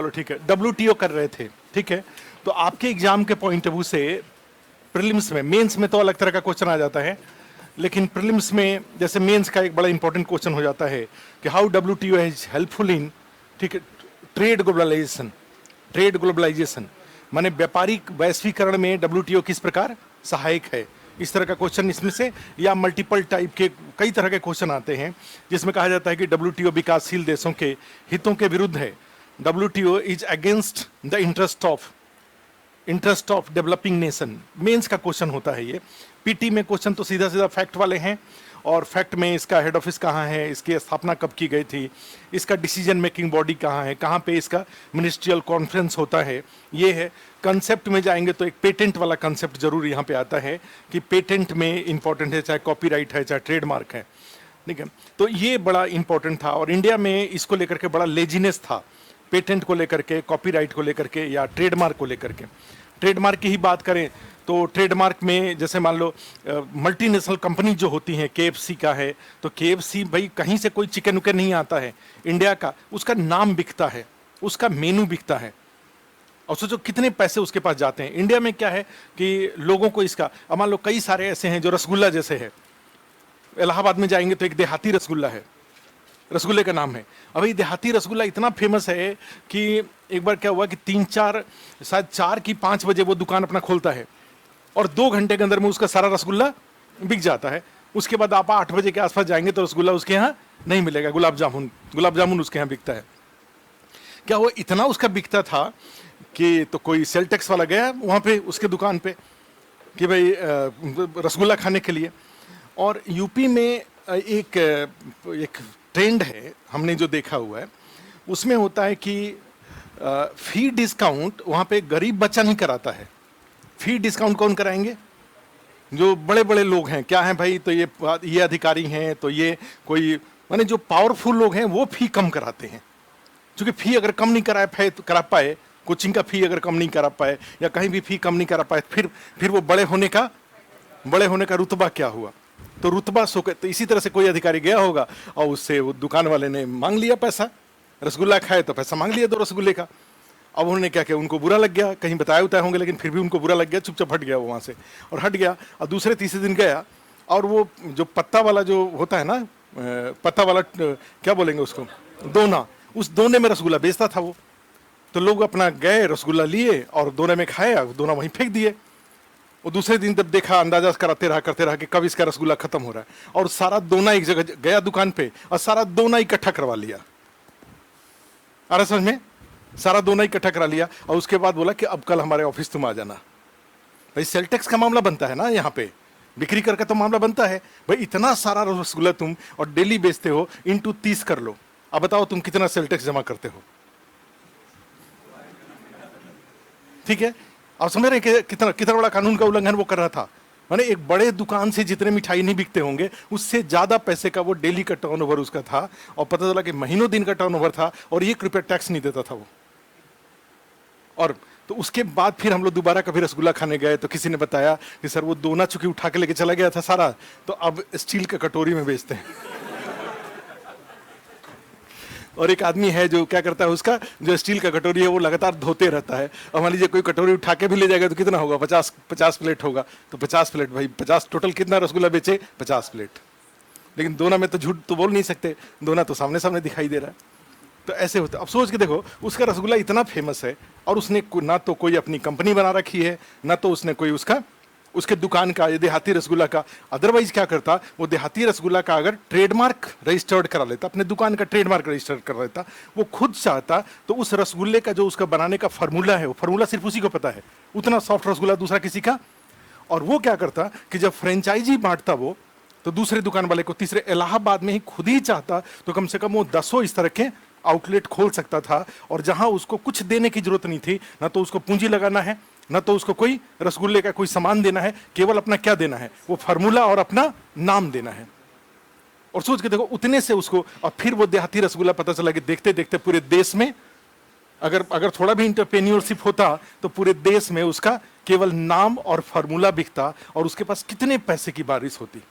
चलो ठीक है, WTO कर रहे थे, ठीक है। तो आपके एग्जाम के पॉइंट ऑफ व्यू से प्रीलिम्स में, मेंस में तो अलग तरह का क्वेश्चन आ जाता है, लेकिन प्रीलिम्स में जैसे मेंस का एक बड़ा इंपॉर्टेंट क्वेश्चन हो जाता है कि how WTO is helpful in, ठीक है, ट्रेड ग्लोबलाइजेशन। ट्रेड ग्लोबलाइजेशन माने व्यापारिक वैश्वीकरण में WTO किस प्रकार सहायक है, इस तरह का क्वेश्चन इसमें से, या मल्टीपल टाइप के कई तरह के क्वेश्चन आते हैं जिसमें कहा जाता है कि WTO विकासशील देशों के हितों के विरुद्ध है, WTO is against the interest of developing nation. Mains का क्वेश्चन होता है ये। पीटी में क्वेश्चन तो सीधा सीधा फैक्ट वाले हैं, और फैक्ट में इसका हेड ऑफिस कहाँ है, इसकी स्थापना कब की गई थी, इसका डिसीजन मेकिंग बॉडी कहाँ है, कहाँ पे इसका मिनिस्ट्रियल कॉन्फ्रेंस होता है, ये है। कंसेप्ट में जाएंगे तो एक पेटेंट वाला कंसेप्ट जरूर यहाँ पे आता है कि पेटेंट में इंपॉर्टेंट है, चाहे कॉपीराइट है चाहे ट्रेडमार्क है, ठीक है। तो ये बड़ा इंपॉर्टेंट था, और इंडिया में इसको लेकर के बड़ा लेजीनेस था, पेटेंट को लेकर के, कॉपीराइट को लेकर के, या ट्रेडमार्क को लेकर के। ट्रेडमार्क की ही बात करें तो ट्रेडमार्क में जैसे मान लो मल्टीनेशनल कंपनी जो होती हैं, KFC का है, तो KFC भाई कहीं से कोई चिकन उकन नहीं आता है, इंडिया का, उसका नाम बिकता है, उसका मेनू बिकता है, और सोचो कितने पैसे उसके पास जाते हैं। इंडिया में क्या है कि लोगों को इसका, अब मान लो कई सारे ऐसे हैं जो रसगुल्ला जैसे है, इलाहाबाद में जाएंगे तो एक देहाती रसगुल्ला है, रसगुल्ले का नाम है। अभी देहाती रसगुल्ला इतना फेमस है कि एक बार क्या हुआ कि 3-4 शायद 4 की 5 बजे वो दुकान अपना खोलता है, और 2 घंटे के अंदर में उसका सारा रसगुल्ला बिक जाता है। उसके बाद आप 8 बजे के आसपास जाएंगे तो रसगुल्ला उसके यहाँ नहीं मिलेगा, गुलाब जामुन उसके यहाँ बिकता है। क्या वो इतना उसका बिकता था कि तो कोई सेल टैक्स वाला गया वहाँ पे उसके दुकान पे कि भाई रसगुल्ला खाने के लिए। और यूपी में एक ट्रेंड है, हमने जो देखा हुआ है उसमें होता है कि फी डिस्काउंट वहाँ पे गरीब बच्चा नहीं कराता है। फी डिस्काउंट कौन कराएंगे? जो बड़े बड़े लोग हैं, क्या हैं भाई, तो ये अधिकारी हैं, तो ये कोई माने जो पावरफुल लोग हैं वो फी कम कराते हैं। क्योंकि फी अगर कम नहीं करा पाए, कोचिंग का फी अगर कम नहीं करा पाए, या कहीं भी फी कम नहीं करा पाए, फिर वो बड़े होने का रुतबा क्या हुआ? तो रुतबा तो इसी तरह से कोई अधिकारी गया होगा और उससे वो दुकान वाले ने मांग लिया पैसा, रसगुल्ला खाए तो पैसा मांग लिया 2 रसगुल्ले का। अब उन्होंने क्या किया, उनको बुरा लग गया, कहीं बताए उताए होंगे, लेकिन फिर भी उनको बुरा लग गया, चुपचाप हट गया वो वहाँ से, और हट गया। और दूसरे तीसरे दिन गया, और वो जो पत्ता वाला जो होता है ना, पत्ता वाला क्या बोलेंगे उसको, दोना, उस दोने में रसगुल्ला बेचता था वो। तो लोग अपना गए, रसगुल्ला लिए और दोने में खाए, दोना वहीं फेंक दिए। और दूसरे दिन जब देखा, अंदाजा करते रहा कि कब इसका रसगुल्ला खत्म हो रहा है, और सारा दोना एक जगह गया दुकान पे और सारा दोना इकट्ठा करवा लिया। आ रहा समझ में? सारा दोना इकट्ठा करा लिया, और उसके बाद बोला कि अब कल हमारे ऑफिस तुम आ जाना। भाई सेल टैक्स का मामला बनता है ना, यहाँ पे बिक्री करके तो मामला बनता है। भाई इतना सारा रसगुल्ला तुम और डेली बेचते हो, इंटू 30 कर लो, अब बताओ तुम कितना सेल टैक्स जमा करते हो? ठीक है, आप समझ रहे हैं कि कितना बड़ा कानून का उल्लंघन वो कर रहा था। माने एक बड़े दुकान से जितने मिठाई नहीं बिकते होंगे, उससे ज्यादा पैसे का वो डेली का टर्नओवर उसका था, और पता चला कि महीनों दिन का टर्नओवर था, और 1 रुपया टैक्स नहीं देता था वो। और तो उसके बाद फिर हम लोग दोबारा कभी रसगुल्ला खाने गए तो किसी ने बताया कि सर वो दोना चुकी उठा के लेके चला गया था सारा, तो अब स्टील के कटोरी में बेचते हैं। और एक आदमी है जो क्या करता है, उसका जो स्टील का कटोरी है वो लगातार धोते रहता है। और मान लीजिए कोई कटोरी उठा के भी ले जाएगा तो कितना होगा, 50 प्लेट होगा, तो 50 प्लेट, भाई 50 टोटल कितना रसगुल्ला बेचे? 50 प्लेट। लेकिन दोना में तो झूठ तो बोल नहीं सकते, दोना तो सामने सामने दिखाई दे रहा है। तो ऐसे होता है। अब सोच के देखो, उसका रसगुल्ला इतना फेमस है, और उसने ना तो कोई अपनी कंपनी बना रखी है, ना तो उसने कोई उसके दुकान का, ये देहाती रसगुल्ला का। अदरवाइज क्या करता, वो देहाती रसगुल्ला का अगर ट्रेडमार्क रजिस्टर्ड करा लेता, अपने दुकान का ट्रेडमार्क रजिस्टर्ड कर लेता, वो खुद चाहता, तो उस रसगुल्ले का जो उसका बनाने का फार्मूला है, वो फार्मूला सिर्फ उसी को पता है, उतना सॉफ्ट रसगुल्ला दूसरा किसी का। और वो क्या करता कि जब फ्रेंचाइजी बांटता वो, तो दूसरे दुकान वाले को, तीसरे इलाहाबाद में ही खुद ही चाहता, तो कम से कम वो 10 इस तरह के आउटलेट खोल सकता था, और जहां उसको कुछ देने की जरूरत नहीं थी, ना तो उसको पूंजी लगाना है, ना तो उसको कोई रसगुल्ले का कोई सामान देना है, केवल अपना क्या देना है, वो फार्मूला और अपना नाम देना है। और सोच के देखो, उतने से उसको, और फिर वो देहाती रसगुल्ला पता चला कि देखते देखते पूरे देश में, अगर थोड़ा भी इंटरप्रेन्योरशिप होता तो पूरे देश में उसका केवल नाम और फार्मूला बिकता, और उसके पास कितने पैसे की बारिश होती।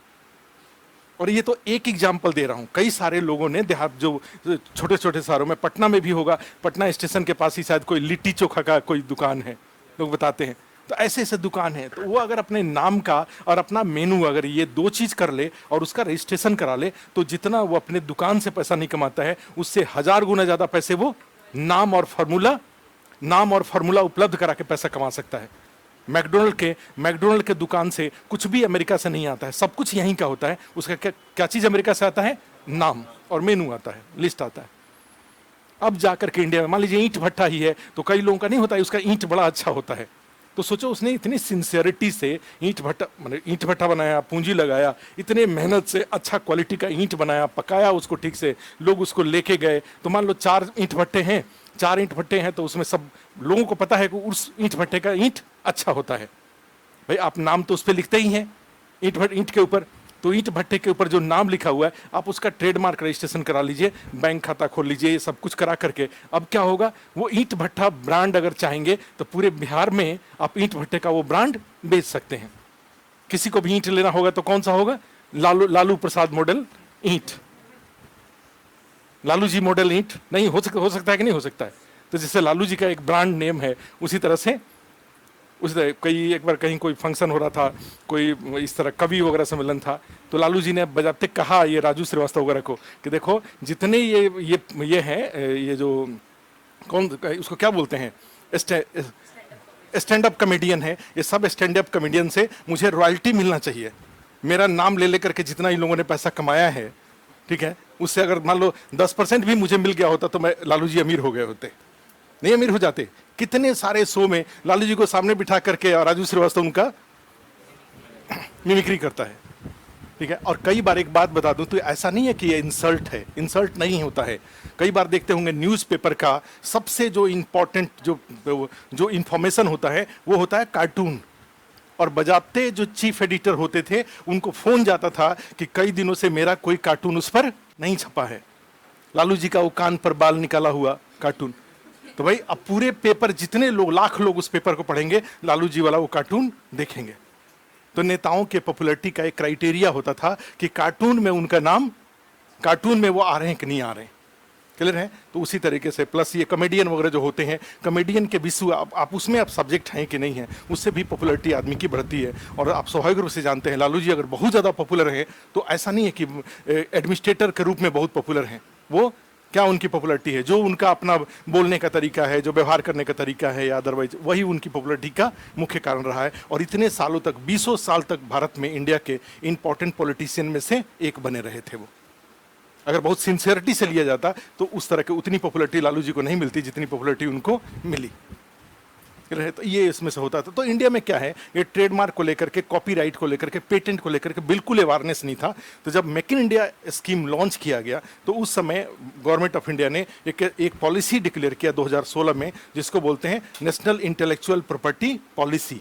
और ये तो एक एग्जाम्पल दे रहा हूँ, कई सारे लोगों ने देहात जो छोटे छोटे शहरों में, पटना में भी होगा, पटना स्टेशन के पास ही शायद कोई लिट्टी चोखा का कोई दुकान है, लोग बताते हैं। तो ऐसे ऐसे दुकान है, तो वो अगर अपने नाम का और अपना मेनू अगर ये दो चीज कर ले और उसका रजिस्ट्रेशन करा ले, तो जितना वो अपने दुकान से पैसा नहीं कमाता है, उससे 1000 गुना ज्यादा पैसे वो नाम और फॉर्मूला उपलब्ध करा के पैसा कमा सकता है। मैकडोनल्ड के दुकान से कुछ भी अमेरिका से नहीं आता है, सब कुछ यहीं का होता है। उसका क्या चीज अमेरिका से आता है? नाम और मेनू आता है, लिस्ट आता है। अब जाकर के इंडिया में मान लीजिए ईंट भट्टा ही है, तो कई लोगों का नहीं होता है उसका ईंट बड़ा अच्छा होता है, तो सोचो उसने इतनी सिंसियरिटी से ईंट भट्टा बनाया, पूंजी लगाया, इतने मेहनत से अच्छा क्वालिटी का ईंट बनाया, पकाया उसको ठीक से, लोग उसको लेके गए। तो मान लो 4 ईंट भट्टे हैं, तो उसमें सब लोगों को पता है कि उस ईंट भट्टे का ईंट अच्छा होता है। भाई आप नाम तो उस पर लिखते ही हैं ईंट के ऊपर, तो ईंट भट्टे के ऊपर जो नाम लिखा हुआ है, आप उसका ट्रेडमार्क रजिस्ट्रेशन करा लीजिए, बैंक खाता खोल लीजिए, ये सब कुछ करा करके अब क्या होगा, वो ईंट भट्टा ब्रांड अगर चाहेंगे तो पूरे बिहार में आप ईंट भट्टे का वो ब्रांड बेच सकते हैं। किसी को भी ईंट लेना होगा तो कौन सा होगा? लालू प्रसाद मॉडल ईंट, लालू जी मॉडल ईंट नहीं हो सकता है कि नहीं हो सकता है? तो जैसे लालू जी का एक ब्रांड नेम है, उसी तरह से कई एक बार कहीं कोई फंक्शन हो रहा था, कोई इस तरह कवि वगैरह सम्मेलन था, तो लालू जी ने बजाते कहा ये राजू श्रीवास्तव वगैरह को कि देखो जितने ये हैं, ये जो कौन उसको क्या बोलते हैं, स्टैंड अप कॉमेडियन है, ये सब स्टैंड अप कॉमेडियन से मुझे रॉयल्टी मिलना चाहिए। मेरा नाम ले लेकर के जितना इन लोगों ने पैसा कमाया है, ठीक है, उससे अगर मान लो 10% भी मुझे मिल गया होता तो मैं लालू जी अमीर हो गए होते, नहीं अमीर हो जाते। कितने सारे शो में लालू जी को सामने बिठा करके और राजू श्रीवास्तव उनका मिमिक्री करता है, ठीक है। और कई बार एक बात बता दूं, तो ऐसा नहीं है कि ये इंसल्ट है, इंसल्ट नहीं होता है। कई बार देखते होंगे न्यूज़पेपर का सबसे जो इंपॉर्टेंट जो इंफॉर्मेशन होता है वो होता है कार्टून, और बजाते जो चीफ एडिटर होते थे उनको फोन जाता था कि कई दिनों से मेरा कोई कार्टून उस पर नहीं छपा है, लालू जी का वो कान पर बाल निकाला हुआ कार्टून। तो भाई अब पूरे पेपर जितने लोग, लाख लोग उस पेपर को पढ़ेंगे, लालू जी वाला वो कार्टून देखेंगे। तो नेताओं के पॉपुलैरिटी का एक क्राइटेरिया होता था कि कार्टून में उनका नाम, कार्टून में वो आ रहे हैं कि नहीं आ रहे हैं, क्लियर है। तो उसी तरीके से प्लस ये कॉमेडियन वगैरह जो होते हैं, कॉमेडियन के विषय आप उसमें आप सब्जेक्ट हैं कि नहीं है, उससे भी पॉपुलैरिटी आदमी की बढ़ती है। और आप स्वाभाविक रूप से जानते हैं लालू जी अगर बहुत ज़्यादा पॉपुलर हैं तो ऐसा नहीं है कि एडमिनिस्ट्रेटर के रूप में बहुत पॉपुलर हैं, वो क्या उनकी पॉपुलैरिटी है, जो उनका अपना बोलने का तरीका है, जो व्यवहार करने का तरीका है, या अदरवाइज वही उनकी पॉपुलैरिटी का मुख्य कारण रहा है। और इतने सालों तक, 20 साल तक भारत में इंडिया के इंपॉर्टेंट पॉलिटिशियन में से एक बने रहे थे वो। अगर बहुत सिंसियरिटी से लिया जाता तो उस तरह की उतनी पॉपुलैरिटी लालू जी को नहीं मिलती जितनी पॉपुलैरिटी उनको मिली। तो ये इसमें से होता था। तो इंडिया में क्या है, ये ट्रेडमार्क को लेकर के, कॉपीराइट को लेकर के, पेटेंट को लेकर के बिल्कुल अवेयरनेस नहीं था। तो जब make in India scheme launch किया गया तो उस समय गवर्नमेंट ऑफ इंडिया ने एक पॉलिसी डिक्लेयर किया 2016 में, जिसको बोलते हैं नेशनल इंटेलेक्चुअल प्रॉपर्टी पॉलिसी।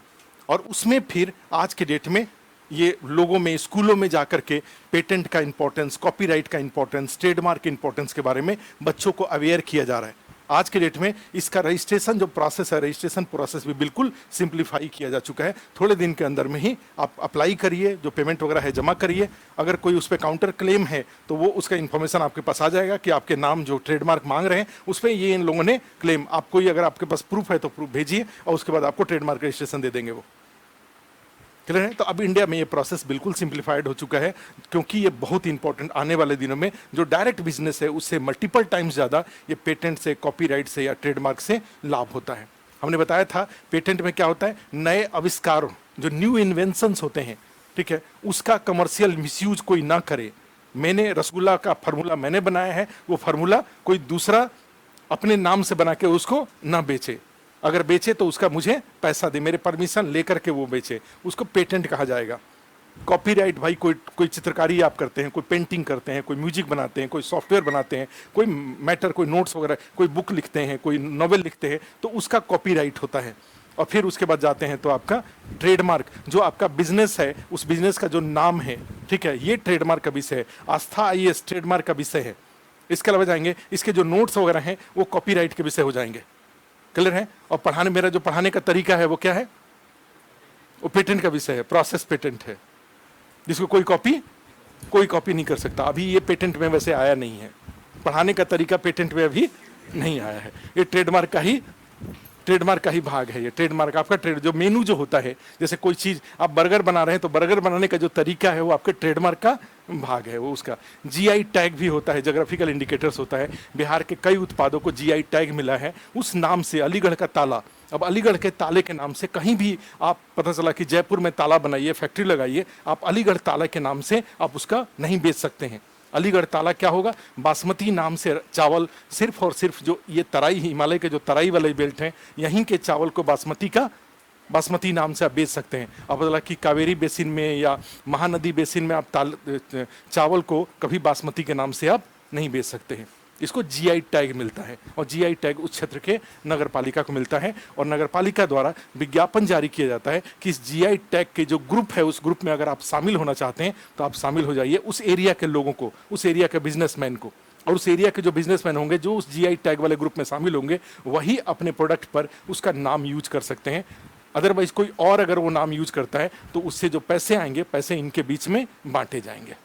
और उसमें फिर आज के डेट में ये लोगों में, स्कूलों में जाकर के पेटेंट का इंपॉर्टेंस, कॉपीराइट का इंपॉर्टेंस, ट्रेडमार्क के इंपॉर्टेंस के बारे में बच्चों को अवेयर किया जा रहा है। आज के डेट में इसका रजिस्ट्रेशन जो प्रोसेस है, रजिस्ट्रेशन प्रोसेस भी बिल्कुल सिंप्लीफाई किया जा चुका है। थोड़े दिन के अंदर में ही आप अप्लाई करिए, जो पेमेंट वगैरह है जमा करिए, अगर कोई उस पर काउंटर क्लेम है तो वो उसका इन्फॉर्मेशन आपके पास आ जाएगा कि आपके नाम जो ट्रेडमार्क मांग रहे हैं उस पर ये इन लोगों ने क्लेम, आपको ये अगर आपके पास प्रूफ है तो प्रूफ भेजिए और उसके बाद आपको ट्रेडमार्क रजिस्ट्रेशन दे देंगे वो, क्लियर है। तो अब इंडिया में ये प्रोसेस बिल्कुल सिंप्लीफाइड हो चुका है, क्योंकि ये बहुत इंपॉर्टेंट आने वाले दिनों में जो डायरेक्ट बिजनेस है उससे मल्टीपल टाइम्स ज़्यादा ये पेटेंट से, कॉपीराइट से या ट्रेडमार्क से लाभ होता है। हमने बताया था पेटेंट में क्या होता है, नए आविष्कार, जो न्यू इन्वेंशंस होते हैं, ठीक है, उसका कमर्शियल मिसयूज कोई ना करे। मैंने रसगुल्ला का फार्मूला मैंने बनाया है, वो फार्मूला कोई दूसरा अपने नाम से बना के उसको ना बेचे, अगर बेचे तो उसका मुझे पैसा दे, मेरे परमिशन लेकर के वो बेचे, उसको पेटेंट कहा जाएगा। कॉपीराइट भाई कोई चित्रकारी आप करते हैं, कोई पेंटिंग करते हैं, कोई म्यूजिक बनाते हैं, कोई सॉफ्टवेयर बनाते हैं, कोई मैटर, कोई नोट्स वगैरह, कोई बुक लिखते हैं, कोई नॉवेल लिखते हैं, तो उसका कॉपीराइट होता है। और फिर उसके बाद जाते हैं तो आपका ट्रेडमार्क, जो आपका बिजनेस है, उस बिजनेस का जो नाम है, ठीक है, ये ट्रेडमार्क का विषय है। आस्था IAS ट्रेडमार्क का विषय है। इसके अलावा जाएंगे, इसके जो नोट्स वगैरह हैं वो कॉपीराइट के विषय हो जाएंगे, क्लियर है। और मेरा जो पढ़ाने का तरीका है वो क्या है, वो पेटेंट का विषय है, प्रोसेस पेटेंट है, जिसको कोई कॉपी कोई कॉपी नहीं कर सकता। अभी ये पेटेंट में वैसे आया नहीं है, पढ़ाने का तरीका पेटेंट में अभी नहीं आया है। ये ट्रेडमार्क का ही भाग है। ये ट्रेडमार्क आपका जो मेनू जो होता है, जैसे कोई चीज आप बर्गर बना रहे हैं तो बर्गर बनाने का जो तरीका है वो आपके ट्रेडमार्क का भाग है, वो उसका जीआई टैग भी होता है, ज्योग्राफिकल इंडिकेटर्स होता है। बिहार के कई उत्पादों को जीआई टैग मिला है उस नाम से, अलीगढ़ का ताला। अब अलीगढ़ के ताले के नाम से कहीं भी आप, पता चला कि जयपुर में ताला बनाइए, फैक्ट्री लगाइए, आप अलीगढ़ ताला के नाम से आप उसका नहीं बेच सकते हैं। अलीगढ़ ताला क्या होगा, बासमती नाम से चावल, सिर्फ और सिर्फ जो ये तराई, हिमालय के जो तराई वाले बेल्ट हैं, यहीं के चावल को बासमती नाम से आप बेच सकते हैं। अब बोला कि कावेरी बेसिन में या महानदी बेसिन में आप चावल को कभी बासमती के नाम से आप नहीं बेच सकते हैं। इसको जीआई टैग मिलता है, और जीआई टैग उस क्षेत्र के नगर पालिका को मिलता है, और नगर पालिका द्वारा विज्ञापन जारी किया जाता है कि इस जीआई टैग के जो ग्रुप है, उस ग्रुप में अगर आप शामिल होना चाहते हैं तो आप शामिल हो जाइए। उस एरिया के लोगों को, उस एरिया के बिजनेसमैन को, और उस एरिया के जो बिजनेसमैन होंगे जो उस जीआई टैग वाले ग्रुप में शामिल होंगे, वही अपने प्रोडक्ट पर उसका नाम यूज कर सकते हैं। अदरवाइज कोई और अगर वो नाम यूज करता है तो उससे जो पैसे आएंगे, पैसे इनके बीच में बांटे जाएंगे।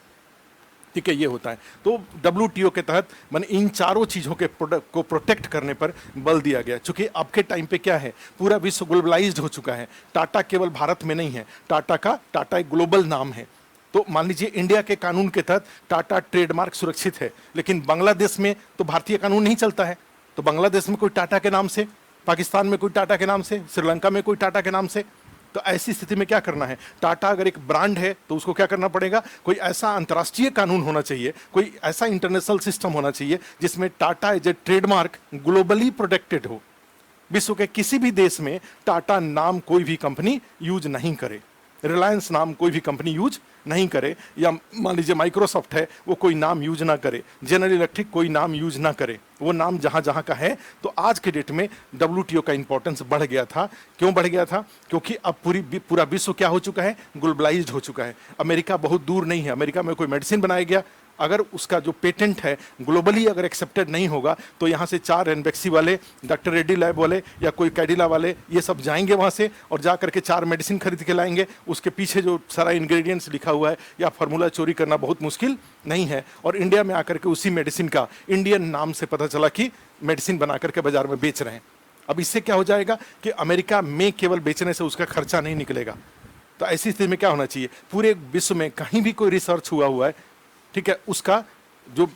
ठीक है, ये होता है। तो WTO के तहत मैंने इन चारों चीज़ों के प्रोडक्ट को प्रोटेक्ट करने पर बल दिया गया, क्योंकि अब के टाइम पे क्या है, पूरा विश्व ग्लोबलाइज्ड हो चुका है। टाटा केवल भारत में नहीं है, टाटा एक ग्लोबल नाम है। तो मान लीजिए इंडिया के कानून के तहत टाटा ट्रेडमार्क सुरक्षित है, लेकिन बांग्लादेश में तो भारतीय कानून नहीं चलता है। तो बांग्लादेश में कोई टाटा के नाम से, पाकिस्तान में कोई टाटा के नाम से, श्रीलंका में कोई टाटा के नाम से, तो ऐसी स्थिति में क्या करना है, टाटा अगर एक ब्रांड है तो उसको क्या करना पड़ेगा, कोई ऐसा अंतर्राष्ट्रीय कानून होना चाहिए, कोई ऐसा इंटरनेशनल सिस्टम होना चाहिए जिसमें Tata as a trademark globally protected हो। विश्व के किसी भी देश में टाटा नाम कोई भी कंपनी यूज नहीं करे, रिलायंस नाम कोई भी कंपनी यूज नहीं करे, या मान लीजिए माइक्रोसॉफ्ट है वो कोई नाम यूज ना करे, जनरल इलेक्ट्रिक कोई नाम यूज ना करे, वो नाम जहां जहां का है। तो आज के डेट में WTO का इंपॉर्टेंस बढ़ गया था। क्यों बढ़ गया था, क्योंकि अब पूरा विश्व क्या हो चुका है, ग्लोबलाइज्ड हो चुका है। अमेरिका बहुत दूर नहीं है, अमेरिका में कोई मेडिसिन बनाया गया, अगर उसका जो पेटेंट है ग्लोबली अगर एक्सेप्टेड नहीं होगा तो यहाँ से 4 रेनबैक्सी वाले, डॉक्टर रेड्डी लैब वाले या कोई कैडिला वाले, ये सब जाएंगे वहाँ से और जा करके 4 मेडिसिन खरीद के लाएंगे। उसके पीछे जो सारा इंग्रेडिएंट्स लिखा हुआ है या फार्मूला चोरी करना बहुत मुश्किल नहीं है, और इंडिया में आकर के उसी मेडिसिन का इंडियन नाम से पता चला कि मेडिसिन बना करके बाजार में बेच रहे हैं। अब इससे क्या हो जाएगा कि अमेरिका में केवल बेचने से उसका खर्चा नहीं निकलेगा। तो ऐसी स्थिति में क्या होना चाहिए, पूरे विश्व में कहीं भी कोई रिसर्च हुआ है, ठीक है, उसका जो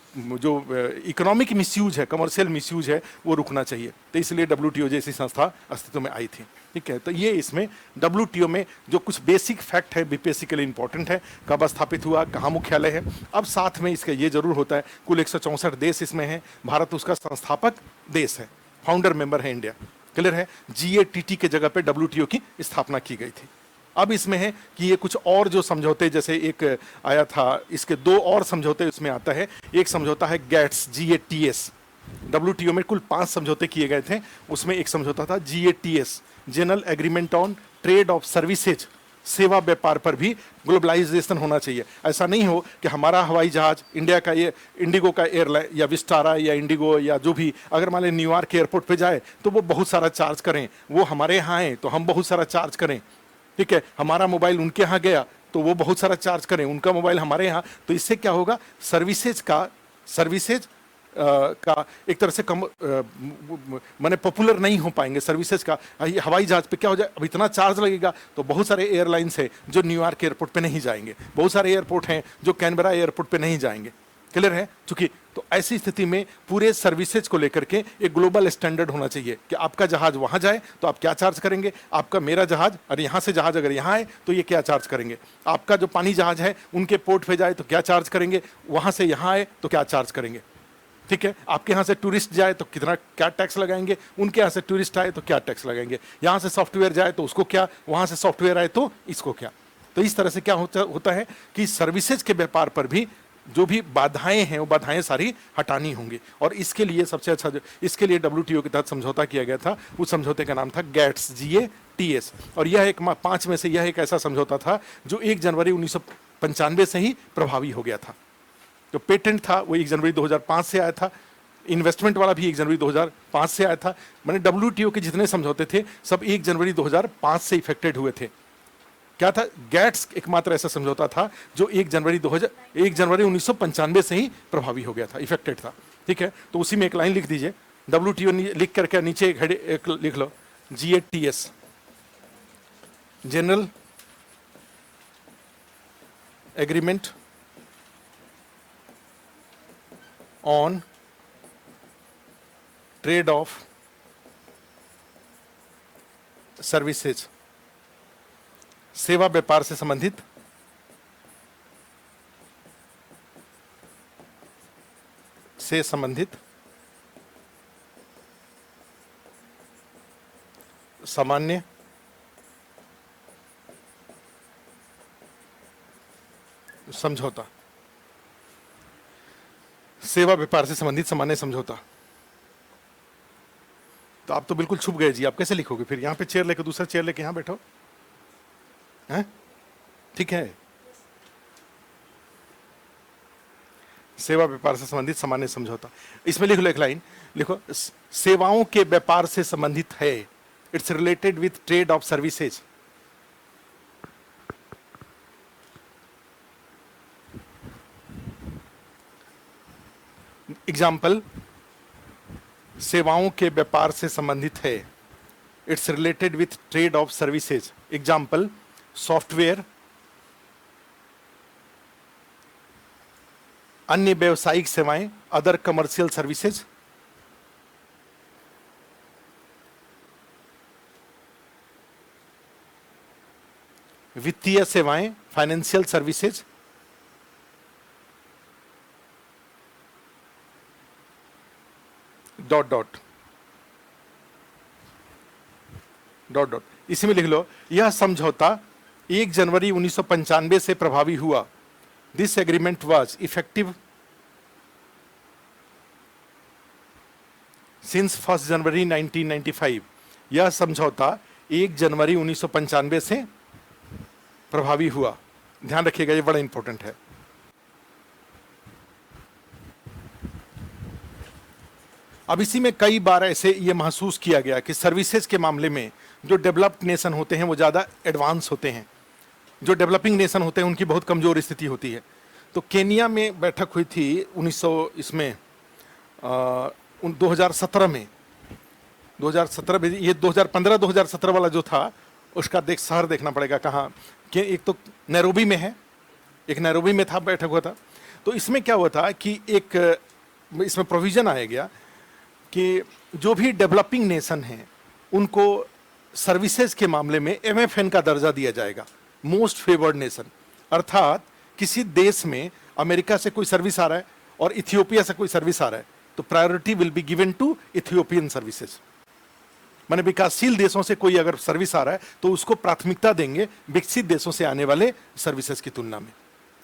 इकोनॉमिक मिसयूज है, कमर्शियल मिसयूज है, वो रुकना चाहिए। तो इसलिए WTO जैसी संस्था अस्तित्व में आई थी। ठीक है, तो ये इसमें WTO में जो कुछ बेसिक फैक्ट है बीपीएससी के लिए इंपॉर्टेंट है, कब स्थापित हुआ, कहाँ मुख्यालय है। अब साथ में इसका ये जरूर होता है कुल 164 देश इसमें है, भारत उसका संस्थापक देश है, फाउंडर मेंबर है इंडिया। क्लियर है, GATT के जगह पे WTO की स्थापना की गई थी। अब इसमें है कि ये कुछ और जो समझौते, जैसे एक आया था, इसके 2 और समझौते इसमें आता है। एक समझौता है GATS। WTO में कुल 5 समझौते किए गए थे, उसमें एक समझौता था GATS, general agreement on trade off services, सेवा व्यापार पर भी ग्लोबलाइजेशन होना चाहिए। ऐसा नहीं हो कि हमारा हवाई जहाज इंडिया का, ये इंडिगो का एयरलाइन या विस्टारा या इंडिगो या जो भी, अगर मान लें न्यूयॉर्क एयरपोर्ट पे जाए तो वो बहुत सारा चार्ज करें, वो हमारे यहाँ आए तो हम बहुत सारा चार्ज करें। ठीक है, हमारा मोबाइल उनके यहाँ गया तो वो बहुत सारा चार्ज करें, उनका मोबाइल हमारे यहाँ। तो इससे क्या होगा, सर्विसेज का एक तरह से कम माने पॉपुलर नहीं हो पाएंगे सर्विसेज का। हवाई जहाज पे क्या हो जाए, अब इतना चार्ज लगेगा तो बहुत सारे एयरलाइंस हैं जो न्यूयॉर्क एयरपोर्ट पे नहीं जाएंगे, बहुत सारे एयरपोर्ट हैं जो कैनबरा एयरपोर्ट पे नहीं जाएंगे। क्लियर है, चूंकि तो ऐसी स्थिति में पूरे सर्विसेज को लेकर के एक ग्लोबल स्टैंडर्ड होना चाहिए कि आपका जहाज वहां जाए तो आप क्या चार्ज करेंगे, आपका मेरा जहाज और यहां से जहाज अगर यहां आए तो ये क्या चार्ज करेंगे, आपका जो पानी जहाज है उनके पोर्ट पे जाए तो क्या चार्ज करेंगे, वहां से यहां आए तो क्या चार्ज करेंगे। ठीक है, आपके यहाँ से टूरिस्ट जाए तो कितना क्या टैक्स लगाएंगे, उनके यहाँ से टूरिस्ट आए तो क्या टैक्स लगाएंगे, यहाँ से सॉफ्टवेयर जाए तो उसको क्या, वहां से सॉफ्टवेयर आए तो इसको क्या। तो इस तरह से क्या होता है कि सर्विसेज के व्यापार पर भी जो भी बाधाएं हैं वो बाधाएं सारी हटानी होंगी। और इसके लिए सबसे अच्छा इसके लिए WTO के तहत समझौता किया गया था, उस समझौते का नाम था GATS। और यह एक 5 में से यह एक ऐसा समझौता था जो 1 जनवरी 1995 से ही प्रभावी हो गया था। जो पेटेंट था वो 1 जनवरी 2005 से आया था, इन्वेस्टमेंट वाला भी 1 जनवरी 2005 से आया था। मैंने WTO के जितने समझौते थे सब 1 जनवरी 2005 से इफेक्टेड हुए थे। क्या था, गैट्स एकमात्र ऐसा समझौता था जो 1 जनवरी 1995 से ही प्रभावी हो गया था, इफेक्टेड था। ठीक है, तो उसी में एक लाइन लिख दीजिए, WTO लिख करके नीचे एक लिख लो, GATS, general agreement on trade off services, सेवा व्यापार से संबंधित सामान्य समझौता, सेवा व्यापार से संबंधित सामान्य समझौता। तो आप तो बिल्कुल छुप गए जी, आप कैसे लिखोगे फिर? यहां पे चेयर लेके, दूसरा चेयर लेके यहां बैठो, हैं? ठीक है, सेवा व्यापार से संबंधित सामान्य समझौता, इसमें लिख लो एक लाइन, लिखो सेवाओं के व्यापार से संबंधित है, it's related with trade off services. Example, सेवाओं के व्यापार से संबंधित है, it's related with trade off services. Example, software, अन्य व्यवसायिक सेवाएं, अदर कमर्शियल सर्विसेज, वित्तीय सेवाएं, financial services, dot dot dot dot. इसी में लिख लो, यह समझौता 1 जनवरी 1995 से प्रभावी हुआ। This agreement was effective since 1 जनवरी 1995। यह समझौता 1 जनवरी 1995 से प्रभावी हुआ। ध्यान रखिएगा, ये बड़ा इंपॉर्टेंट है। अब इसी में कई बार ऐसे ये महसूस किया गया कि सर्विसेज के मामले में जो डेवलप्ड नेशन होते हैं वो ज़्यादा एडवांस होते हैं, जो डेवलपिंग नेशन होते हैं उनकी बहुत कमज़ोर स्थिति होती है। तो केनिया में बैठक हुई थी 2017 में, 2017 में, ये 2015-2017 वाला जो था उसका शहर देखना पड़ेगा कहाँ, कि एक तो नैरोबी में है, एक नैरोबी में था, बैठक हुआ था। तो इसमें क्या हुआ था कि इसमें प्रोविज़न आया गया कि जो भी डेवलपिंग नेशन हैं उनको सर्विसेज के मामले में MFN का दर्जा दिया जाएगा, मोस्ट फेवर्ड नेशन। अर्थात किसी देश में अमेरिका से कोई सर्विस आ रहा है और इथियोपिया से कोई सर्विस आ रहा है तो priority will be given to Ethiopian services. माने विकासशील देशों से कोई अगर सर्विस आ रहा है तो उसको प्राथमिकता देंगे विकसित देशों से आने वाले सर्विसेज की तुलना में।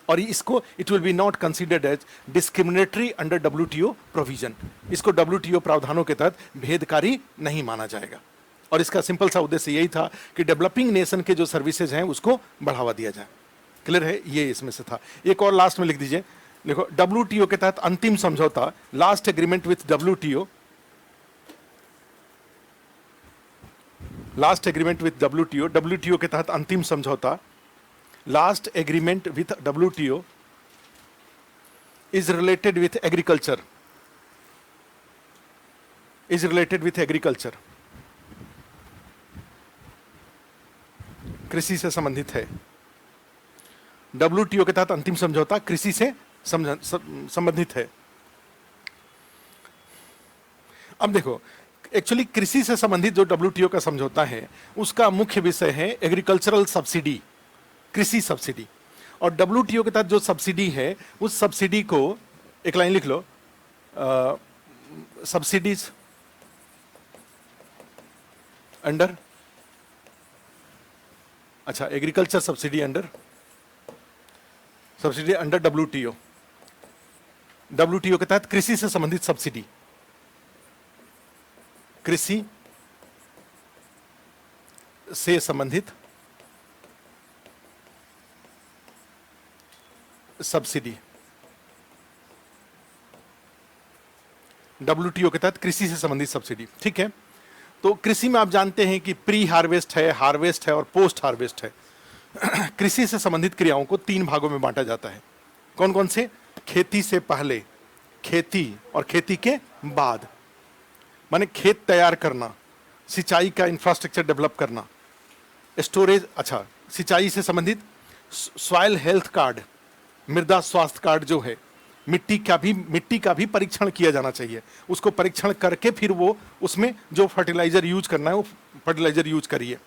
और इसको it will be not considered as discriminatory under WTO provision. इसको WTO प्रावधानों के तहत भेदकारी नहीं माना जाएगा। और इसका सिंपल सा उद्देश्य यही था कि डेवलपिंग नेशन के जो सर्विसेज हैं उसको बढ़ावा दिया जाए। क्लियर है? ये इसमें से था। एक और लास्ट में लिख दीजिए, देखो WTO के तहत अंतिम समझौता, last agreement with WTO, last agreement with WTO के तहत अंतिम समझौता, last agreement with WTO is related with agriculture, is related with agriculture, कृषि से संबंधित है। WTO के तहत अंतिम समझौता कृषि से संबंधित है। अब देखो, एक्चुअली कृषि से संबंधित जो WTO का समझौता है उसका मुख्य विषय है एग्रीकल्चरल सब्सिडी, कृषि सब्सिडी। और WTO के तहत जो सब्सिडी है उस सब्सिडी को एक लाइन लिख लो, सब्सिडीज अंडर, अच्छा agriculture subsidy under WTO, WTO के तहत कृषि से संबंधित सब्सिडी, कृषि से संबंधित सब्सिडी, WTO के तहत कृषि से संबंधित सब्सिडी। ठीक है, तो कृषि में आप जानते हैं कि प्री हार्वेस्ट है, हार्वेस्ट है और पोस्ट हार्वेस्ट है। कृषि से संबंधित क्रियाओं को 3 भागों में बांटा जाता है। कौन कौन से? खेती से पहले, खेती और खेती के बाद, माने खेत तैयार करना, सिंचाई का इंफ्रास्ट्रक्चर डेवलप करना, स्टोरेज, अच्छा सिंचाई से संबंधित सॉइल हेल्थ कार्ड, मृदा स्वास्थ्य कार्ड जो है, मिट्टी का भी परीक्षण किया जाना चाहिए। उसको परीक्षण करके फिर वो उसमें जो फर्टिलाइजर यूज करना है वो फर्टिलाइजर यूज करिए।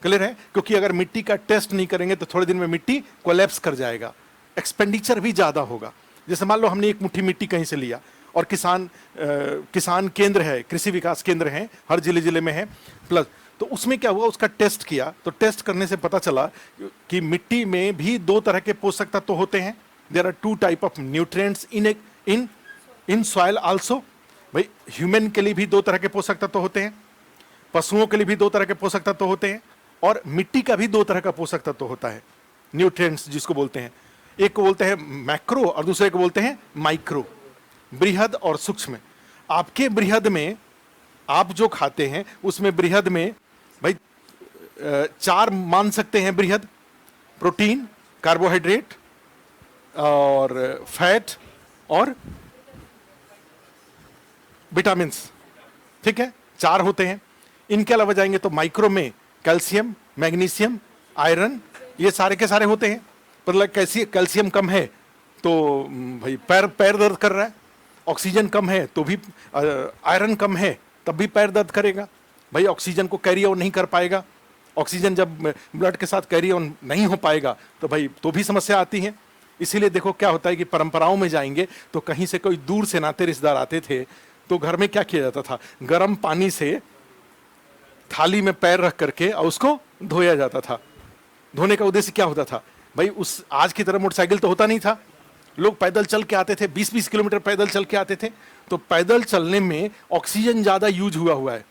क्लियर है? क्योंकि अगर मिट्टी का टेस्ट नहीं करेंगे तो थोड़े दिन में मिट्टी कोलैप्स कर जाएगा, एक्सपेंडिचर भी ज़्यादा होगा। जैसे मान लो हमने एक मुट्ठी मिट्टी कहीं से लिया और किसान केंद्र है, कृषि विकास केंद्र है, हर जिले में है, प्लस तो उसमें क्या हुआ, उसका टेस्ट किया तो टेस्ट करने से पता चला कि मिट्टी में भी 2 तरह के पोषक तत्व होते हैं। There are 2 type of nutrients in soil also. भाई ह्यूमन के लिए भी 2 तरह के पोषक तत्व होते हैं, पशुओं के लिए भी 2 तरह के पोषक तत्व होते हैं, और मिट्टी का भी 2 तरह का पोषक तत्व होता है, न्यूट्रिएंट्स जिसको बोलते हैं। एक को बोलते हैं मैक्रो और दूसरे को बोलते हैं माइक्रो, बृहद और सूक्ष्म। आपके बृहद में आप जो खाते हैं उसमें बृहद में भाई 4 मान सकते हैं बृहद: प्रोटीन, कार्बोहाइड्रेट और फैट और विटामिन्स। ठीक है, 4 होते हैं। इनके अलावा जाएंगे तो माइक्रो में कैल्शियम, मैग्नीशियम, आयरन, ये सारे के सारे होते हैं। मतलब कैसी कैल्शियम कम है तो भाई पैर दर्द कर रहा है, ऑक्सीजन कम है तो भी, आयरन कम है तब भी पैर दर्द करेगा। भाई ऑक्सीजन को कैरी ऑन नहीं कर पाएगा, ऑक्सीजन जब ब्लड के साथ कैरी ऑन नहीं हो पाएगा तो भाई तो भी समस्या आती है। इसीलिए देखो क्या होता है कि परंपराओं में जाएंगे तो कहीं से कोई दूर से नाते रिश्तेदार आते थे तो घर में क्या किया जाता था, गर्म पानी से थाली में पैर रख करके और उसको धोया जाता था। धोने का उद्देश्य क्या होता था भाई, उस आज की तरह मोटरसाइकिल तो होता नहीं था, लोग पैदल चल के आते थे, 20-20 किलोमीटर पैदल चल के आते थे। तो पैदल चलने में ऑक्सीजन ज़्यादा यूज हुआ है,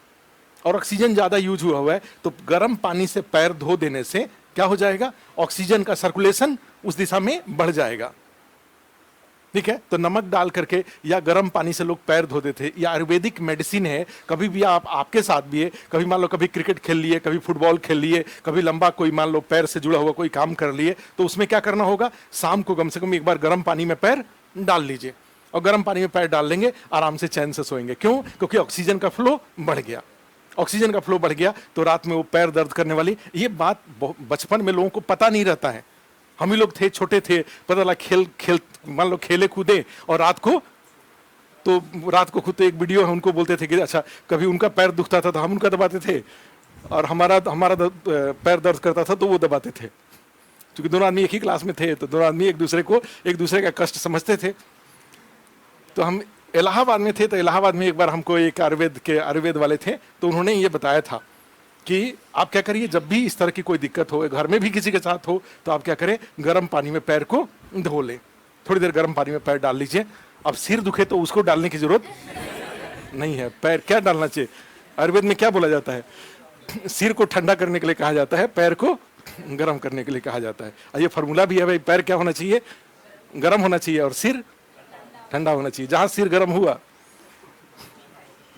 और ऑक्सीजन ज़्यादा यूज हुआ है तो गर्म पानी से पैर धो देने से क्या हो जाएगा, ऑक्सीजन का सर्कुलेशन उस दिशा में बढ़ जाएगा। ठीक है, तो नमक डाल करके या गर्म पानी से लोग पैर धोते थे। या आयुर्वेदिक मेडिसिन है, कभी भी आपके साथ भी है, कभी मान लो कभी क्रिकेट खेल लिए, कभी फुटबॉल खेल लिए, कभी लंबा कोई मान लो पैर से जुड़ा हुआ कोई काम कर लिए, तो उसमें क्या करना होगा, शाम को कम से कम एक बार गर्म पानी में पैर डाल लीजिए, और गर्म पानी में पैर डाल लेंगे, आराम से चैन से सोएंगे। क्यों? क्योंकि ऑक्सीजन का फ्लो बढ़ गया। ऑक्सीजन का फ्लो बढ़ गया तो रात में वो पैर दर्द करने वाली, ये बात बचपन में लोगों को पता नहीं रहता है। हम ही लोग थे, छोटे थे, पता लगा मान लो खेले कूदे, और रात को खुद एक वीडियो है, उनको बोलते थे कि अच्छा कभी उनका पैर दुखता था तो हम उनका दबाते थे, और हमारा पैर दर्द करता था तो वो दबाते थे। क्योंकि दोनों आदमी एक ही क्लास में थे तो दोनों आदमी एक दूसरे का कष्ट समझते थे। तो हम इलाहाबाद में थे, तो इलाहाबाद में एक बार हमको एक आयुर्वेद वाले थे, तो उन्होंने ये बताया था कि आप क्या करिए, जब भी इस तरह की कोई दिक्कत हो, घर में भी किसी के साथ हो, तो आप क्या करें, गर्म पानी में पैर को धो लें, थोड़ी देर गर्म पानी में पैर डाल लीजिए। अब सिर दुखे तो उसको डालने की जरूरत नहीं है, पैर क्या डालना चाहिए, आयुर्वेद में क्या बोला जाता है, सिर को ठंडा करने के लिए कहा जाता है, पैर को गर्म करने के लिए कहा जाता है। और ये फॉर्मूला भी है भाई, पैर क्या होना चाहिए, गर्म होना चाहिए, और सिर ठंडा होना चाहिए। जहां सिर गर्म हुआ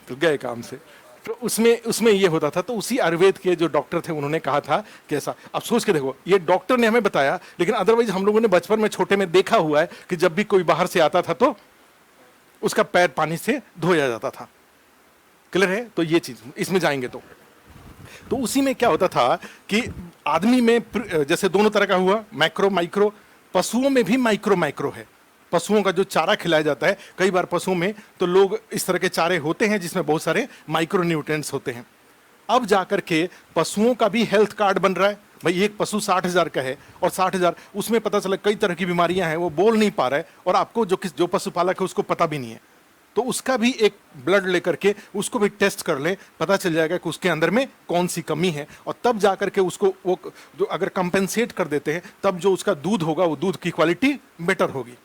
तो गए काम से। तो उसमें ये होता था। तो उसी आयुर्वेद के जो डॉक्टर थे उन्होंने कहा था कि ऐसा, अब सोच के देखो, ये डॉक्टर ने हमें बताया, लेकिन अदरवाइज हम लोगों ने बचपन में छोटे में देखा हुआ है कि जब भी कोई बाहर से आता था तो उसका पैर पानी से धोया जाता था। क्लियर है? तो ये चीज इसमें जाएंगे तो उसी में क्या होता था कि आदमी में जैसे दोनों तरह का हुआ, मैक्रो माइक्रो, पशुओं में भी माइक्रो है। पशुओं का जो चारा खिलाया जाता है, कई बार पशुओं में तो लोग इस तरह के चारे होते हैं जिसमें बहुत सारे माइक्रो न्यूट्रिएंट्स होते हैं। अब जाकर के पशुओं का भी हेल्थ कार्ड बन रहा है। भाई एक पशु 60,000 का है, और 60,000 उसमें पता चला कई तरह की बीमारियां हैं, वो बोल नहीं पा रहा है, और आपको जो पशुपालक है उसको पता भी नहीं है, तो उसका भी एक ब्लड लेकर के उसको भी टेस्ट कर ले, पता चल जाएगा कि उसके अंदर में कौन सी कमी है, और तब जाकर के उसको वो जो अगर कंपेंसेट कर देते हैं तब जो उसका दूध होगा वो दूध की क्वालिटी बेटर होगी।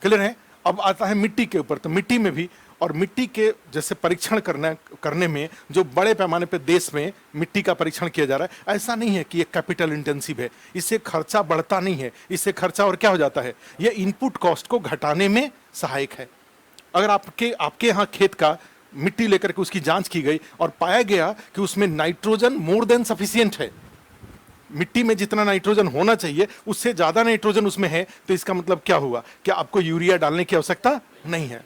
क्लियर है? अब आता है मिट्टी के ऊपर। तो मिट्टी में भी, और मिट्टी के जैसे परीक्षण करने में जो बड़े पैमाने पे देश में मिट्टी का परीक्षण किया जा रहा है, ऐसा नहीं है कि ये कैपिटल इंटेंसिव है, इससे खर्चा बढ़ता नहीं है, इससे खर्चा और क्या हो जाता है, ये इनपुट कॉस्ट को घटाने में सहायक है। अगर आपके यहाँ खेत का मिट्टी लेकर के उसकी जांच की गई और पाया गया कि उसमें नाइट्रोजन मोर देन सफिशिएंट है, मिट्टी में जितना नाइट्रोजन होना चाहिए उससे ज्यादा नाइट्रोजन उसमें है, तो इसका मतलब क्या हुआ कि आपको यूरिया डालने की आवश्यकता नहीं है।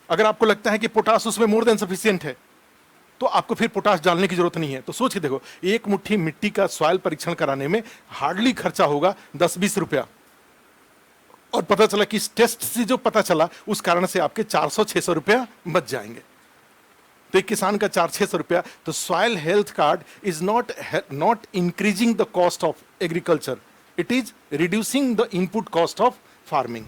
अगर आपको लगता है कि पोटास उसमें मोर देन सफिशिएंट है, तो आपको फिर पोटास डालने की जरूरत नहीं है। तो सोच के देखो, एक मुट्ठी मिट्टी का सॉइल परीक्षण कराने में हार्डली खर्चा होगा 10-20 रुपया, और पता चला कि इस टेस्ट से जो पता चला उस कारण से आपके 400-600 रुपया बच जाएंगे। तो एक किसान का 400-600 रुपया। तो soil health card is not increasing the cost of agriculture, it is reducing the input cost of farming.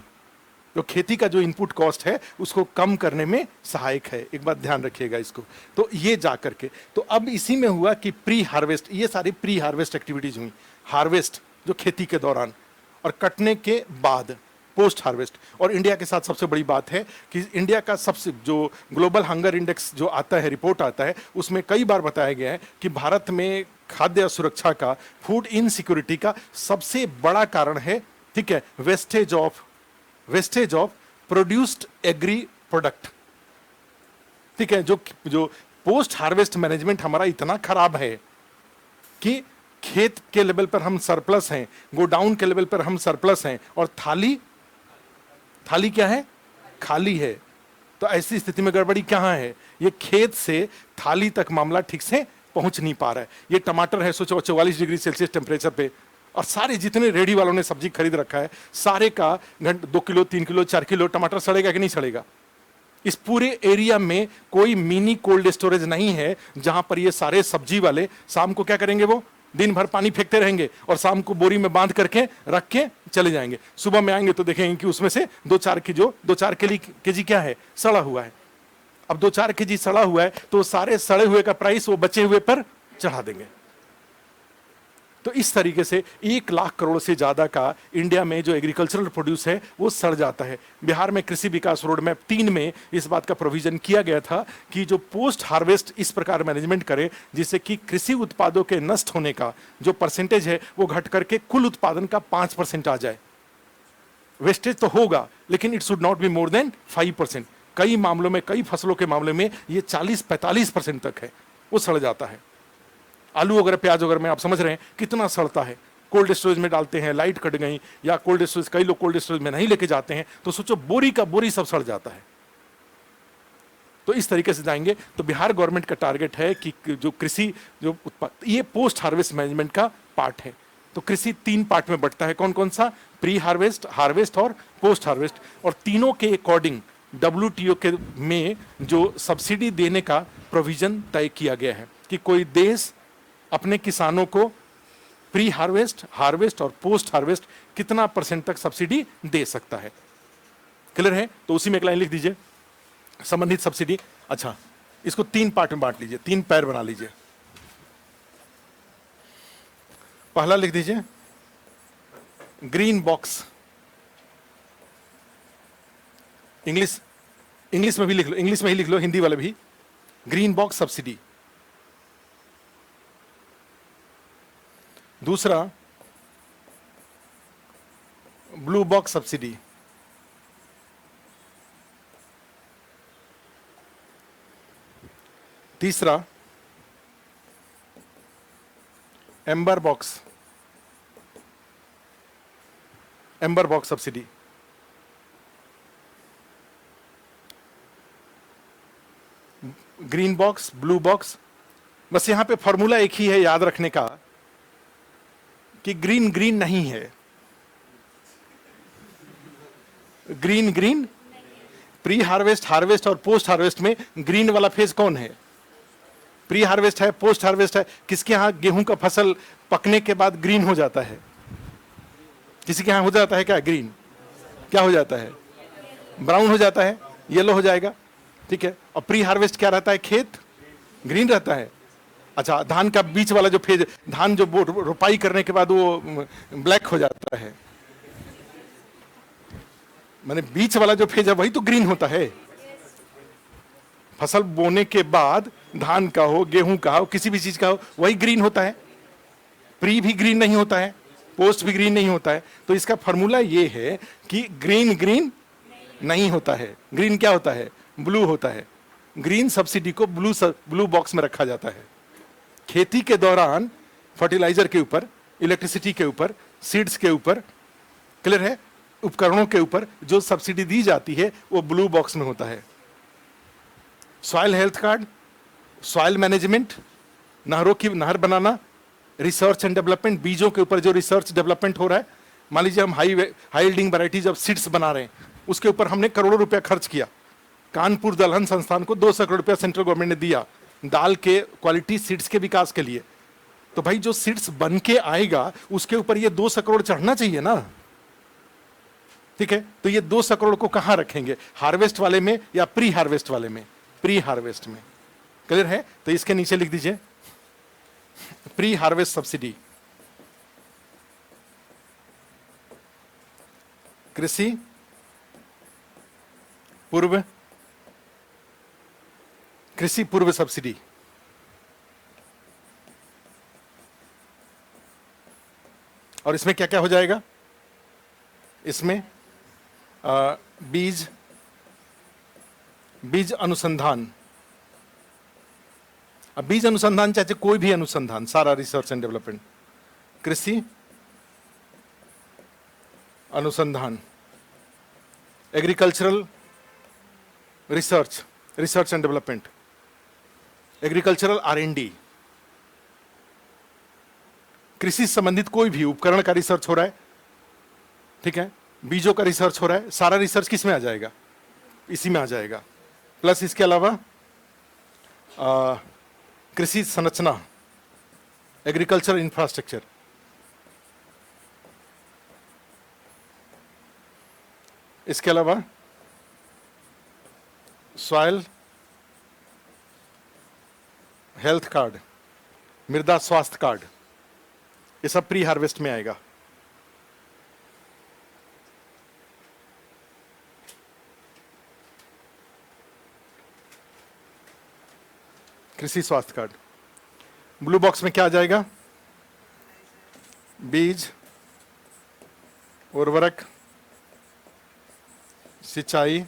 तो खेती का जो इनपुट कॉस्ट है उसको कम करने में सहायक है। एक बात ध्यान रखिएगा इसको। तो ये जा करके, तो अब इसी में हुआ कि प्री हार्वेस्ट, ये सारी प्री हार्वेस्ट एक्टिविटीज हुई। हार्वेस्ट जो खेती के दौरान, और कटने के बाद पोस्ट हार्वेस्ट। और इंडिया के साथ सबसे बड़ी बात है कि इंडिया का सबसे जो ग्लोबल हंगर इंडेक्स जो आता है, रिपोर्ट आता है, उसमें कई बार बताया गया है कि भारत में खाद्य सुरक्षा का, फूड इनसिक्योरिटी का सबसे बड़ा कारण है, ठीक है, wastage of produced agree product. ठीक है, जो पोस्ट हार्वेस्ट मैनेजमेंट हमारा इतना खराब है कि खेत के लेवल पर हम सरप्लस हैं, गोडाउन के लेवल पर हम सरप्लस हैं, और थाली क्या है? खाली है। तो ऐसी स्थिति में गड़बड़ी कहां है? ये खेत से थाली तक मामला ठीक से पहुंच नहीं पा रहा है। ये टमाटर है 144 डिग्री सेल्सियस टेम्परेचर पे, और सारे जितने रेडी वालों ने सब्जी खरीद रखा है, सारे का 2 किलो 3 किलो 4 किलो टमाटर सड़ेगा कि नहीं सड़ेगा? इस पूरे एरिया में कोई मिनी कोल्ड स्टोरेज नहीं है जहां पर ये सारे सब्जी वाले शाम को क्या करेंगे? वो दिन भर पानी फेंकते रहेंगे और शाम को बोरी में बांध करके रख के चले जाएंगे। सुबह में आएंगे तो देखेंगे कि उसमें से 2-4 केजी क्या है? सड़ा हुआ है। अब 2-4 केजी सड़ा हुआ है तो सारे सड़े हुए का प्राइस वो बचे हुए पर चढ़ा देंगे। तो इस तरीके से 1 लाख करोड़ से ज्यादा का इंडिया में जो एग्रीकल्चरल प्रोड्यूस है वो सड़ जाता है। बिहार में कृषि विकास रोड मैप 3 में इस बात का प्रोविजन किया गया था कि जो पोस्ट हार्वेस्ट इस प्रकार मैनेजमेंट करे जिससे कि कृषि उत्पादों के नष्ट होने का जो परसेंटेज है वो घट करके कुल उत्पादन का 5% आ जाए। वेस्टेज तो होगा लेकिन it should not be more than 5%। कई मामलों में, कई फसलों के मामले में ये 40-45% तक है, वो सड़ जाता है। आलू वगैरह, प्याज वगैरह में आप समझ रहे हैं कितना सड़ता है। कोल्ड स्टोरेज में डालते हैं, लाइट कट गई, या कोल्ड स्टोरेज, कई लोग कोल्ड स्टोरेज में नहीं लेके जाते हैं, तो सोचो बोरी का बोरी सब सड़ जाता है। तो इस तरीके से जाएंगे तो बिहार गवर्नमेंट का टारगेट है कि जो कृषि जो उत्पाद, ये पोस्ट हार्वेस्ट मैनेजमेंट का पार्ट है। तो कृषि 3 पार्ट में बंटता है। कौन कौन सा? प्री हार्वेस्ट, हार्वेस्ट और पोस्ट हार्वेस्ट। और तीनों के अकॉर्डिंग WTO के में जो सब्सिडी देने का प्रोविजन तय किया गया है कि कोई देश अपने किसानों को प्री हार्वेस्ट, हार्वेस्ट और पोस्ट हार्वेस्ट कितना % तक सब्सिडी दे सकता है। क्लियर है? तो उसी में एक लाइन लिख दीजिए, संबंधित सब्सिडी। अच्छा, इसको 3 पार्ट में बांट लीजिए, 3 पैर बना लीजिए। पहला लिख दीजिए ग्रीन बॉक्स। इंग्लिश में भी लिख लो, इंग्लिश में ही लिख लो, हिंदी वाले भी। Green box subsidy. दूसरा ब्लू बॉक्स सब्सिडी। तीसरा amber box subsidy. Green box, blue box. बस यहां पे फॉर्मूला एक ही है याद रखने का कि ग्रीन ग्रीन नहीं है। ग्रीन प्री हार्वेस्ट, हार्वेस्ट और पोस्ट हार्वेस्ट में ग्रीन वाला फेज कौन है? प्री हार्वेस्ट है, पोस्ट हार्वेस्ट है। किसके यहां गेहूं का फसल पकने के बाद ग्रीन हो जाता है? किसी के यहां हो जाता है क्या ग्रीन? क्या हो जाता है? ब्राउन हो जाता है, येलो हो जाएगा। ठीक है। और प्री हार्वेस्ट क्या रहता है? खेत ग्रीन रहता है। अच्छा, धान का बीच वाला जो फेज, धान जो रोपाई करने के बाद वो ब्लैक हो जाता है, माने बीच वाला जो फेज है वही तो ग्रीन होता है। फसल बोने के बाद धान का हो, गेहूं का हो, किसी भी चीज का हो, वही ग्रीन होता है। प्री भी ग्रीन नहीं होता है, पोस्ट भी ग्रीन नहीं होता है। तो इसका फॉर्मूला ये है कि ग्रीन नहीं होता है। ग्रीन क्या होता है? ब्लू होता है। ग्रीन सब्सिडी को ब्लू बॉक्स में रखा जाता है। खेती के दौरान फर्टिलाइजर के ऊपर, इलेक्ट्रिसिटी के ऊपर, सीड्स के ऊपर, क्लियर है, उपकरणों के ऊपर जो सब्सिडी दी जाती है वो ब्लू बॉक्स में होता है। Soil health card, soil management, नहर बनाना, रिसर्च एंड डेवलपमेंट, बीजों के ऊपर जो रिसर्च डेवलपमेंट हो रहा है। मान लीजिए हम high yielding varieties of seeds बना रहे हैं, उसके ऊपर हमने करोड़ों रुपया खर्च किया। कानपुर दलहन संस्थान को 200 करोड़ रुपया सेंट्रल गवर्नमेंट ने दिया दाल के क्वालिटी सीड्स के विकास के लिए। तो भाई जो सीड्स बन के आएगा उसके ऊपर ये 200 करोड़ चढ़ना चाहिए ना, ठीक है। तो ये 200 करोड़ को कहां रखेंगे, हार्वेस्ट वाले में या प्री हार्वेस्ट वाले में? प्री हार्वेस्ट में, क्लियर है। तो इसके नीचे लिख दीजिए प्री हार्वेस्ट सब्सिडी, कृषि पूर्व सब्सिडी। और इसमें क्या क्या हो जाएगा? इसमें बीज अनुसंधान। अब बीज अनुसंधान चाहे कोई भी अनुसंधान, सारा रिसर्च एंड डेवलपमेंट, कृषि अनुसंधान, agricultural research and development, agricultural R&D, कृषि संबंधित कोई भी उपकरण का रिसर्च हो रहा है, ठीक है, बीजों का रिसर्च हो रहा है, सारा रिसर्च किस में आ जाएगा? इसी में आ जाएगा। प्लस इसके अलावा कृषि संरचना, एग्रीकल्चर इंफ्रास्ट्रक्चर, इसके अलावा सॉइल हेल्थ कार्ड, मृदा स्वास्थ्य कार्ड, ये सब प्री हार्वेस्ट में आएगा। कृषि स्वास्थ्य कार्ड। ब्लू बॉक्स में क्या आ जाएगा? बीज, उर्वरक, सिंचाई,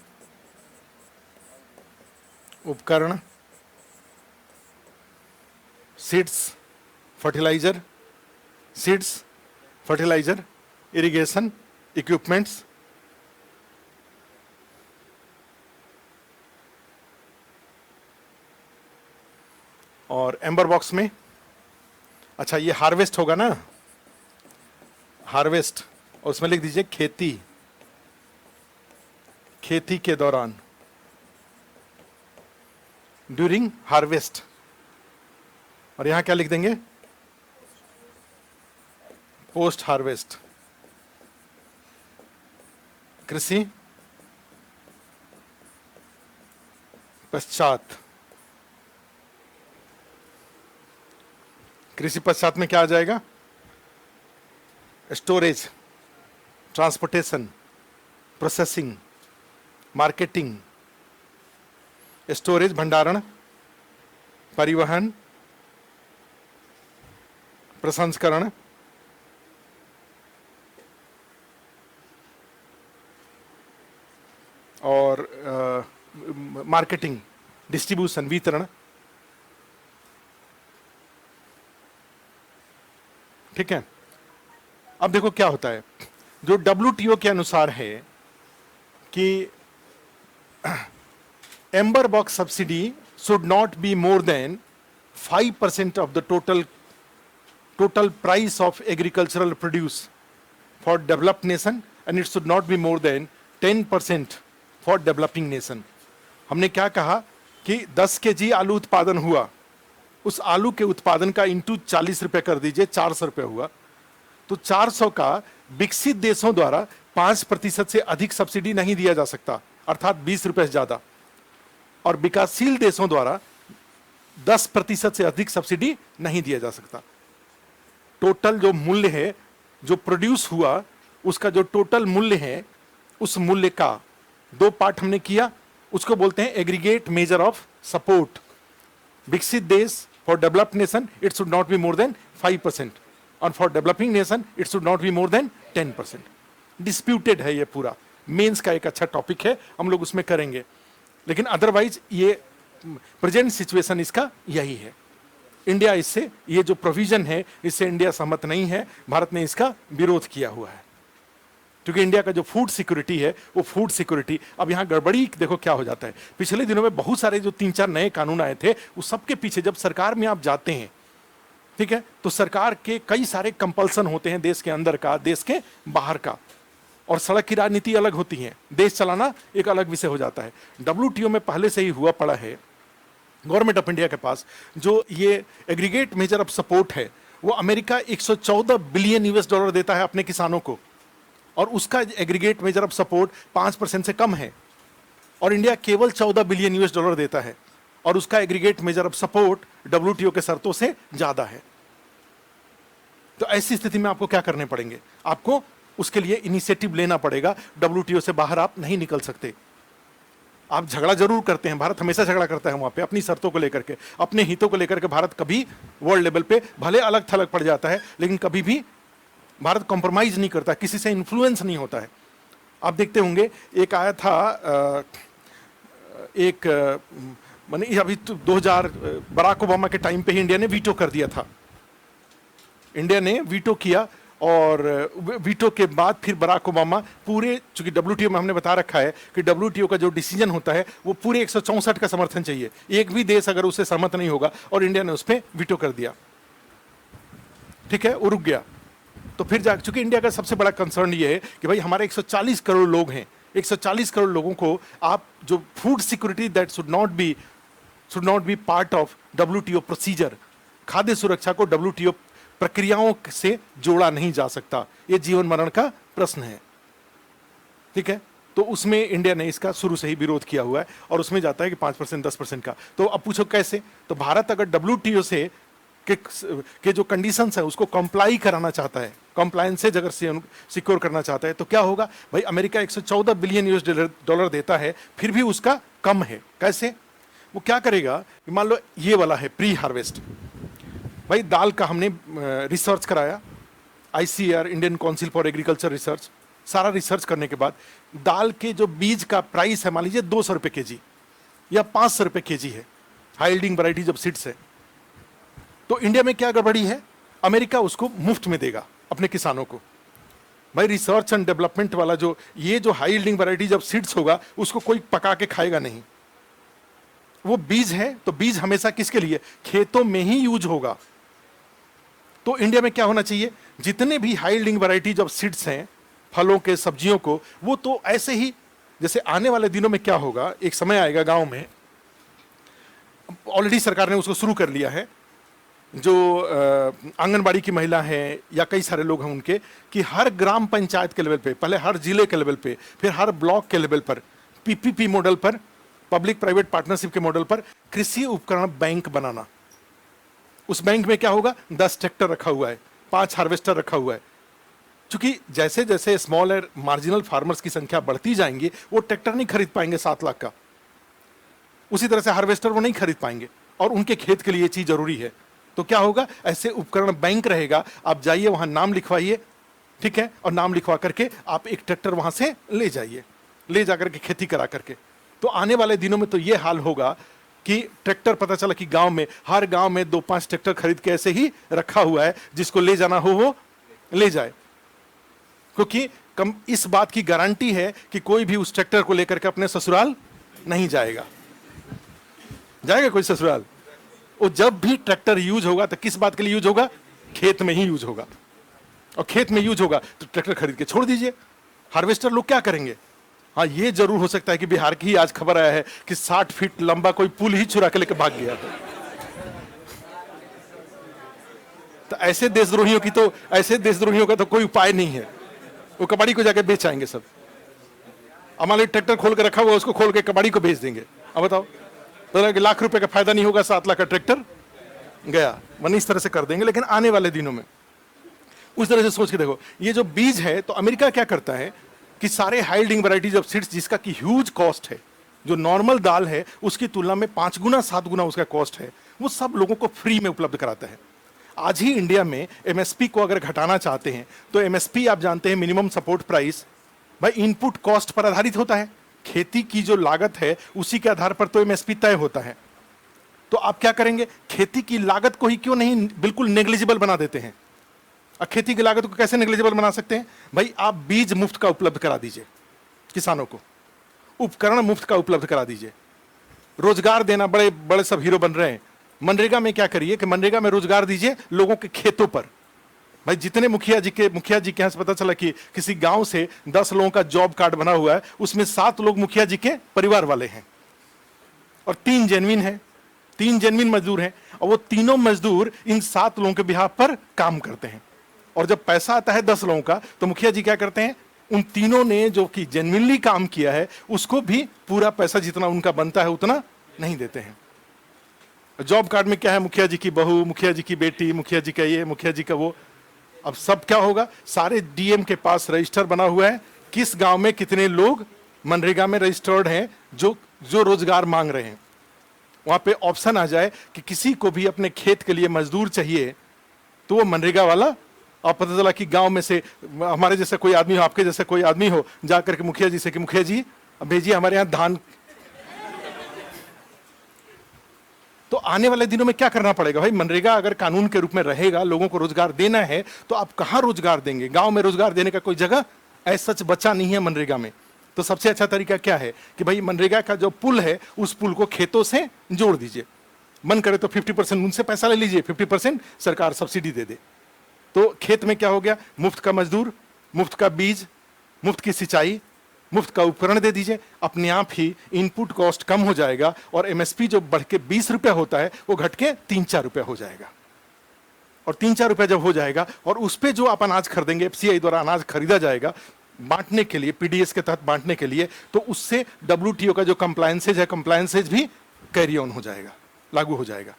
उपकरण, सीड्स, फर्टिलाइजर, इरिगेशन इक्विपमेंट्स, और एम्बर बॉक्स में, अच्छा ये हार्वेस्ट होगा ना, हार्वेस्ट, और उसमें लिख दीजिए खेती के दौरान, ड्यूरिंग हार्वेस्ट। और यहां क्या लिख देंगे? पोस्ट हार्वेस्ट, कृषि पश्चात। कृषि पश्चात में क्या आ जाएगा? Storage, transportation, processing, marketing, storage भंडारण, परिवहन, प्रसंस्करण, और मार्केटिंग, डिस्ट्रीब्यूशन, वितरण, ठीक है। अब देखो क्या होता है, जो WTO के अनुसार है कि amber box subsidy should not be more than 5% of the total price of agricultural produce for developed nation and it should not be more than 10% for developing nation. हमने क्या कहा कि 10 kg आलू उत्पादन हुआ, उस आलू के उत्पादन का इंटू 40 रुपए कर दीजिए, 400 रुपए हुआ। तो 400 का विकसित देशों द्वारा 5% से अधिक सब्सिडी नहीं दिया जा सकता, अर्थात 20 रुपए से ज्यादा, और विकासशील देशों द्वारा 10% से अधिक सब्सिडी नहीं दिया जा सकता। टोटल जो मूल्य है, जो प्रोड्यूस हुआ, उसका जो टोटल मूल्य है, उस मूल्य का 2 पार्ट हमने किया, उसको बोलते हैं एग्रीगेट मेजर ऑफ सपोर्ट। विकसित देश, for developed nation it should not be more than 5%, और for developing nation it should not be more than 10%। Disputed है ये पूरा, मेंस का एक अच्छा टॉपिक है, हम लोग उसमें करेंगे, लेकिन अदरवाइज ये प्रेजेंट सिचुएशन इसका यही है। इंडिया इससे, ये जो प्रोविजन है इससे इंडिया सहमत नहीं है, भारत ने इसका विरोध किया हुआ है। क्योंकि इंडिया का जो फूड सिक्योरिटी है वो फूड सिक्योरिटी, अब यहां गड़बड़ी देखो क्या हो जाता है। पिछले दिनों में बहुत सारे जो 3-4 नए कानून आए थे, उस सबके पीछे जब सरकार में आप जाते हैं, ठीक है, तो सरकार के कई सारे कंपल्सन होते हैं, देश के अंदर का, देश के बाहर का, और सड़क की राजनीति अलग होती है, देश चलाना एक अलग विषय हो जाता है। WTO में पहले से ही हुआ पड़ा है, गवर्नमेंट ऑफ इंडिया के पास जो ये एग्रीगेट मेजर ऑफ सपोर्ट है, वो अमेरिका 114 बिलियन US$ देता है अपने किसानों को, और उसका एग्रीगेट मेजर ऑफ सपोर्ट 5% से कम है, और इंडिया केवल 14 बिलियन US$ देता है, और उसका aggregate measure of support WTO के शर्तों से ज्यादा है। तो ऐसी स्थिति में आपको क्या करने पड़ेंगे? आपको उसके लिए इनिशिएटिव लेना पड़ेगा। WTO से बाहर आप नहीं निकल सकते। आप झगड़ा जरूर करते हैं, भारत हमेशा झगड़ा करता है वहां पे अपनी शर्तों को लेकर के, अपने हितों को लेकर के। भारत कभी वर्ल्ड लेवल पे भले अलग थलग पड़ जाता है, लेकिन कभी भी भारत कॉम्प्रोमाइज नहीं करता, किसी से इन्फ्लुएंस नहीं होता है। आप देखते होंगे एक आया था माने अभी 2000 बराक ओबामा के टाइम पे ही इंडिया ने वीटो कर दिया था। इंडिया ने वीटो किया, और वीटो के बाद फिर बराक ओबामा पूरे, चूंकि WTO में हमने बता रखा है कि WTO का जो डिसीजन होता है वो पूरे 164 का समर्थन चाहिए, एक भी देश अगर उससे सहमत नहीं होगा, और इंडिया ने उस पर वीटो कर दिया, ठीक है, वो रुक गया। तो फिर चूंकि इंडिया का सबसे बड़ा कंसर्न ये है कि भाई हमारे 140 करोड़ लोग हैं, 140 करोड़ लोगों को आप जो food security that should not be part of WTO procedure, खाद्य सुरक्षा को WTO प्रक्रियाओं से जोड़ा नहीं जा सकता, ये जीवन मरण का प्रश्न है, ठीक है। तो उसमें इंडिया ने इसका शुरू से ही विरोध किया हुआ है, और उसमें जाता है कि 5%, 10% का। तो अब पूछो कैसे? तो भारत अगर WTO से के जो कंडीशंस है उसको कंप्लाई कराना चाहता है, कंप्लायंसेज अगर सिक्योर करना चाहता है, तो क्या होगा भाई? अमेरिका 114 बिलियन US$ देता है, फिर भी उसका कम है। कैसे? वो क्या करेगा? मान लो ये वाला है प्री हार्वेस्ट, भाई दाल का हमने रिसर्च कराया, ICAR, Indian council for agriculture research, सारा रिसर्च करने के बाद दाल के जो बीज का प्राइस है, मान लीजिए 200 रुपये kg या 500 रुपये kg है, हाई यील्डिंग वैरायटी जब सीड्स है, तो इंडिया में क्या गड़बड़ी है? अमेरिका उसको मुफ्त में देगा अपने किसानों को। भाई रिसर्च एंड डेवलपमेंट वाला जो ये जो हाई यील्डिंग वैरायटी जब सीड्स होगा, उसको कोई पका के खाएगा नहीं, वो बीज है, तो बीज हमेशा किसके लिए? खेतों में ही यूज होगा। तो इंडिया में क्या होना चाहिए? जितने भी हाई यील्डिंग वैरायटी जब सीड्स हैं फलों के, सब्जियों को, वो तो ऐसे ही, जैसे आने वाले दिनों में क्या होगा, एक समय आएगा गांव में, ऑलरेडी सरकार ने उसको शुरू कर लिया है, जो आंगनबाड़ी की महिला है या कई सारे लोग हैं उनके, कि हर ग्राम पंचायत के लेवल पे, पहले हर जिले के लेवल पे, फिर हर ब्लॉक के लेवल पर PPP मॉडल पर, पब्लिक प्राइवेट पार्टनरशिप के मॉडल पर कृषि उपकरण बैंक बनाना। उस बैंक में क्या होगा? 10 ट्रैक्टर रखा हुआ है, 5 हार्वेस्टर रखा हुआ है। क्योंकि जैसे जैसे स्मॉल और मार्जिनल फार्मर्स की संख्या बढ़ती जाएंगी, वो ट्रैक्टर नहीं खरीद पाएंगे 7 लाख का, उसी तरह से हार्वेस्टर वो नहीं खरीद पाएंगे, और उनके खेत के लिए ये चीज जरूरी है। तो क्या होगा? ऐसे उपकरण बैंक रहेगा, आप जाइए वहां नाम लिखवाइए, ठीक है, और नाम लिखवा करके आप एक ट्रैक्टर वहां से ले जाइए, ले जाकर के खेती करा करके। तो आने वाले दिनों में तो ये हाल होगा कि ट्रैक्टर, पता चला कि गांव में, हर गांव में 2-5 ट्रैक्टर खरीद के ऐसे ही रखा हुआ है, जिसको ले जाना हो वो ले जाए, क्योंकि कम इस बात की गारंटी है कि कोई भी उस ट्रैक्टर को लेकर के अपने ससुराल नहीं जाएगा। जाएगा कोई ससुराल? वो जब भी ट्रैक्टर यूज होगा तो किस बात के लिए यूज होगा? खेत में ही यूज होगा, और खेत में यूज होगा तो ट्रैक्टर खरीद के छोड़ दीजिए। हार्वेस्टर लोग क्या करेंगे? हाँ, ये जरूर हो सकता है कि बिहार की ही आज खबर आया है कि 60 फीट लंबा कोई पुल ही चुरा के लेकर भाग गया। तो ऐसे देशद्रोहियों का तो कोई उपाय नहीं है, वो कबाड़ी को जाके बेच आएंगे सब। हमारे ट्रैक्टर खोल के रखा हुआ, उसको खोल के कबाड़ी को बेच देंगे। अब बताओ, तो लाख रुपए का फायदा नहीं होगा, 7 लाख का ट्रैक्टर गया, मन इस तरह से कर देंगे। लेकिन आने वाले दिनों में उस तरह से सोच के देखो, ये जो बीज है, तो अमेरिका क्या करता है कि सारे high yielding varieties of seeds, जिसका की ह्यूज कॉस्ट है, जो नॉर्मल दाल है उसकी तुलना में 5 गुना 7 गुना उसका कॉस्ट है, वो सब लोगों को फ्री में उपलब्ध कराता है। आज ही इंडिया में MSP को अगर घटाना चाहते हैं तो MSP आप जानते हैं, मिनिमम सपोर्ट प्राइस, भाई इनपुट कॉस्ट पर आधारित होता है। खेती की जो लागत है उसी के आधार पर तो MSP तय होता है। तो आप क्या करेंगे, खेती की लागत को ही क्यों नहीं बिल्कुल नेग्लिजिबल बना देते हैं। अब खेती की लागत को कैसे नेग्लिजिबल बना सकते हैं भाई, आप बीज मुफ्त का उपलब्ध करा दीजिए किसानों को, उपकरण मुफ्त का उपलब्ध करा दीजिए, रोजगार देना, बड़े बड़े सब हीरो बन रहे हैं। मनरेगा में क्या करिए कि मनरेगा में रोजगार दीजिए लोगों के खेतों पर। भाई जितने मुखिया जी के यहाँ से पता चला कि किसी गांव से 10 लोगों का जॉब कार्ड बना हुआ है, उसमें 7 लोग मुखिया जी के परिवार वाले हैं और 3 जेन्युइन हैं, 3 जेन्युइन मजदूर हैं, और वो तीनों मजदूर इन 7 लोगों के बिहाफ पर काम करते हैं। और जब पैसा आता है 10 लोगों का, तो मुखिया जी क्या करते हैं, उन तीनों ने जो कि जेन्युइनली काम किया है उसको भी पूरा पैसा जितना उनका बनता है उतना नहीं देते हैं। जॉब कार्ड में क्या है, मुखिया जी की बहू, मुखिया जी की बेटी, मुखिया जी का ये, मुखिया जी का वो। अब सब क्या होगा, सारे डीएम के पास रजिस्टर बना हुआ है, किस गांव में कितने लोग मनरेगा में रजिस्टर्ड हैं जो जो रोजगार मांग रहे हैं। वहां पे ऑप्शन आ जाए कि किसी को भी अपने खेत के लिए मजदूर चाहिए तो वो मनरेगा वाला, और पता चला कि गांव में से हमारे जैसा कोई आदमी हो, आपके जैसा कोई आदमी हो, जाकर के मुखिया जी से कि मुखिया जी अब भेजिए हमारे यहां धान। तो आने वाले दिनों में क्या करना पड़ेगा भाई, मनरेगा अगर कानून के रूप में रहेगा, लोगों को रोजगार देना है, तो आप कहां रोजगार देंगे। गांव में रोजगार देने का कोई जगह ऐसा सच बचा नहीं है मनरेगा में। तो सबसे अच्छा तरीका क्या है कि भाई मनरेगा का जो पुल है उस पुल को खेतों से जोड़ दीजिए। मन करे तो 50% उनसे पैसा ले लीजिए, 50% सरकार सब्सिडी दे दे। तो खेत में क्या हो गया, मुफ्त का मजदूर, मुफ्त का बीज, मुफ्त की सिंचाई, मुफ्त का उपकरण दे दीजिए। अपने आप ही इनपुट कॉस्ट कम हो जाएगा और एमएसपी जो बढ़ के 20 रुपया होता है वो घट के 3-4 रुपया हो जाएगा। और 3-4 रुपया जब हो जाएगा और उस पर जो आप अनाज खरीदेंगे, एफसीआई द्वारा अनाज खरीदा जाएगा बांटने के लिए, पीडीएस के तहत बांटने के लिए, तो उससे डब्ल्यूटीओ का जो कंप्लायंसेज है, कंप्लायंसेज भी कैरी ऑन हो जाएगा, लागू हो जाएगा।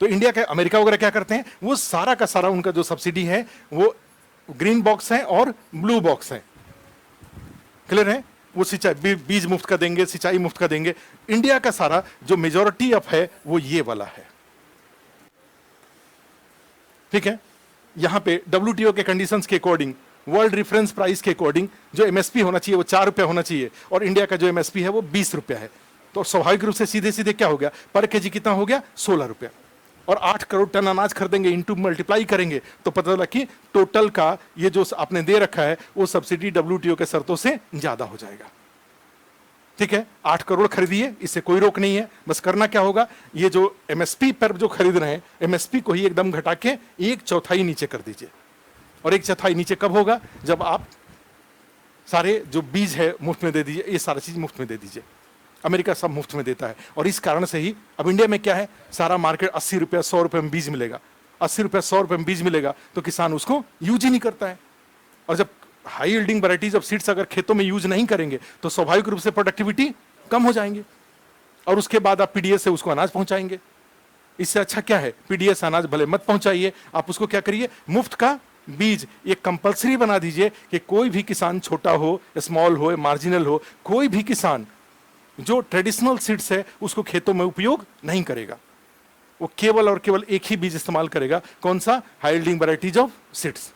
तो इंडिया के, अमेरिका वगैरह क्या करते हैं, वो सारा का सारा उनका जो सब्सिडी है वो ग्रीन बॉक्स है और ब्लू बॉक्स है। क्लियर है, वो सिंचाई बीज मुफ्त का देंगे, सिंचाई मुफ्त का देंगे। इंडिया का सारा जो मेजॉरिटी ऑफ है वो ये वाला है। ठीक है, यहां पे डब्ल्यूटीओ के कंडीशंस के अकॉर्डिंग, वर्ल्ड रेफरेंस प्राइस के अकॉर्डिंग जो एमएसपी होना चाहिए वो 4 रुपया होना चाहिए, और इंडिया का जो एमएसपी है वो 20 रुपया है। तो स्वाभाविक रूप से सीधे सीधे क्या हो गया, पर केजी कितना हो गया, 16 रुपया। और 8 करोड़ टन अनाज खरीदेंगे, इनटू मल्टीप्लाई करेंगे तो पता चला कि टोटल का ये जो आपने दे रखा है वो सब्सिडी डब्ल्यूटीओ के शर्तों से ज्यादा हो जाएगा। ठीक है, 8 करोड़ खरीदिए, इससे कोई रोक नहीं है। बस करना क्या होगा, ये जो एमएसपी पर जो खरीद रहे हैं, एमएसपी को ही एकदम घटा के 1/4 नीचे कर दीजिए। और 1/4 नीचे कब होगा, जब आप सारे जो बीज है मुफ्त में दे दीजिए, ये सारी चीज मुफ्त में दे दीजिए। अमेरिका सब मुफ्त में देता है, और इस कारण से ही अब इंडिया में क्या है, सारा मार्केट 80 रुपया 100 रुपये में बीज मिलेगा। 80 रुपया 100 रुपये में बीज मिलेगा तो किसान उसको यूज ही नहीं करता है। और जब high yielding varieties of seeds अगर खेतों में यूज नहीं करेंगे तो स्वाभाविक रूप से प्रोडक्टिविटी कम हो जाएंगे, और उसके बाद आप पीडीएस से उसको अनाज पहुंचाएंगे। इससे अच्छा क्या है, पीडीएस अनाज भले मत पहुंचाइए, आप उसको क्या करिए, मुफ्त का बीज ये कंपलसरी बना दीजिए कि कोई भी किसान, छोटा हो, स्मॉल हो, मार्जिनल हो, कोई भी किसान जो ट्रेडिशनल सीड्स है उसको खेतों में उपयोग नहीं करेगा। वो केवल और केवल एक ही बीज इस्तेमाल करेगा, कौन सा, high yielding varieties of seeds.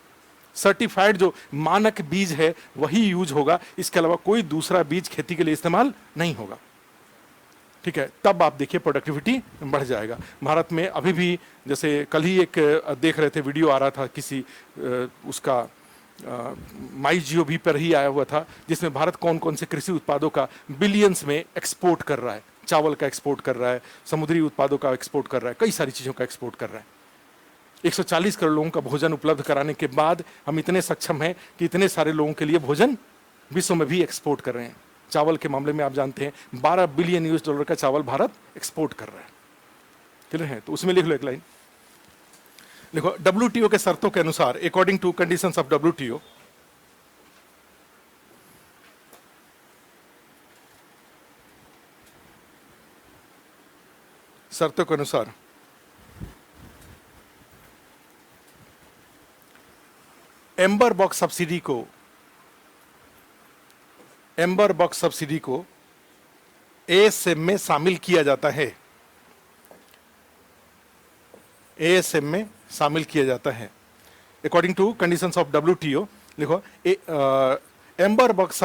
Certified जो मानक बीज है वही यूज होगा, इसके अलावा कोई दूसरा बीज खेती के लिए इस्तेमाल नहीं होगा। ठीक है, तब आप देखिए प्रोडक्टिविटी बढ़ जाएगा। भारत में अभी भी, जैसे कल ही एक देख रहे थे, वीडियो आ रहा था किसी उसका माई जियो भी पर ही आया हुआ था, जिसमें भारत कौन कौन से कृषि उत्पादों का बिलियंस में एक्सपोर्ट कर रहा है। चावल का एक्सपोर्ट कर रहा है, समुद्री उत्पादों का एक्सपोर्ट कर रहा है, कई सारी चीज़ों का एक्सपोर्ट कर रहा है। 140 करोड़ लोगों का भोजन उपलब्ध कराने के बाद हम इतने सक्षम हैं कि इतने सारे लोगों के लिए भोजन विश्व में भी एक्सपोर्ट कर रहे हैं। चावल के मामले में आप जानते हैं 12 बिलियन यूएस डॉलर का चावल भारत एक्सपोर्ट कर रहा है। क्लियर है, तो उसमें लिख लो एक लाइन, देखो डब्ल्यूटीओ के शर्तों के अनुसार, according to conditions of WTO, शर्तों के अनुसार एम्बर बॉक्स सब्सिडी को एएसएम में शामिल किया जाता है। एएसएम में शामिल किया जाता है according to conditions of WTO. लिखो, amber box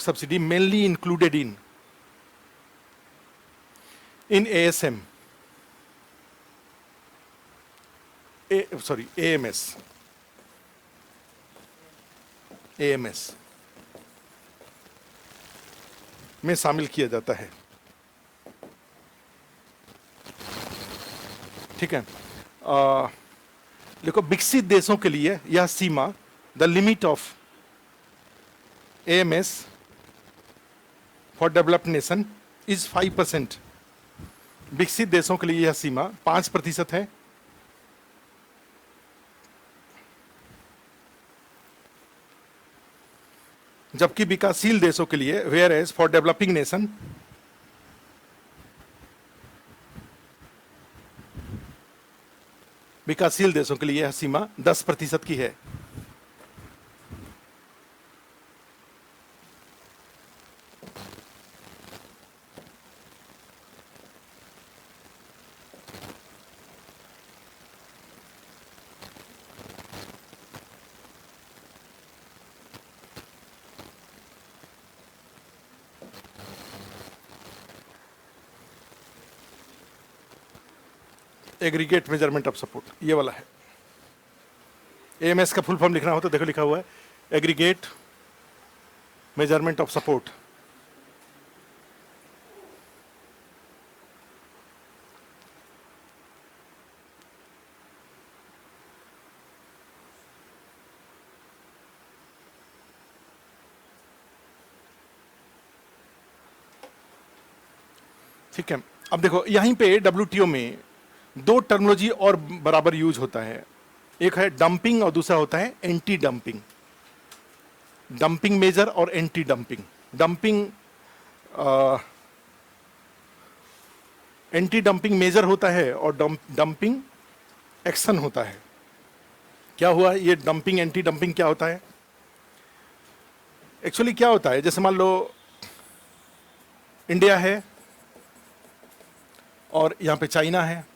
subsidy mainly included in in ASM, AMS में शामिल किया जाता है। ठीक है, देखो विकसित देशों के लिए यह सीमा, the limit of AMS for developed nation is 5%। विकसित देशों के लिए यह सीमा 5% है। जबकि विकासशील देशों के लिए, whereas for developing nation, विकासशील देशों के लिए यह सीमा 10% की है। एग्रीगेट मेजरमेंट ऑफ सपोर्ट, ये वाला है। AMS का फुल फॉर्म लिखना हो तो देखो लिखा हुआ है एग्रीगेट मेजरमेंट ऑफ सपोर्ट। ठीक है, अब देखो यहीं पे WTO में दो टर्मिनोलॉजी और बराबर यूज होता है, एक है डंपिंग और दूसरा होता है एंटी डंपिंग। डंपिंग मेजर और anti dumping. Dumping anti dumping measure होता है और डंपिंग एक्शन होता है। क्या हुआ ये डंपिंग एंटी डंपिंग क्या होता है? एक्चुअली क्या होता है, जैसे मान लो इंडिया है और यहां पे चाइना है,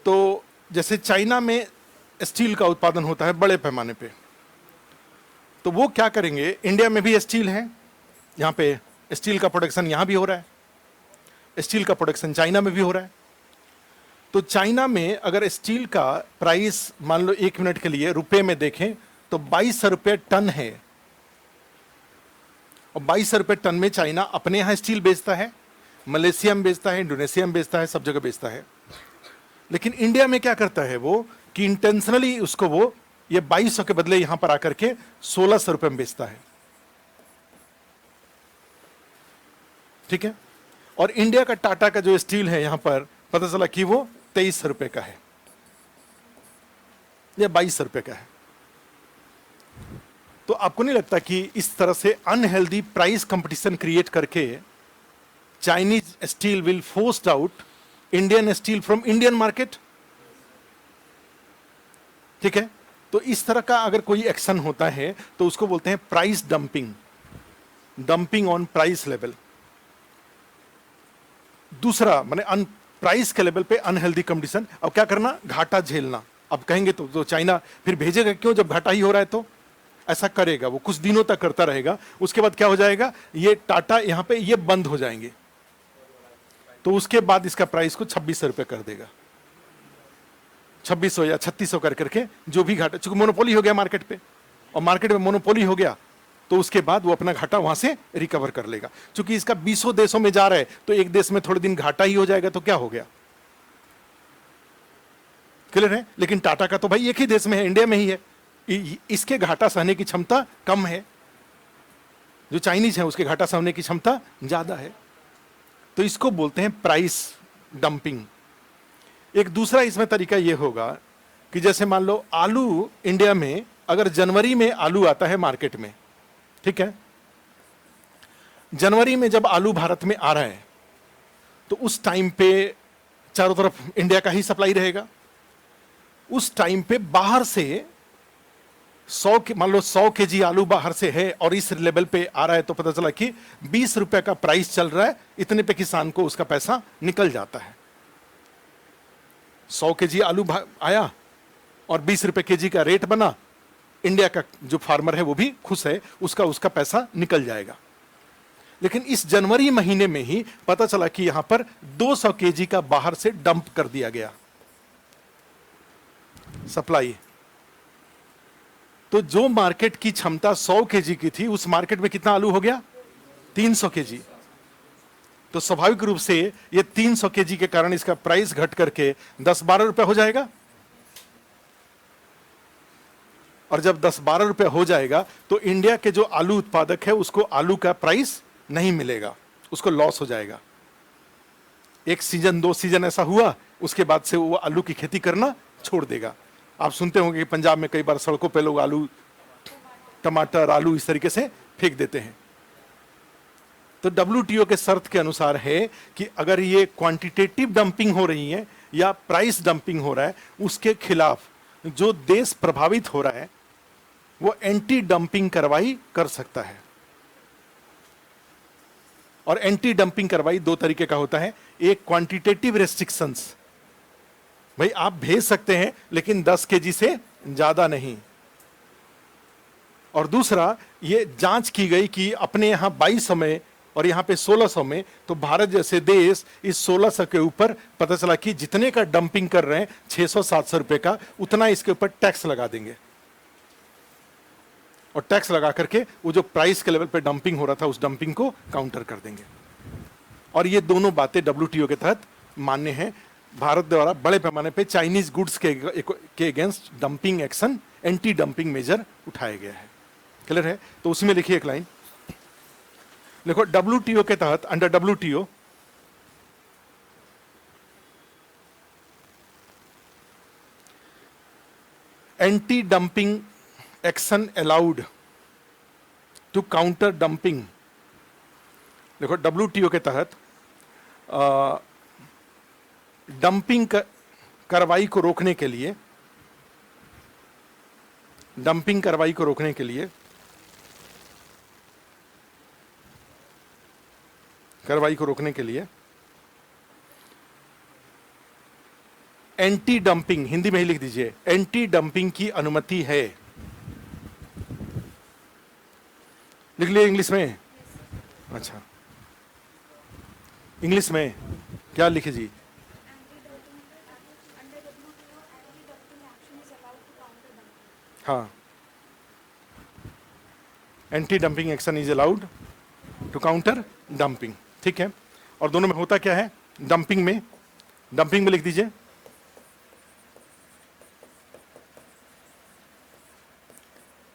तो जैसे चाइना में स्टील का उत्पादन होता है बड़े पैमाने पे, तो वो क्या करेंगे, इंडिया में भी स्टील है, यहाँ पे स्टील का प्रोडक्शन यहाँ भी हो रहा है, स्टील का प्रोडक्शन चाइना में भी हो रहा है। तो चाइना में अगर स्टील का प्राइस मान लो 1 मिनट के लिए रुपए में देखें तो 2200 रुपये टन है, और 2200 रुपये टन में चाइना अपने यहाँ स्टील बेचता है, मलेशिया में बेचता है, इंडोनेशिया में बेचता है, सब जगह बेचता है। लेकिन इंडिया में क्या करता है वो कि इंटेंशनली उसको वो ये 2200 के बदले यहां पर आकर के 1600 रुपए में बेचता है। ठीक है, और इंडिया का टाटा का जो स्टील है यहां पर पता चला कि वो 2300 रुपए का है या 2200 रुपए का है। तो आपको नहीं लगता कि इस तरह से अनहेल्दी प्राइस कंपटीशन क्रिएट करके Chinese steel will forced out Indian steel from Indian market? ठीक है, तो इस तरह का अगर कोई एक्शन होता है तो उसको बोलते हैं price dumping, dumping on price level. दूसरा माने प्राइस के लेवल पे अनहेल्दी कंपटीशन। अब क्या करना, घाटा झेलना। अब कहेंगे तो चाइना फिर भेजेगा क्यों जब घाटा ही हो रहा है? तो ऐसा करेगा, वो कुछ दिनों तक करता रहेगा, उसके बाद क्या हो जाएगा, ये टाटा यहां पे ये बंद हो जाएंगे, तो उसके बाद इसका प्राइस को 2600 रुपए कर देगा, 2600 या 3600 कर करके जो भी घाटा, चूंकि मोनोपोली हो गया मार्केट पे, और मार्केट में मोनोपोली हो गया तो उसके बाद वो अपना घाटा वहां से रिकवर कर लेगा। चूंकि इसका 20 देशों में जा रहा है तो एक देश में थोड़े दिन घाटा ही हो जाएगा तो क्या हो गया, क्लियर है? लेकिन टाटा का तो भाई एक ही देश में है, इंडिया में ही है, इसके घाटा सहने की क्षमता कम है, जो चाइनीज है उसके घाटा सहने की क्षमता ज्यादा है। तो इसको बोलते हैं प्राइस डंपिंग। एक दूसरा इसमें तरीका यह होगा कि जैसे मान लो आलू इंडिया में, अगर जनवरी में आलू आता है मार्केट में, ठीक है, जनवरी में जब आलू भारत में आ रहा है तो उस टाइम पे चारों तरफ इंडिया का ही सप्लाई रहेगा। उस टाइम पे बाहर से 100 मान लो 100 केजी आलू बाहर से है और इस लेवल पे आ रहा है, तो पता चला कि 20 रुपए का प्राइस चल रहा है, इतने पे किसान को उसका पैसा निकल जाता है। 100 केजी आलू आया और 20 रुपए केजी का रेट बना, इंडिया का जो फार्मर है वो भी खुश है, उसका पैसा निकल जाएगा। लेकिन इस जनवरी महीने में ही पता चला कि यहां पर 200 केजी का बाहर से डंप कर दिया गया सप्लाई। तो जो मार्केट की क्षमता 100 केजी की थी, उस मार्केट में कितना आलू हो गया? 300 केजी। तो स्वाभाविक रूप से ये 300 केजी के कारण इसका प्राइस घट करके 10-12 रुपए हो जाएगा। और जब 10-12 रुपए हो जाएगा तो इंडिया के जो आलू उत्पादक है उसको आलू का प्राइस नहीं मिलेगा, उसको लॉस हो जाएगा। एक सीजन 2 सीजन ऐसा हुआ, उसके बाद से वो आलू की खेती करना छोड़ देगा। आप सुनते होंगे कि पंजाब में कई बार सड़कों पे लोग आलू, टमाटर, आलू इस तरीके से फेंक देते हैं। तो WTO के शर्त के अनुसार है कि अगर ये क्वांटिटेटिव डंपिंग हो रही है या प्राइस डंपिंग हो रहा है, उसके खिलाफ जो देश प्रभावित हो रहा है वो एंटी डंपिंग कार्रवाई कर सकता है। और एंटी डंपिंग कार्रवाई 2 तरीके का होता है। एक क्वांटिटेटिव रेस्ट्रिक्शंस, भाई आप भेज सकते हैं लेकिन 10 केजी से ज्यादा नहीं। और दूसरा, ये जांच की गई कि अपने यहां 2200 में और यहां पे 1600 में, तो भारत जैसे देश इस 1600 के ऊपर पता चला कि जितने का डंपिंग कर रहे हैं 600-700 रुपए का, उतना इसके ऊपर टैक्स लगा देंगे। और टैक्स लगा करके वो जो प्राइस के लेवल पे डंपिंग हो रहा था उस डंपिंग को काउंटर कर देंगे। और ये दोनों बातें WTO के तहत मान्य हैं। भारत द्वारा बड़े पैमाने पे चाइनीज गुड्स के against dumping action, anti dumping measure उठाया गया है। क्लियर है? तो उसमें लिखिए एक लाइन, देखो WTO के तहत, under WTO anti dumping action allowed to counter dumping. देखो WTO के तहत डंपिंग कार्रवाई को रोकने के लिए, डंपिंग कार्रवाई को रोकने के लिए, कार्रवाई को रोकने के लिए एंटी डंपिंग, हिंदी में ही लिख दीजिए, एंटी डंपिंग की अनुमति है। लिख लिया इंग्लिश में? अच्छा, इंग्लिश में क्या लिखे जी? हाँ, anti dumping action is allowed to counter dumping. ठीक है। और दोनों में होता क्या है? डंपिंग में लिख दीजिए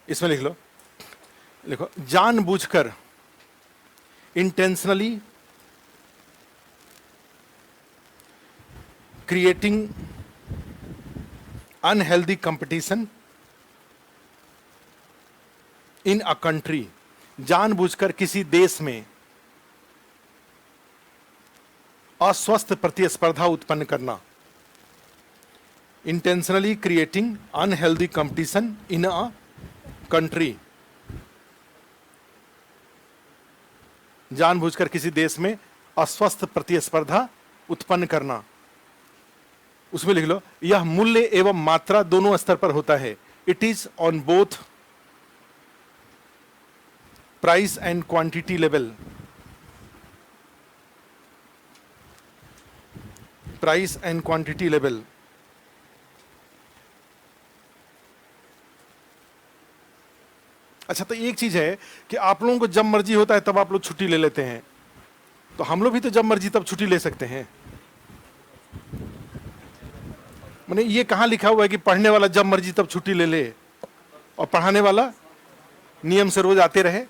इसमें लिख लो, लिखो, जानबूझकर, intentionally creating unhealthy competition in a country, जानबूझकर किसी देश में अस्वस्थ प्रतिस्पर्धा उत्पन्न करना। Intentionally creating unhealthy competition in a country, जानबूझकर किसी देश में अस्वस्थ प्रतिस्पर्धा उत्पन्न करना। उसमें लिख लो, यह मूल्य एवं मात्रा दोनों स्तर पर होता है। It is on both price and quantity level, price and quantity level. अच्छा, तो एक चीज है कि आप लोगों को जब मर्जी होता है तब आप लोग छुट्टी ले लेते हैं, तो हम लोग भी तो जब मर्जी तब छुट्टी ले सकते हैं। मैंने ये कहां लिखा हुआ है कि पढ़ने वाला जब मर्जी तब छुट्टी ले ले और पढ़ाने वाला नियम से रोज आते रहे?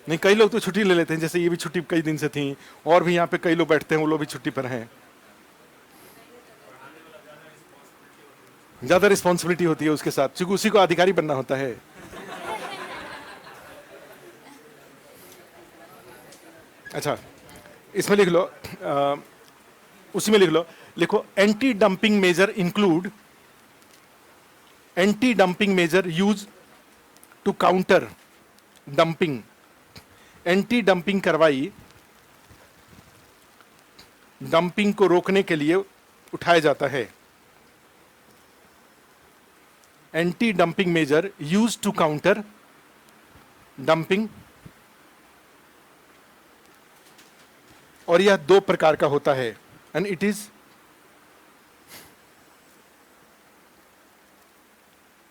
नहीं, कई लोग तो छुट्टी ले लेते हैं, जैसे ये भी छुट्टी कई दिन से थी, और भी यहाँ पे कई लोग बैठते हैं, वो लोग भी छुट्टी पर हैं। ज्यादा रिस्पॉन्सिबिलिटी होती है उसके साथ, क्योंकि उसी को अधिकारी बनना होता है। अच्छा, इसमें लिख लो, उसी में लिख लो, लिखो, anti dumping measure include, anti dumping measure use to counter dumping. Anti dumping कार्रवाई डंपिंग को रोकने के लिए उठाया जाता है। Anti dumping measure use to counter dumping और यह दो प्रकार का होता है, and it is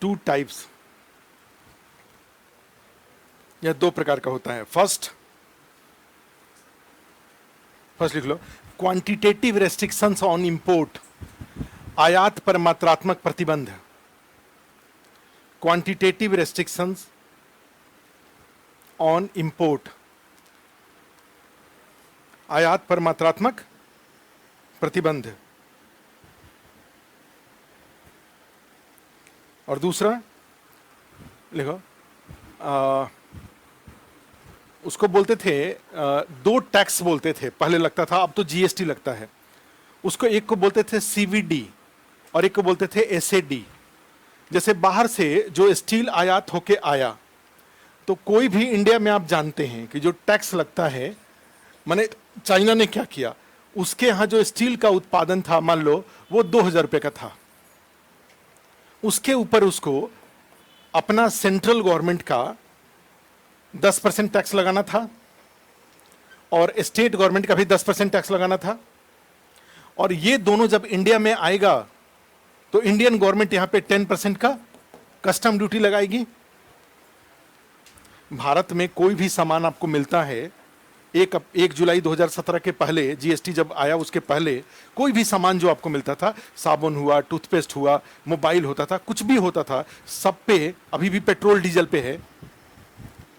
two types. यह दो प्रकार का होता है। फर्स्ट लिख लो, क्वांटिटेटिव रेस्ट्रिक्शंस ऑन इंपोर्ट, आयात पर मात्रात्मक प्रतिबंध। क्वांटिटेटिव रेस्ट्रिक्शंस ऑन इंपोर्ट, आयात पर मात्रात्मक प्रतिबंध। और दूसरा लिखो, उसको बोलते थे दो टैक्स बोलते थे पहले, लगता था, अब तो जीएसटी लगता है। उसको एक को बोलते थे सीवीडी और एक को बोलते थे एसएडी। जैसे बाहर से जो स्टील आयात होके आया, तो कोई भी इंडिया में आप जानते हैं कि जो टैक्स लगता है, माने चाइना ने क्या किया, उसके यहाँ जो स्टील का उत्पादन था, मान लो वो 2000 रुपये का था, उसके ऊपर उसको अपना सेंट्रल गवर्नमेंट का 10% टैक्स लगाना था और स्टेट गवर्नमेंट का भी 10% टैक्स लगाना था। और ये दोनों जब इंडिया में आएगा तो इंडियन गवर्नमेंट यहां पे 10% का कस्टम ड्यूटी लगाएगी। भारत में कोई भी सामान आपको मिलता है, 1 जुलाई 2017 के पहले, जीएसटी जब आया उसके पहले, कोई भी सामान जो आपको मिलता था, साबुन हुआ, टूथपेस्ट हुआ, मोबाइल होता था, कुछ भी होता था, सब पे अभी भी पेट्रोल डीजल पे है।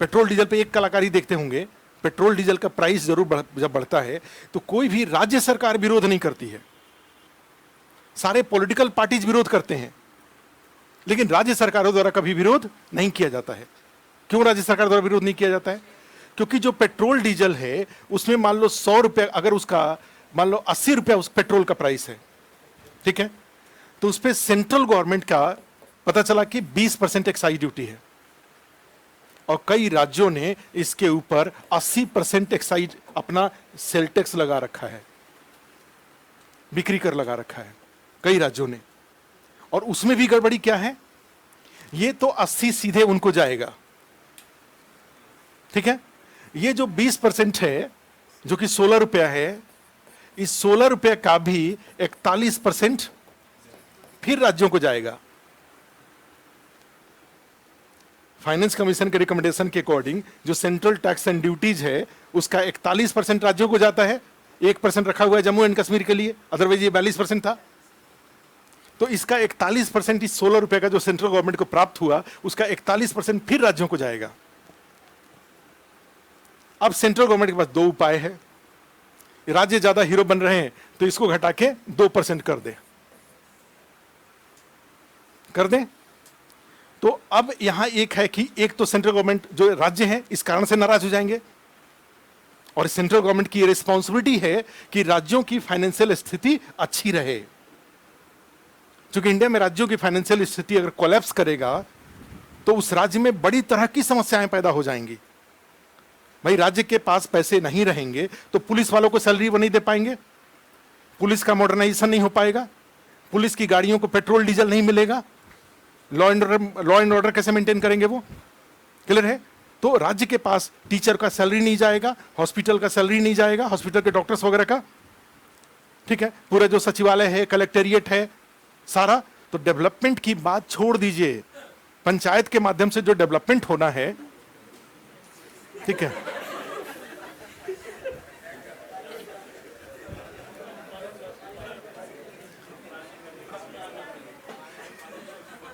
पेट्रोल डीजल पे एक कलाकारी देखते होंगे, पेट्रोल डीजल का प्राइस जरूर जब बढ़ता है तो कोई भी राज्य सरकार विरोध नहीं करती है, सारे पॉलिटिकल पार्टीज विरोध करते हैं, लेकिन राज्य सरकारों द्वारा कभी विरोध नहीं किया जाता है। क्यों राज्य सरकार द्वारा विरोध नहीं किया जाता है? क्योंकि जो पेट्रोल डीजल है उसमें मान लो 100 रुपये, अगर उसका मान लो 80 रुपये उस पेट्रोल का प्राइस है, ठीक है, तो उस पर सेंट्रल गवर्नमेंट का पता चला कि 20% एक्साइज ड्यूटी है, और कई राज्यों ने इसके ऊपर 80% एक्साइज अपना सेल टैक्स लगा रखा है, बिक्री कर लगा रखा है कई राज्यों ने। और उसमें भी गड़बड़ी क्या है, ये तो 80 सीधे उनको जाएगा, ठीक है, ये जो 20% है जो कि 16 रुपया है, इस 16 रुपये का भी 41% फिर राज्यों को जाएगा। फाइनेंस कमीशन के रिकमेंडेशन के अकॉर्डिंग जो सेंट्रल टैक्स एंड ड्यूटीज है उसका 41% राज्यों को जाता है, 1% रखा हुआ है जम्मू एंड कश्मीर के लिए, अदरवाइज ये 42% था। तो इसका 41% इस 16 रुपए का जो सेंट्रल गवर्नमेंट को प्राप्त हुआ, उसका 41% फिर राज्यों को जाएगा। अब सेंट्रल गवर्नमेंट के पास दो उपाय है, राज्य ज्यादा हीरो बन रहे हैं तो इसको घटा के 2% कर दें। तो अब यहां एक है कि एक तो सेंट्रल गवर्नमेंट, जो राज्य है, इस कारण से नाराज हो जाएंगे, और सेंट्रल गवर्नमेंट की रिस्पॉन्सिबिलिटी है कि राज्यों की फाइनेंशियल स्थिति अच्छी रहे। क्योंकि इंडिया में राज्यों की फाइनेंशियल स्थिति अगर कोलैप्स करेगा तो उस राज्य में बड़ी तरह की समस्याएं पैदा हो जाएंगी। भाई, राज्य के पास पैसे नहीं रहेंगे तो पुलिस वालों को सैलरी वो नहीं दे पाएंगे, पुलिस का मॉडर्नाइजेशन नहीं हो पाएगा, पुलिस की गाड़ियों को पेट्रोल डीजल नहीं मिलेगा, लॉ एंड ऑर्डर कैसे मेंटेन करेंगे वो? क्लियर है? तो राज्य के पास टीचर का सैलरी नहीं जाएगा, हॉस्पिटल का सैलरी नहीं जाएगा, हॉस्पिटल के डॉक्टर्स वगैरह का, ठीक है, पूरा जो सचिवालय है, कलेक्टेरिएट है, सारा। तो डेवलपमेंट की बात छोड़ दीजिए, पंचायत के माध्यम से जो डेवलपमेंट होना है, ठीक है,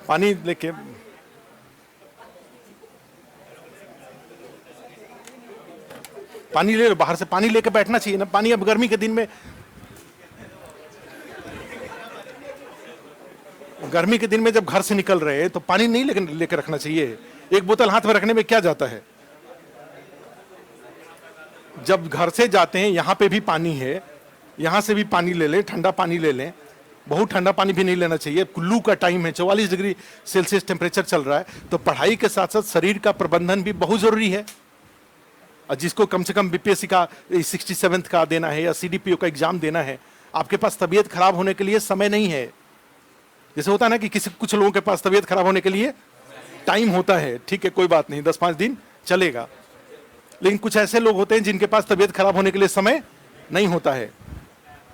पानी लेके पानी ले लो, बाहर से पानी लेके बैठना चाहिए ना। पानी अब गर्मी के दिन में, गर्मी के दिन में जब घर से निकल रहे हैं तो पानी नहीं लेके रखना चाहिए। एक बोतल हाथ में रखने में क्या जाता है? जब घर से जाते हैं, यहां पे भी पानी है, यहां से भी पानी ले लें, ठंडा पानी ले लें, बहुत ठंडा पानी भी नहीं लेना चाहिए। लू का टाइम है, 44 डिग्री सेल्सियस टेम्परेचर चल रहा है, तो पढ़ाई के साथ साथ शरीर का प्रबंधन भी बहुत जरूरी है। और जिसको कम से कम बीपीएससी का 67th का देना है या सीडीपीओ का एग्जाम देना है, आपके पास तबीयत खराब होने के लिए समय नहीं है। जैसे होता है ना कि कुछ लोगों के पास तबीयत खराब होने के लिए टाइम होता है, ठीक है, कोई बात नहीं, 10-5 दिन चलेगा। लेकिन कुछ ऐसे लोग होते हैं जिनके पास तबीयत खराब होने के लिए समय नहीं होता है।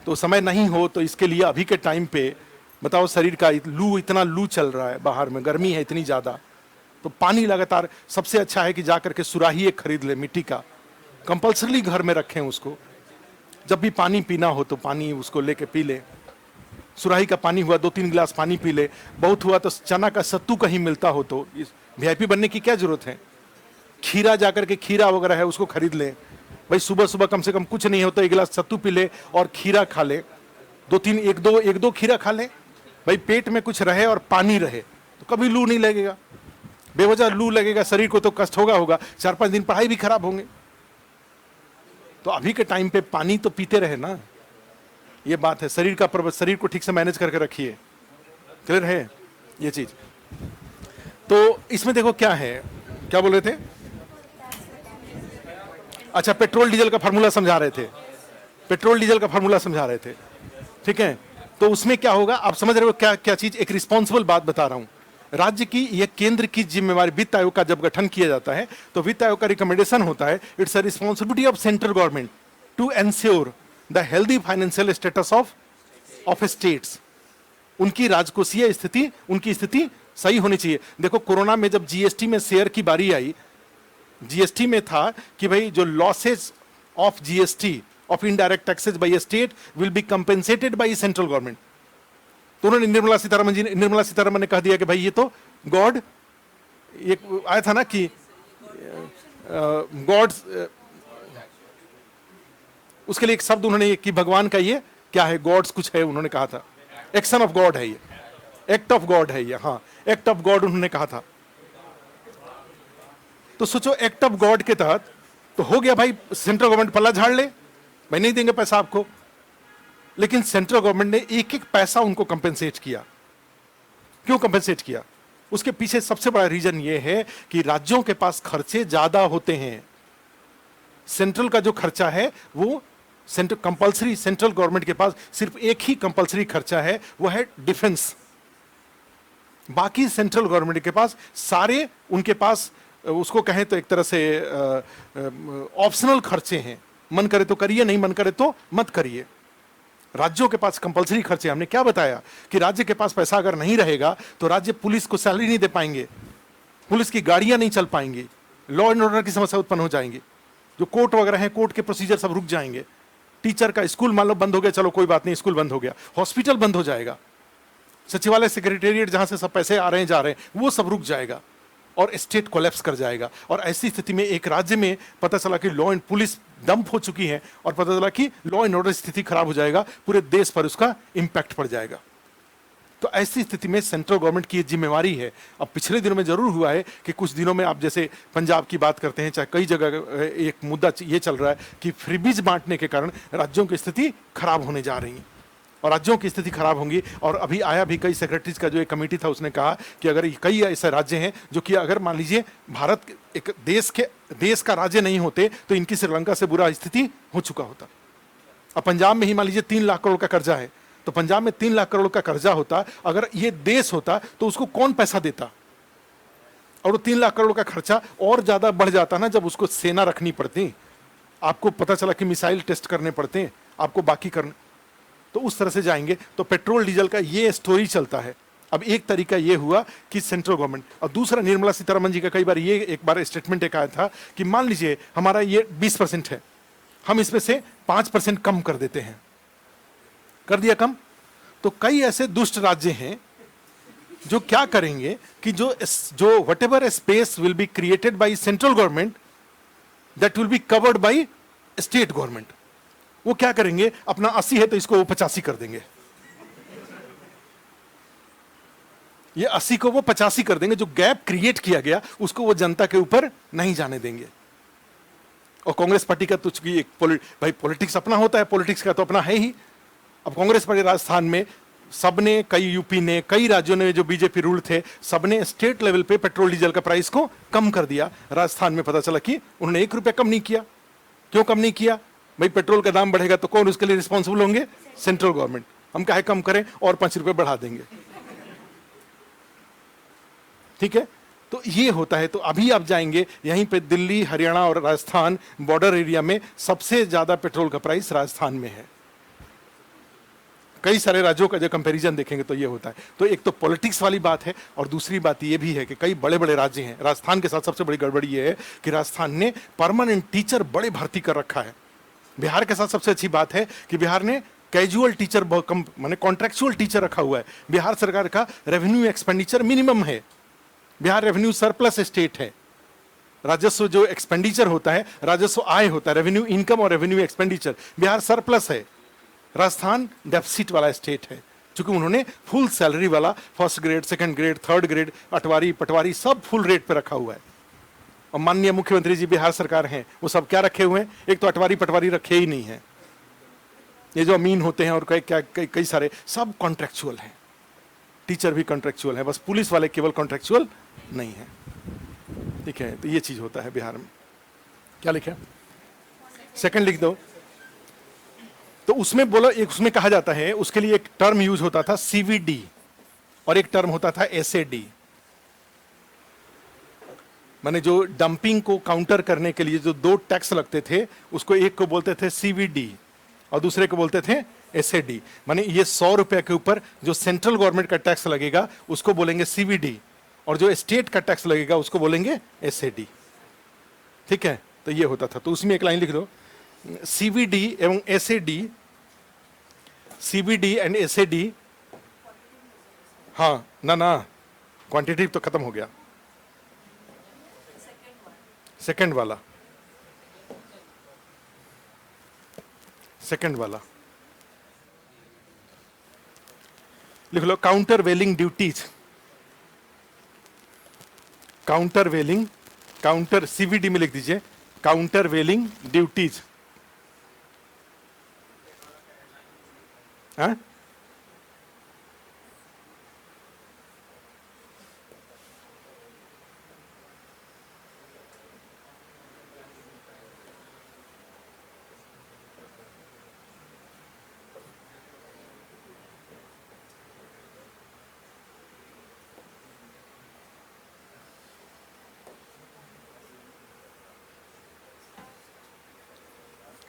तो समय नहीं हो तो इसके लिए अभी के टाइम पे बताओ, शरीर का इतना लू चल रहा है, बाहर में गर्मी है इतनी ज़्यादा, तो पानी लगातार। सबसे अच्छा है कि जा करके सुराही एक खरीद ले मिट्टी का, कंपल्सरी घर में रखें उसको। जब भी पानी पीना हो तो पानी उसको लेके पी ले। सुराही का पानी हुआ 2-3 गिलास पानी पी ले। बहुत हुआ तो चना का सत्तू कहीं मिलता हो तो, वीआईपी बनने की क्या जरूरत है। खीरा जाकर के, खीरा वगैरह है उसको खरीद ले भाई, सुबह सुबह कम से कम कुछ नहीं होता 1 गिलास सत्तू पी ले और खीरा खा ले। 2-3 1-2 खीरा खा ले भाई, पेट में कुछ रहे और पानी रहे तो कभी लू नहीं लगेगा। बेवजह लू लगेगा शरीर को तो कष्ट होगा 4-5 दिन पढ़ाई भी खराब होंगे। तो अभी के टाइम पे पानी तो पीते रहे ना, ये बात है। शरीर को ठीक से मैनेज करके रखिए। क्लियर है ये चीज। तो इसमें देखो क्या है, क्या बोल रहे थे? अच्छा, पेट्रोल डीजल का फार्मूला समझा रहे थे। पेट्रोल डीजल का फार्मूला समझा रहे थे, ठीक है। तो उसमें क्या होगा आप समझ रहे हो क्या क्या चीज। एक रिस्पॉन्सिबल बात बता रहा हूं, राज्य की यह केंद्र की जिम्मेवारी। वित्त आयोग का जब गठन किया जाता है तो वित्त आयोग का रिकमेंडेशन होता है, it's a responsibility of central government to ensure the healthy financial status of states. उनकी राजकोषीय स्थिति, उनकी स्थिति सही होनी चाहिए। देखो कोरोना में जब जीएसटी में शेयर की बारी आई, जीएसटी में था कि भाई जो losses of GST of indirect taxes by state will be compensated by central government. तो उन्होंने निर्मला सीतारमन ने कह दिया कि भाई ये तो गॉड, एक आया था ना कि गॉड, उसके लिए एक शब्द उन्होंने कि भगवान का ये क्या है, गॉड्स कुछ है उन्होंने कहा था, एक्शन ऑफ गॉड है ये, एक्ट ऑफ गॉड है ये, हाँ एक्ट ऑफ गॉड उन्होंने कहा था। तो सोचो एक्ट ऑफ गॉड के तहत तो हो गया भाई, सेंट्रल गवर्नमेंट पल्ला झाड़ ले, भाई नहीं देंगे पैसा आपको। लेकिन सेंट्रल गवर्नमेंट ने एक एक पैसा उनको कंपेंसेट किया। क्यों कंपेंसेट किया? उसके पीछे सबसे बड़ा रीजन ये है कि राज्यों के पास खर्चे ज्यादा होते हैं। सेंट्रल का जो खर्चा है वो कंपल्सरी, सेंट्रल गवर्नमेंट के पास सिर्फ एक ही कंपल्सरी खर्चा है, वो है डिफेंस। बाकी सेंट्रल गवर्नमेंट के पास सारे, उनके पास उसको कहें तो एक तरह से ऑप्शनल खर्चे हैं। मन करे तो करिए, नहीं मन करे तो मत करिए। राज्यों के पास कंपल्सरी खर्चे। हमने क्या बताया कि राज्य के पास पैसा अगर नहीं रहेगा तो राज्य पुलिस को सैलरी नहीं दे पाएंगे, पुलिस की गाड़ियां नहीं चल पाएंगी, लॉ एंड ऑर्डर की समस्या उत्पन्न हो जाएंगी, जो कोर्ट वगैरह हैं, कोर्ट के प्रोसीजर सब रुक जाएंगे। टीचर का स्कूल मान लो बंद हो गया, चलो कोई बात नहीं, स्कूल बंद हो गया, हॉस्पिटल बंद हो जाएगा, सचिवालय सेक्रेटेरिएट जहां से सब पैसे आ रहे हैं जा रहे हैं वो सब रुक जाएगा और स्टेट कोलैप्स कर जाएगा। और ऐसी स्थिति में एक राज्य में पता चला कि लॉ एंड पुलिस डंप हो चुकी है और पता चला कि लॉ एंड ऑर्डर स्थिति खराब हो जाएगा, पूरे देश पर उसका इंपैक्ट पड़ जाएगा। तो ऐसी स्थिति में सेंट्रल गवर्नमेंट की जिम्मेवारी है। अब पिछले दिनों में जरूर हुआ है कि कुछ दिनों में आप जैसे पंजाब की बात करते हैं, चाहे कई जगह एक मुद्दा ये चल रहा है कि फ्रीबीज बांटने के कारण राज्यों की स्थिति खराब होने जा रही है और राज्यों की स्थिति खराब होंगी। और अभी आया भी कई सेक्रेटरीज का जो एक कमेटी था, उसने कहा कि अगर कई ऐसे राज्य हैं जो कि अगर मान लीजिए भारत एक देश का राज्य नहीं होते तो इनकी श्रीलंका से बुरा स्थिति हो चुका होता। अब पंजाब में ही मान लीजिए 3 लाख करोड़ का कर्जा है, तो पंजाब में 3 लाख करोड़ का कर्जा होता, अगर ये देश होता तो उसको कौन पैसा देता? और वो 3 लाख करोड़ का खर्चा और ज्यादा बढ़ जाता ना, जब उसको सेना रखनी पड़ती, आपको पता चला कि मिसाइल टेस्ट करने पड़ते हैं, आपको बाकी करने, तो उस तरह से जाएंगे। तो पेट्रोल डीजल का ये स्टोरी चलता है। अब एक तरीका ये हुआ कि सेंट्रल गवर्नमेंट, और दूसरा निर्मला सीतारमन जी का कई बार ये एक बार स्टेटमेंट एक आया था कि मान लीजिए हमारा ये 20% है, हम इसमें से 5% कम कर देते हैं, कर दिया कम। तो कई ऐसे दुष्ट राज्य हैं जो क्या करेंगे कि जो what ever space will be created by central government that will be covered by state government, वो क्या करेंगे, अपना 80 है तो इसको वो 85 कर देंगे, ये 80 को वो 85 कर देंगे। जो गैप क्रिएट किया गया उसको वो जनता के ऊपर नहीं जाने देंगे। और कांग्रेस पार्टी का तो चूंकि भाई पॉलिटिक्स अपना होता है, पॉलिटिक्स का तो अपना है ही। अब कांग्रेस पार्टी राजस्थान में सबने, कई यूपी ने, कई राज्यों ने जो बीजेपी रूल थे, सबने स्टेट लेवल पे पेट्रोल डीजल का प्राइस को कम कर दिया। राजस्थान में पता चला कि उन्होंने 1 रुपया कम नहीं किया। क्यों कम नहीं किया? भाई पेट्रोल का दाम बढ़ेगा तो कौन उसके लिए रिस्पॉन्सिबल होंगे? Central government. हम काहे कम करें और 5 रुपए बढ़ा देंगे, ठीक है। तो ये होता है। तो अभी आप जाएंगे यहीं पे दिल्ली, हरियाणा और राजस्थान बॉर्डर एरिया में सबसे ज्यादा पेट्रोल का प्राइस राजस्थान में है। कई सारे राज्यों का जो कंपैरिजन देखेंगे तो ये होता है। तो एक तो पॉलिटिक्स वाली बात है, और दूसरी बात ये भी है कि कई बड़े बड़े राज्य हैं। राजस्थान के साथ सबसे बड़ी गड़बड़ी ये है कि राजस्थान ने परमानेंट टीचर बड़े भर्ती कर रखा है। बिहार के साथ सबसे अच्छी बात है कि बिहार ने कैजुअल टीचर माने कॉन्ट्रेक्चुअल टीचर रखा हुआ है। बिहार सरकार का रेवेन्यू एक्सपेंडिचर मिनिमम है। बिहार रेवेन्यू सरप्लस स्टेट है। राजस्व जो एक्सपेंडिचर होता है, राजस्व आय होता है, रेवेन्यू इनकम और रेवेन्यू एक्सपेंडिचर, बिहार सरप्लस है। राजस्थान डेफिसिट वाला स्टेट है, क्योंकि उन्होंने फुल सैलरी वाला first grade, second grade, third grade, अटवारी पटवारी सब फुल रेट पे रखा हुआ है। और माननीय मुख्यमंत्री जी बिहार सरकार हैं, वो सब क्या रखे हुए हैं? एक तो अटवारी पटवारी रखे ही नहीं है। ये जो अमीन होते हैं और कई सारे सब कॉन्ट्रेक्चुअल हैं। टीचर भी कॉन्ट्रेक्चुअल है, बस पुलिस वाले केवल कॉन्ट्रेक्चुअल नहीं है। ठीक है, तो ये चीज होता है बिहार में। क्या लिखा? सेकंड लिख दो। तो उसमें बोला, एक उसमें कहा जाता है, उसके लिए एक टर्म यूज होता था सीवीडी, और एक टर्म होता था एसएडी। माने जो डंपिंग को काउंटर करने के लिए जो दो टैक्स लगते थे, उसको एक को बोलते थे सीवीडी और दूसरे को बोलते थे एसएडी। माने ये 100 रुपए के ऊपर जो सेंट्रल गवर्नमेंट का टैक्स लगेगा उसको बोलेंगे सीवीडी, और जो स्टेट का टैक्स लगेगा उसको बोलेंगे एसएडी। ठीक है, तो ये होता था। तो उसमें एक लाइन लिख दो, सीवीडी एवं एसएडी, सीवीडी एंड एसएडी। हाँ ना, क्वांटिटेटिव तो खत्म हो गया। सेकंड वाला, सेकंड वाला लिख लो, काउंटर वेलिंग ड्यूटीज। काउंटर वेलिंग, काउंटर सीवीडी में लिख दीजिए काउंटर वेलिंग ड्यूटीज। हाँ,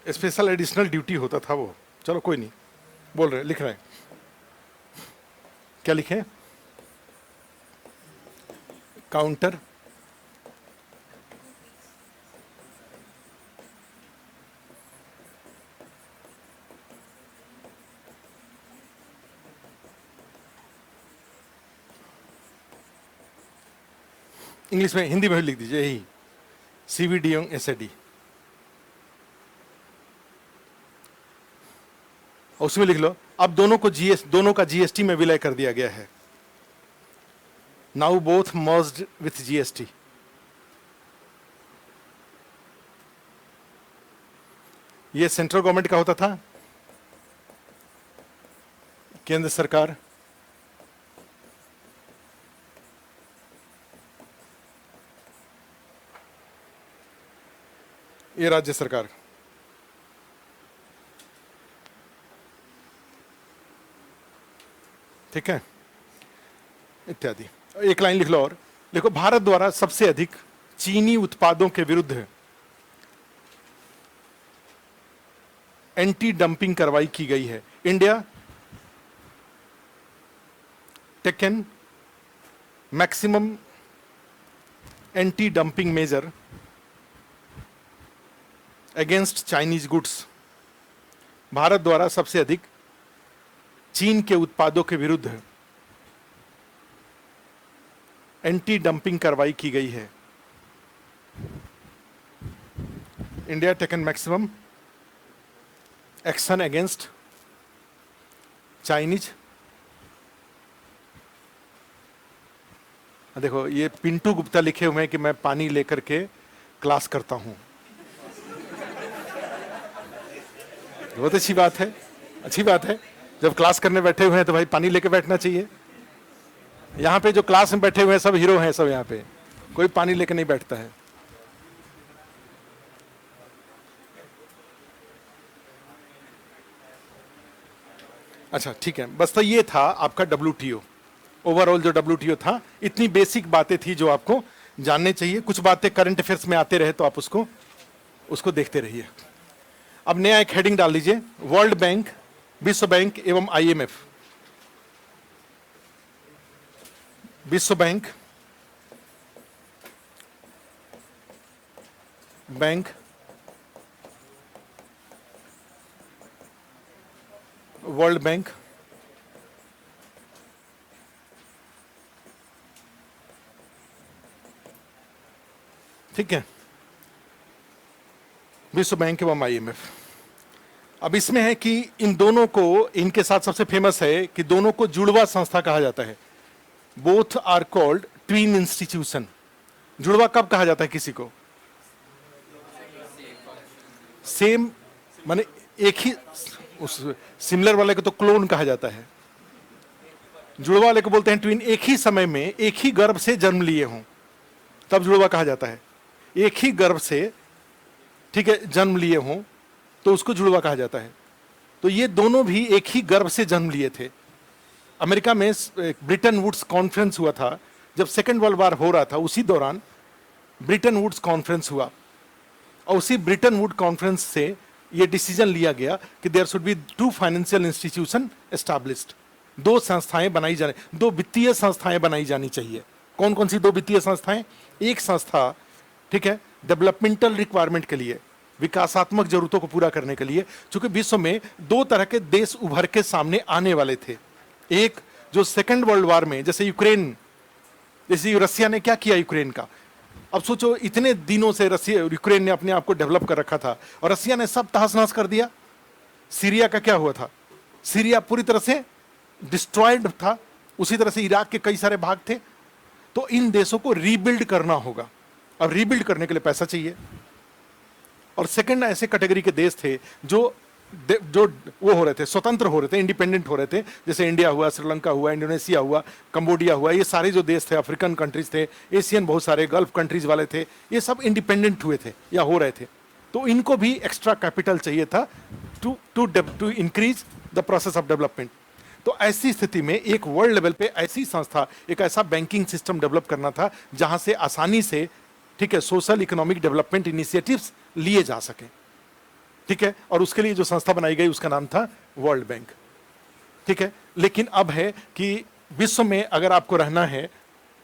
स्पेशल एडिशनल ड्यूटी होता था वो। चलो कोई नहीं, बोल रहे, लिख रहे हैं। क्या लिखे? काउंटर इंग्लिश में, हिंदी में भी लिख दीजिए यही, सीवीडी एवं एसएडी। उसमें लिख लो, अब दोनों का जीएसटी में विलय कर दिया गया है। Now both merged with GST. ये सेंट्रल गवर्नमेंट का होता था, केंद्र सरकार, ये राज्य सरकार। ठीक है, इत्यादि। एक लाइन लिख लो और, देखो, भारत द्वारा सबसे अधिक चीनी उत्पादों के विरुद्ध एंटी डंपिंग कार्रवाई की गई है। India taken maximum anti dumping measure against Chinese goods. भारत द्वारा सबसे अधिक चीन के उत्पादों के विरुद्ध एंटी डंपिंग कार्रवाई की गई है। India taken maximum action against Chinese. देखो, ये पिंटू गुप्ता लिखे हुए हैं कि मैं पानी लेकर के क्लास करता हूं। बहुत अच्छी बात है, अच्छी बात है। जब क्लास करने बैठे हुए हैं तो भाई पानी लेके बैठना चाहिए। यहाँ पे जो क्लास में बैठे हुए हैं सब हीरो हैं, सब यहाँ पे कोई पानी लेके नहीं बैठता है। अच्छा ठीक है, बस तो ये था आपका WTO। ओवरऑल जो WTO था, इतनी बेसिक बातें थी जो आपको जानने चाहिए। कुछ बातें करंट अफेयर्स में आते रहे तो आप उसको देखते रहिए। अब नया एक हेडिंग डाल दीजिए, वर्ल्ड बैंक, विश्व बैंक एवं IMF। विश्व बैंक, बैंक, वर्ल्ड बैंक, ठीक है, विश्व बैंक एवं IMF। अब इसमें है कि इन दोनों को, इनके साथ सबसे फेमस है कि दोनों को जुड़वा संस्था कहा जाता है। Both are called twin institution. जुड़वा कब कहा जाता है किसी को? सेम माने एक ही, उस सिमिलर वाले को तो क्लोन कहा जाता है। जुड़वा वाले को बोलते हैं ट्विन, एक ही समय में एक ही गर्भ से जन्म लिए हों तब जुड़वा कहा जाता है। एक ही गर्भ से, ठीक है, जन्म लिए हों तो उसको जुड़वा कहा जाता है। तो ये दोनों भी एक ही गर्भ से जन्म लिए थे। अमेरिका में ब्रिटन वुड्स कॉन्फ्रेंस हुआ था जब सेकेंड वर्ल्ड वॉर हो रहा था, उसी दौरान ब्रिटन वुड्स कॉन्फ्रेंस हुआ और उसी ब्रिटन वुड कॉन्फ्रेंस से ये डिसीजन लिया गया कि there should be 2 financial institution established. 2 संस्थाएं बनाई जाने, 2 वित्तीय संस्थाएं बनाई जानी चाहिए। कौन कौन सी 2 वित्तीय संस्थाएं? एक संस्था, ठीक है, डेवलपमेंटल रिक्वायरमेंट के लिए, विकासात्मक जरूरतों को पूरा करने के लिए, क्योंकि विश्व में 2 तरह के देश उभर के सामने आने वाले थे। एक जो सेकेंड वर्ल्ड वॉर में, जैसे यूक्रेन, जैसे रसिया ने क्या किया यूक्रेन का। अब सोचो, इतने दिनों से रसिया, यूक्रेन ने अपने आप को डेवलप कर रखा था और रसिया ने सब तहस नहस कर दिया। सीरिया का क्या हुआ था? सीरिया पूरी तरह से डिस्ट्रॉयड था। उसी तरह से इराक के कई सारे भाग थे। तो इन देशों को रीबिल्ड करना होगा। अब रीबिल्ड करने के लिए पैसा चाहिए। और सेकंड, ऐसे कैटेगरी के देश थे जो वो हो रहे थे, स्वतंत्र हो रहे थे, इंडिपेंडेंट हो रहे थे, जैसे इंडिया हुआ, श्रीलंका हुआ, इंडोनेशिया हुआ, कंबोडिया हुआ। ये सारे जो देश थे, अफ्रीकन कंट्रीज थे, एशियन बहुत सारे गल्फ कंट्रीज वाले थे, ये सब इंडिपेंडेंट हुए थे या हो रहे थे। तो इनको भी एक्स्ट्रा कैपिटल चाहिए था to increase the process of development. तो ऐसी स्थिति में एक वर्ल्ड लेवल पे ऐसी संस्था, एक ऐसा बैंकिंग सिस्टम डेवलप करना था जहां से आसानी से, ठीक है, सोशल इकोनॉमिक डेवलपमेंट इनिशिएटिव्स लिए जा सके, ठीक है। और उसके लिए जो संस्था बनाई गई उसका नाम था वर्ल्ड बैंक, ठीक है। लेकिन अब है कि विश्व में अगर आपको रहना है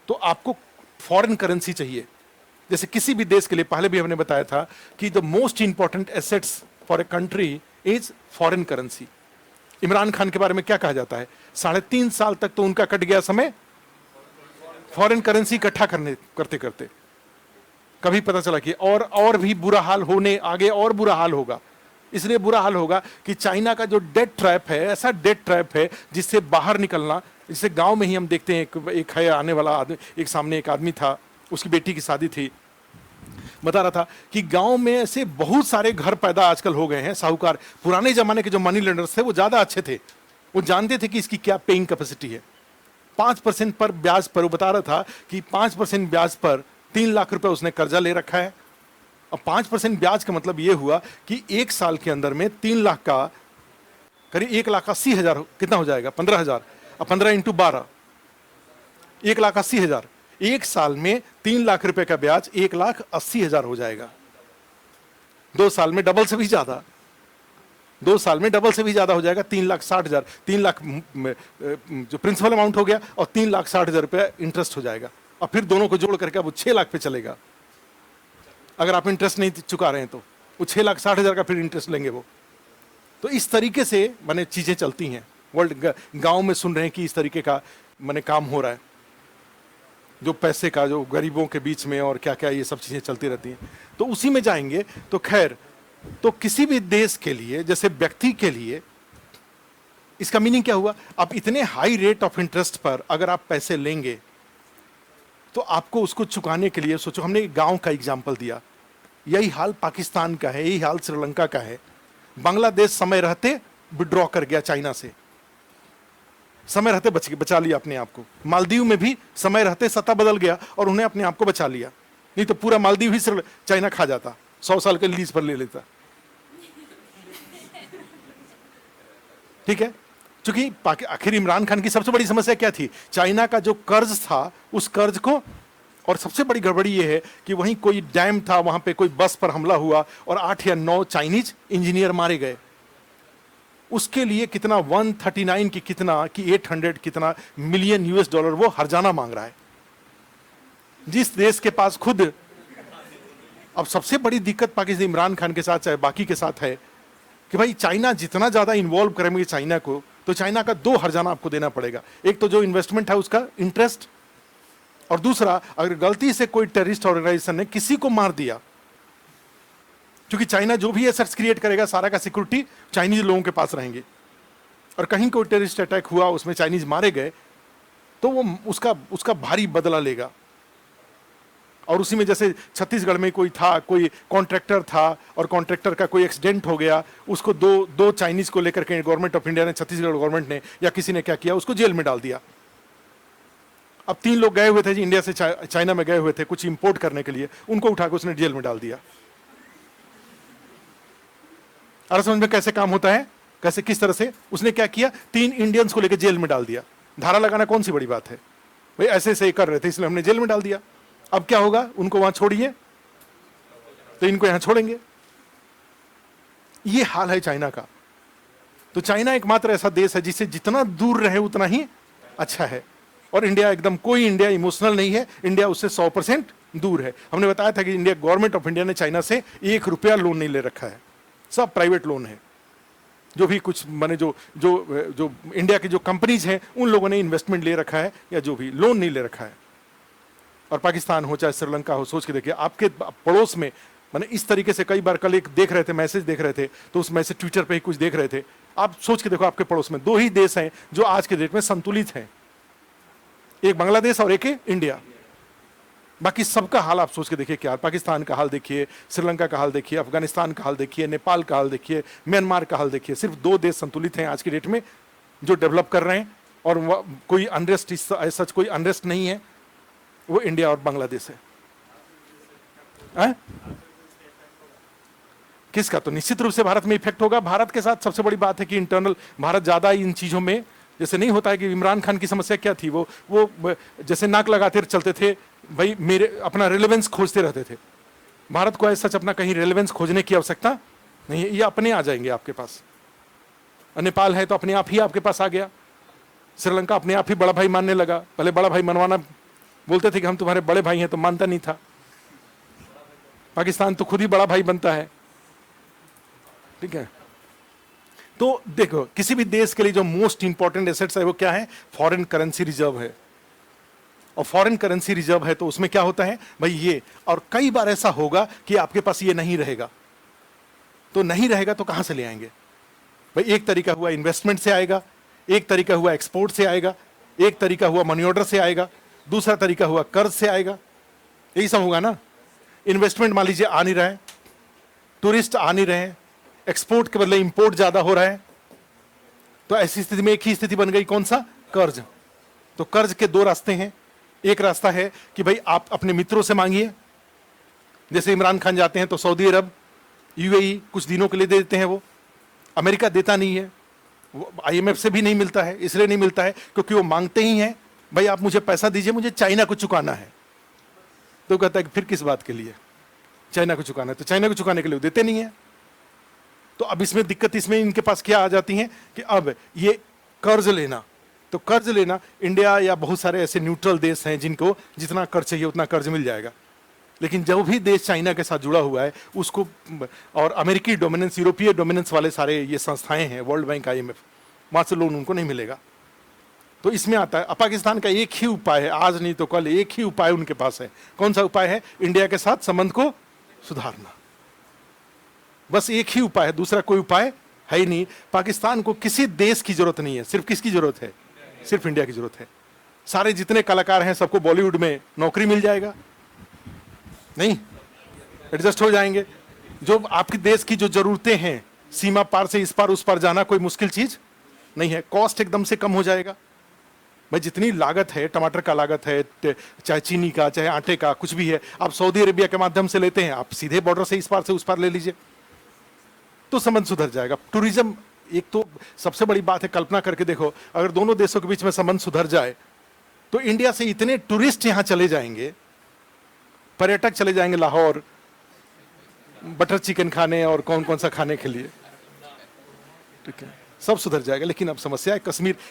तो आपको फॉरेन करेंसी चाहिए। जैसे किसी भी देश के लिए, पहले भी हमने बताया था कि the most important assets for a country is foreign currency. Imran Khan के बारे में क्या कहा जाता है? 3.5 साल तक तो उनका कट गया समय फॉरेन करेंसी इकट्ठा करते करते। कभी पता चला कि और भी बुरा हाल होने, आगे और बुरा हाल होगा। इसलिए बुरा हाल होगा कि चाइना का जो डेट ट्रैप है, ऐसा डेट ट्रैप है जिससे बाहर निकलना, जिससे गांव में ही हम देखते हैं, एक है आने वाला आदमी, एक सामने एक आदमी था, उसकी बेटी की शादी थी, बता रहा था कि गांव में ऐसे बहुत सारे घर पैदा आजकल हो गए हैं। साहूकार, पुराने जमाने के जो मनी लेंडर्स थे वो ज्यादा अच्छे थे, वो जानते थे कि इसकी क्या पेइंग कैपेसिटी है। 5% पर ब्याज पर, वो बता रहा था कि 5% ब्याज पर 3 लाख रुपए उसने कर्जा ले रखा है। अब 5% ब्याज का मतलब ये हुआ कि 1 साल के अंदर में 3 लाख का करीब 1,80,000 कितना हो जाएगा? 15,000। अब 15 × 12, 1,80,000। 1 साल में 3 लाख रुपए का ब्याज 1,80,000 हो जाएगा। 2 साल में डबल से भी ज्यादा, 2 साल में डबल से भी ज्यादा हो जाएगा। 3,60,000, 3 लाख जो प्रिंसिपल अमाउंट हो गया और 3,60,000 रुपए इंटरेस्ट हो जाएगा। और फिर दोनों को जोड़ करके अब वो 6 लाख पे चलेगा। अगर आप इंटरेस्ट नहीं चुका रहे हैं तो वो 6,60,000 का फिर इंटरेस्ट लेंगे वो। तो इस तरीके से माने चीजें चलती हैं। वर्ल्ड गांव में सुन रहे हैं कि इस तरीके का माने काम हो रहा है, जो पैसे का, जो गरीबों के बीच में और क्या क्या ये सब चीजें चलती रहती हैं। तो उसी में जाएंगे। तो खैर, तो किसी भी देश के लिए, जैसे व्यक्ति के लिए, इसका मीनिंग क्या हुआ? आप इतने हाई रेट ऑफ इंटरेस्ट पर अगर आप पैसे लेंगे तो आपको उसको चुकाने के लिए, सोचो, हमने एक गांव का एग्जाम्पल दिया, यही हाल पाकिस्तान का है, यही हाल श्रीलंका का है। बांग्लादेश समय रहते विड्रॉ कर गया चाइना से, समय रहते बचा लिया अपने आप को। मालदीव में भी समय रहते सत्ता बदल गया और उन्हें अपने आप को बचा लिया, नहीं तो पूरा मालदीव ही चाइना खा जाता, 100 साल के लीज पर ले लेता, ठीक है। क्योंकि आखिर इमरान खान की सबसे बड़ी समस्या क्या थी? चाइना का जो कर्ज था, उस कर्ज को, और सबसे बड़ी गड़बड़ी ये है कि वहीं कोई डैम था, वहां पे कोई बस पर हमला हुआ और 8 या 9 चाइनीज इंजीनियर मारे गए। उसके लिए कितना 139 की कितना कि 800 कितना मिलियन यूएस डॉलर वो हर्जाना मांग रहा है, जिस देश के पास खुद। अब सबसे बड़ी दिक्कत पाकिस्तान इमरान खान के साथ चाहे बाकी के साथ है कि भाई चाइना जितना ज्यादा इन्वॉल्व करेंगे चाइना को, तो चाइना का 2 हर्जाना आपको देना पड़ेगा। एक तो जो इन्वेस्टमेंट है उसका इंटरेस्ट, और दूसरा अगर गलती से कोई टेररिस्ट ऑर्गेनाइजेशन ने किसी को मार दिया, क्योंकि चाइना जो भी एसेट्स क्रिएट करेगा सारा का सिक्योरिटी चाइनीज लोगों के पास रहेंगे, और कहीं कोई टेररिस्ट अटैक हुआ उसमें चाइनीज मारे गए तो वो उसका भारी बदला लेगा। और उसी में जैसे छत्तीसगढ़ में कोई था, कोई कॉन्ट्रैक्टर था और कॉन्ट्रैक्टर का कोई एक्सीडेंट हो गया, उसको दो चाइनीज को लेकर के गवर्नमेंट ऑफ इंडिया ने, छत्तीसगढ़ गवर्नमेंट ने या किसी ने क्या किया, उसको जेल में डाल दिया। अब 3 लोग गए हुए थे जी, इंडिया से चाइना में गए हुए थे कुछ इंपोर्ट करने के लिए, उनको उठाकर उसने जेल में डाल दिया। और समझ में कैसे काम होता है, कैसे किस तरह से उसने क्या किया, 3 इंडियंस को लेकर जेल में डाल दिया। धारा लगाना कौन सी बड़ी बात है भाई, ऐसे ऐसे कर रहे थे इसलिए हमने जेल में डाल दिया। अब क्या होगा, उनको वहां छोड़िए तो इनको यहां छोड़ेंगे। ये हाल है चाइना का। तो चाइना एकमात्र ऐसा देश है जिससे जितना दूर रहे उतना ही अच्छा है, और इंडिया एकदम, कोई इंडिया इमोशनल नहीं है, इंडिया उससे 100% दूर है। हमने बताया था कि इंडिया, गवर्नमेंट ऑफ इंडिया ने चाइना से 1 रुपया लोन नहीं ले रखा है, सब प्राइवेट लोन है। जो भी कुछ माने जो जो जो इंडिया की जो कंपनीज हैं उन लोगों ने इन्वेस्टमेंट ले रखा है, या जो भी लोन नहीं ले रखा है। और पाकिस्तान हो चाहे श्रीलंका हो, सोच के देखिए आपके पड़ोस में, माने इस तरीके से कई बार कल एक देख रहे थे, मैसेज देख रहे थे, तो उस मैसेज ट्विटर पे ही कुछ देख रहे थे, आप सोच के देखो आपके पड़ोस में 2 ही देश हैं जो आज के डेट में संतुलित हैं, एक बांग्लादेश और एक इंडिया। बाकी सबका हाल आप सोच के देखिए क्या, पाकिस्तान का हाल देखिए, श्रीलंका का हाल देखिए, अफगानिस्तान का हाल देखिए, नेपाल का हाल देखिए, म्यांमार का हाल देखिए। सिर्फ 2 देश संतुलित हैं आज की डेट में जो डेवलप कर रहे हैं, और कोई अनरेस्ट, सच कोई अनरेस्ट नहीं है, वो इंडिया और बांग्लादेश है। किसका? तो निश्चित रूप से भारत में इफेक्ट होगा। भारत के साथ सबसे बड़ी बात है कि इंटरनल भारत ज्यादा इन चीजों में, जैसे नहीं होता है कि इमरान खान की समस्या क्या थी, वो जैसे नाक लगाते चलते थे भाई, मेरे अपना रेलेवेंस खोजते रहते थे। भारत को ऐसा सच अपना कहीं रेलेवेंस खोजने की आवश्यकता नहीं है, ये अपने आ जाएंगे आपके पास। नेपाल है तो अपने आप ही आपके पास आ गया, श्रीलंका अपने आप ही बड़ा भाई मानने लगा। पहले बड़ा भाई मनवाना बोलते थे कि हम तुम्हारे बड़े भाई हैं, तो मानता नहीं था। पाकिस्तान तो खुद ही बड़ा भाई बनता है, ठीक है। तो देखो, किसी भी देश के लिए जो मोस्ट इंपॉर्टेंट एसेट्स है वो क्या है, फॉरेन करेंसी रिजर्व है। और फॉरेन करेंसी रिजर्व है तो उसमें क्या होता है भाई ये, और कई बार ऐसा होगा कि आपके पास ये नहीं रहेगा, तो नहीं रहेगा तो कहां से ले आएंगे भाई। एक तरीका हुआ इन्वेस्टमेंट से आएगा, एक तरीका हुआ एक्सपोर्ट से आएगा, एक तरीका हुआ मनी ऑर्डर से आएगा, दूसरा तरीका हुआ कर्ज से आएगा। यही सब होगा ना। इन्वेस्टमेंट मान लीजिए आ नहीं रहा है, टूरिस्ट आ नहीं रहे हैं, एक्सपोर्ट के बदले इंपोर्ट ज्यादा हो रहा है, तो ऐसी स्थिति में एक ही स्थिति बन गई, कौन सा, कर्ज। तो कर्ज के 2 रास्ते हैं। एक रास्ता है कि भाई आप अपने मित्रों से मांगिए, जैसे इमरान खान जाते हैं तो सऊदी अरब, यूएई कुछ दिनों के लिए दे देते हैं, वो अमेरिका देता नहीं है, वो आईएमएफ से भी नहीं मिलता है। इसलिए नहीं मिलता है क्योंकि वो मांगते ही हैं भाई आप मुझे पैसा दीजिए, मुझे चाइना को चुकाना है। तो कहता है कि फिर किस बात के लिए चाइना को चुकाना है, तो चाइना को चुकाने के लिए देते नहीं है। तो अब इसमें दिक्कत, इसमें इनके पास क्या आ जाती है कि अब ये कर्ज लेना, तो कर्ज लेना, इंडिया या बहुत सारे ऐसे न्यूट्रल देश हैं जिनको जितना कर्ज चाहिए उतना कर्ज मिल जाएगा, लेकिन जो भी देश चाइना के साथ जुड़ा हुआ है उसको, और अमेरिकी डोमिनेंस, यूरोपीय डोमिनेंस वाले सारे ये संस्थाएं हैं, वर्ल्ड बैंक, आईएमएफ, वहां से लोन उनको नहीं मिलेगा। तो इसमें आता है पाकिस्तान का एक ही उपाय है, आज नहीं तो कल एक ही उपाय उनके पास है। कौन सा उपाय है? इंडिया के साथ संबंध को सुधारना। बस एक ही उपाय है, दूसरा कोई उपाय है ही नहीं। पाकिस्तान को किसी देश की जरूरत नहीं है, सिर्फ किसकी जरूरत है? सिर्फ इंडिया की जरूरत है। सारे जितने कलाकार हैं सबको बॉलीवुड में नौकरी मिल जाएगा, नहीं एडजस्ट हो जाएंगे। जो आपके देश की जो जरूरतें हैं, सीमा पार से इस पार उस पार जाना कोई मुश्किल चीज नहीं है, कॉस्ट एकदम से कम हो जाएगा। भाई जितनी लागत है, टमाटर का लागत है, चाहे चीनी का, चाहे आटे का, कुछ भी है, आप सऊदी अरेबिया के माध्यम से लेते हैं, आप सीधे बॉर्डर से इस पार से उस पार ले लीजिए, तो संबंध सुधर जाएगा। टूरिज्म एक तो सबसे बड़ी बात है, कल्पना करके देखो, अगर दोनों देशों के बीच में संबंध सुधर जाए तो इंडिया से इतने टूरिस्ट यहां चले जाएंगे, पर्यटक चले जाएंगे लाहौर बटर चिकन खाने और कौन कौन सा खाने के लिए, ठीक है, सब सुधर जाएगा। लेकिन अब समस्या है,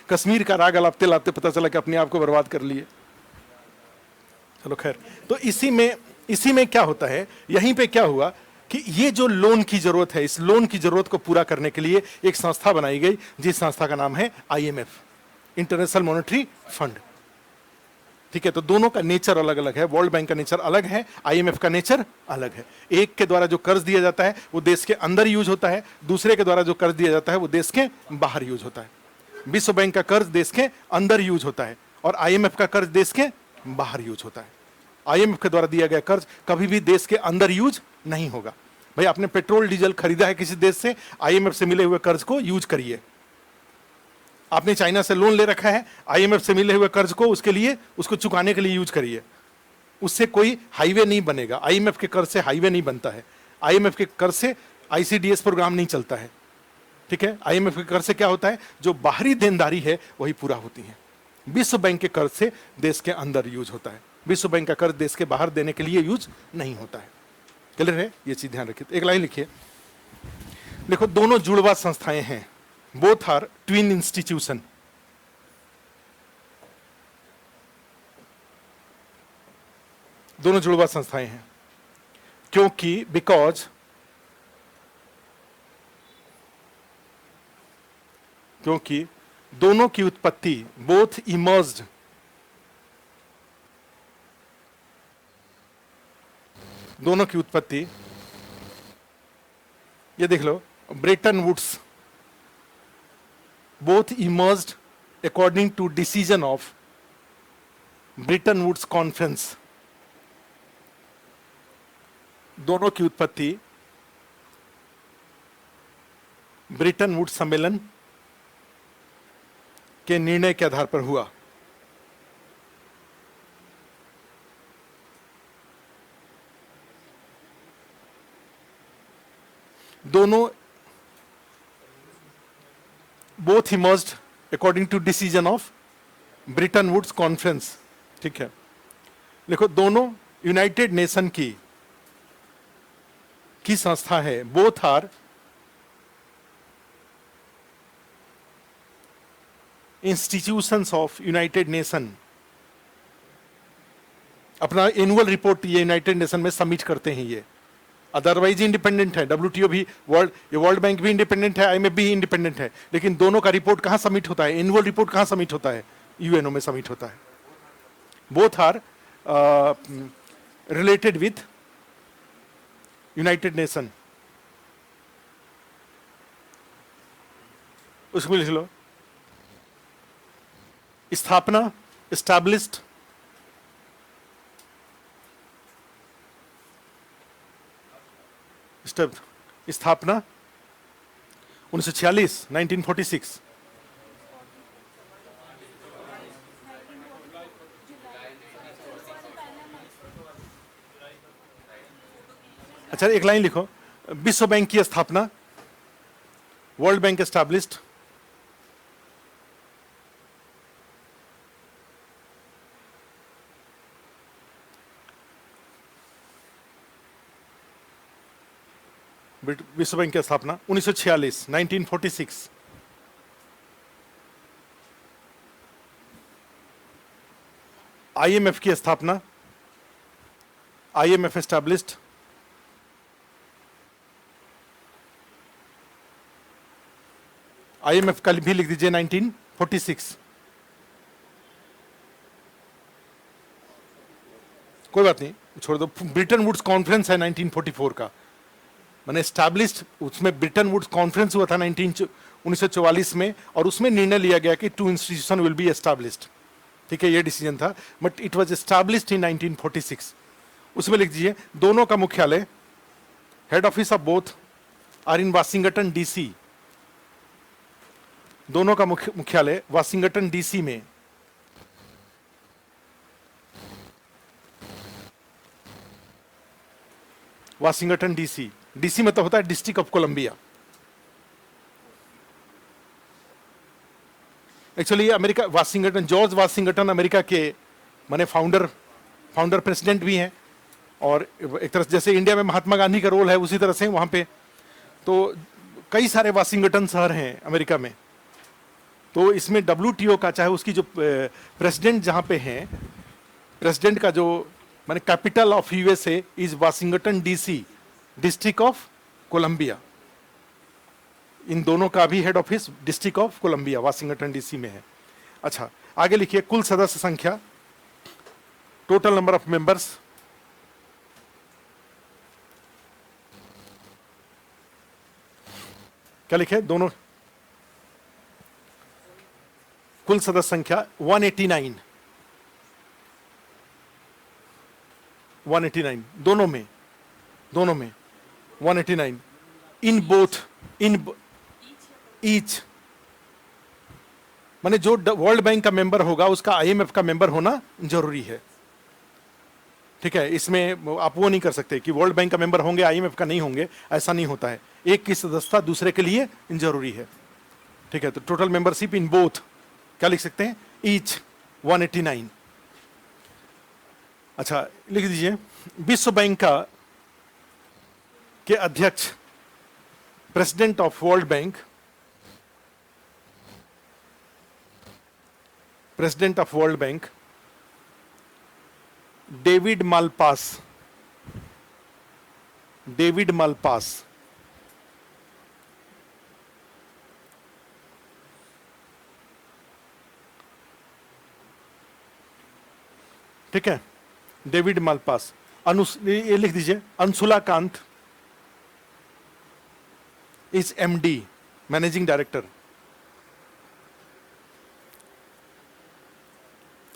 कश्मीर का राग अलापते लापते पता चला कि अपने आप को बर्बाद कर लिए। चलो खैर, तो इसी में क्या होता है, यहीं पे क्या हुआ कि ये जो लोन की जरूरत है, इस लोन की जरूरत को पूरा करने के लिए एक संस्था बनाई गई, जिस संस्था का नाम है IMF, इंटरनेशनल मॉनेटरी फंड। ठीक है, तो दोनों का नेचर अलग अलग है, वर्ल्ड बैंक का नेचर अलग है, IMF का नेचर अलग है। एक के द्वारा जो कर्ज दिया जाता है वो देश के अंदर यूज होता है, दूसरे के द्वारा जो कर्ज दिया जाता है वो देश के बाहर यूज होता है। विश्व बैंक का कर्ज देश के अंदर यूज होता है और IMF का कर्ज देश के बाहर यूज होता है। IMF के द्वारा दिया गया कर्ज कभी भी देश के अंदर यूज नहीं होगा। भाई आपने पेट्रोल डीजल खरीदा है किसी देश से, IMF से मिले हुए कर्ज को यूज करिए। आपने चाइना से लोन ले रखा है, IMF से मिले हुए कर्ज को उसको चुकाने के लिए यूज करिए। उससे कोई हाईवे नहीं बनेगा, IMF के कर्ज से हाईवे नहीं बनता है, IMF के कर्ज से ICDS प्रोग्राम नहीं चलता है। ठीक है, IMF के कर्ज से क्या होता है, जो बाहरी देनदारी है वही पूरा होती है। विश्व बैंक के कर्ज से देश के अंदर यूज होता है, विश्व बैंक का कर्ज देश के बाहर देने के लिए यूज नहीं होता है। क्लियर है, ये चीज ध्यान रखिए। एक लाइन लिखिए, देखो दोनों जुड़वा संस्थाएं हैं, बोथ आर ट्विन इंस्टीट्यूशन। दोनों जुड़वा संस्थाएं हैं क्योंकि दोनों की उत्पत्ति बोथ इमर्ज्ड, दोनों की उत्पत्ति, ये देख लो, Bretton Woods, both emerged according to decision of Bretton Woods Conference। दोनों की उत्पत्ति ब्रिटन वुड्स सम्मेलन के निर्णय के आधार पर हुआ। दोनों both emerged according to decision of Bretton Woods Conference। ठीक है, देखो दोनों यूनाइटेड नेशन की संस्था है, both are institutions of United Nation. अपना एनुअल रिपोर्ट ये यूनाइटेड नेशन में सबमिट करते हैं, ये अदरवाइज इंडिपेंडेंट है। WTO भी, वर्ल्ड बैंक भी इंडिपेंडेंट है, IMF भी इंडिपेंडेंट है, लेकिन दोनों का रिपोर्ट कहां सबमिट होता है, एनुअल रिपोर्ट कहां सबमिट होता है, UNO में सबमिट होता है। Both are related with United Nation. उसमें लिख लो, स्थापना एस्टैब्लिश्ड स्थापना 1946, 1946। अच्छा एक लाइन लिखो, विश्व बैंक की स्थापना, वर्ल्ड बैंक एस्टैब्लिश्ड, विश्व बैंक की स्थापना 1946, 1946। IMF की स्थापना, IMF एस्टैब्लिश्ड IMF का भी लिख दीजिए 1946। कोई बात नहीं, छोड़ दो। ब्रिटन वुड्स कॉन्फ्रेंस है 1944 का, मैंने एस्टैब्लिश्ड, उसमें ब्रिटन वुड्स कॉन्फ्रेंस हुआ था 1944 में, और उसमें निर्णय लिया गया कि 2 इंस्टीट्यूशन विल बी एस्टैब्लिश्ड। ठीक है, ये डिसीजन था, but it was established in 1946। उसमें लिख दीजिए, दोनों का मुख्यालय, head office of both are in Washington DC। दोनों का मुख्यालय वाशिंगटन DC में। वाशिंगटन DC, DC में तो होता है District of Columbia. Actually America Washington, George Washington America के माने फाउंडर प्रेसिडेंट भी हैं, और एक तरह से जैसे इंडिया में महात्मा गांधी का रोल है उसी तरह से वहाँ पे तो कई सारे वाशिंगटन शहर हैं अमेरिका में। तो इसमें WTO का चाहे उसकी जो प्रेसिडेंट जहाँ पे हैं, प्रेसिडेंट का जो माने capital of USA is Washington DC, district of Columbia. इन दोनों का भी head office district of Columbia Washington DC में है। अच्छा, आगे लिखिए कुल सदस्य संख्या, टोटल नंबर ऑफ मेंबर्स, क्या लिखे दोनों, कुल सदस्य संख्या 189 दोनों में 189 इन बोथ इन ईच, माने जो वर्ल्ड बैंक का मेंबर होगा उसका IMF का मेंबर होना जरूरी है। ठीक है, इसमें आप वो नहीं कर सकते कि वर्ल्ड बैंक का मेंबर होंगे IMF का नहीं होंगे, ऐसा नहीं होता है। एक की सदस्यता दूसरे के लिए जरूरी है। ठीक है, तो टोटल मेंबरशिप इन बोथ क्या लिख सकते हैं, ईच 189। अच्छा, लिख दीजिए विश्व बैंक का के अध्यक्ष, president of world bank, president of world bank David Malpass, David Malpass. ठीक है, डेविड मालपास। ये लिख दीजिए Anshula Kant is MD, managing director.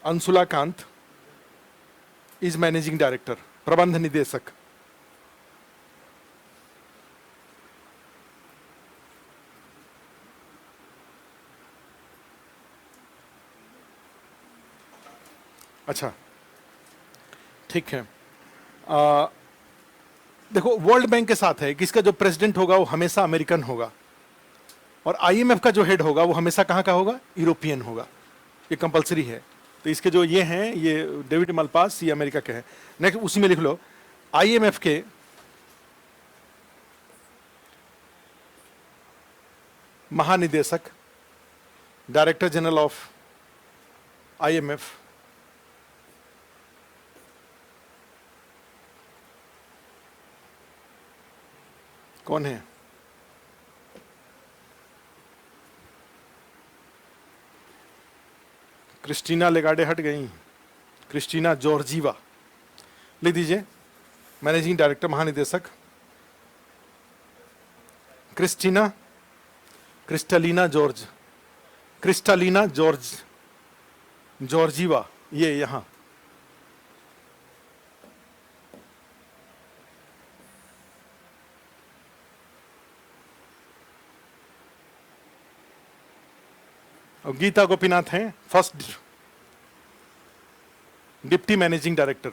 Anshula Kant is managing director, प्रबंध निदेशक। अच्छा, ठीक है। देखो वर्ल्ड बैंक के साथ है कि इसका जो प्रेसिडेंट होगा वो हमेशा अमेरिकन होगा, और IMF का जो हेड होगा वो हमेशा कहाँ का होगा, यूरोपियन होगा। ये कंपलसरी है। तो इसके जो ये हैं, ये डेविड मालपास, ये अमेरिका के हैं। नेक्स्ट उसी में लिख लो IMF के महानिदेशक, डायरेक्टर जनरल ऑफ IMF, कौन है, क्रिस्टीना लेगाडे हट गई, क्रिस्टीना जॉर्जीवा लिख दीजिए, मैनेजिंग डायरेक्टर महानिदेशक क्रिस्टलीना जॉर्जीवा, ये यहां और गीता गोपीनाथ हैं फर्स्ट डिप्टी मैनेजिंग डायरेक्टर,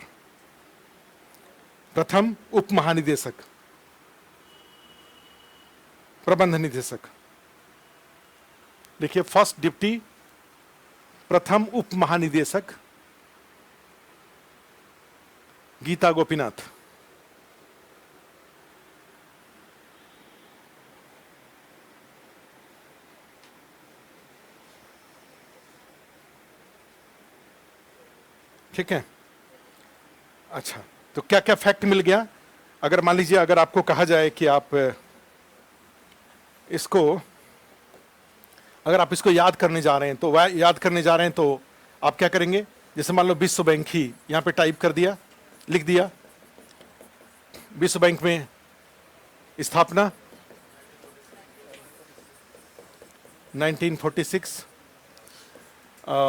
प्रथम उप महानिदेशक, प्रबंध निदेशक। देखिए फर्स्ट डिप्टी, प्रथम उप महानिदेशक गीता गोपीनाथ। ठीक है। अच्छा, तो क्या क्या फैक्ट मिल गया। अगर मान लीजिए अगर आपको कहा जाए कि आप इसको याद करने जा रहे हैं, तो आप क्या करेंगे, जैसे मान लो विश्व बैंक ही यहां पे टाइप कर दिया, लिख दिया। विश्व बैंक में स्थापना 1946,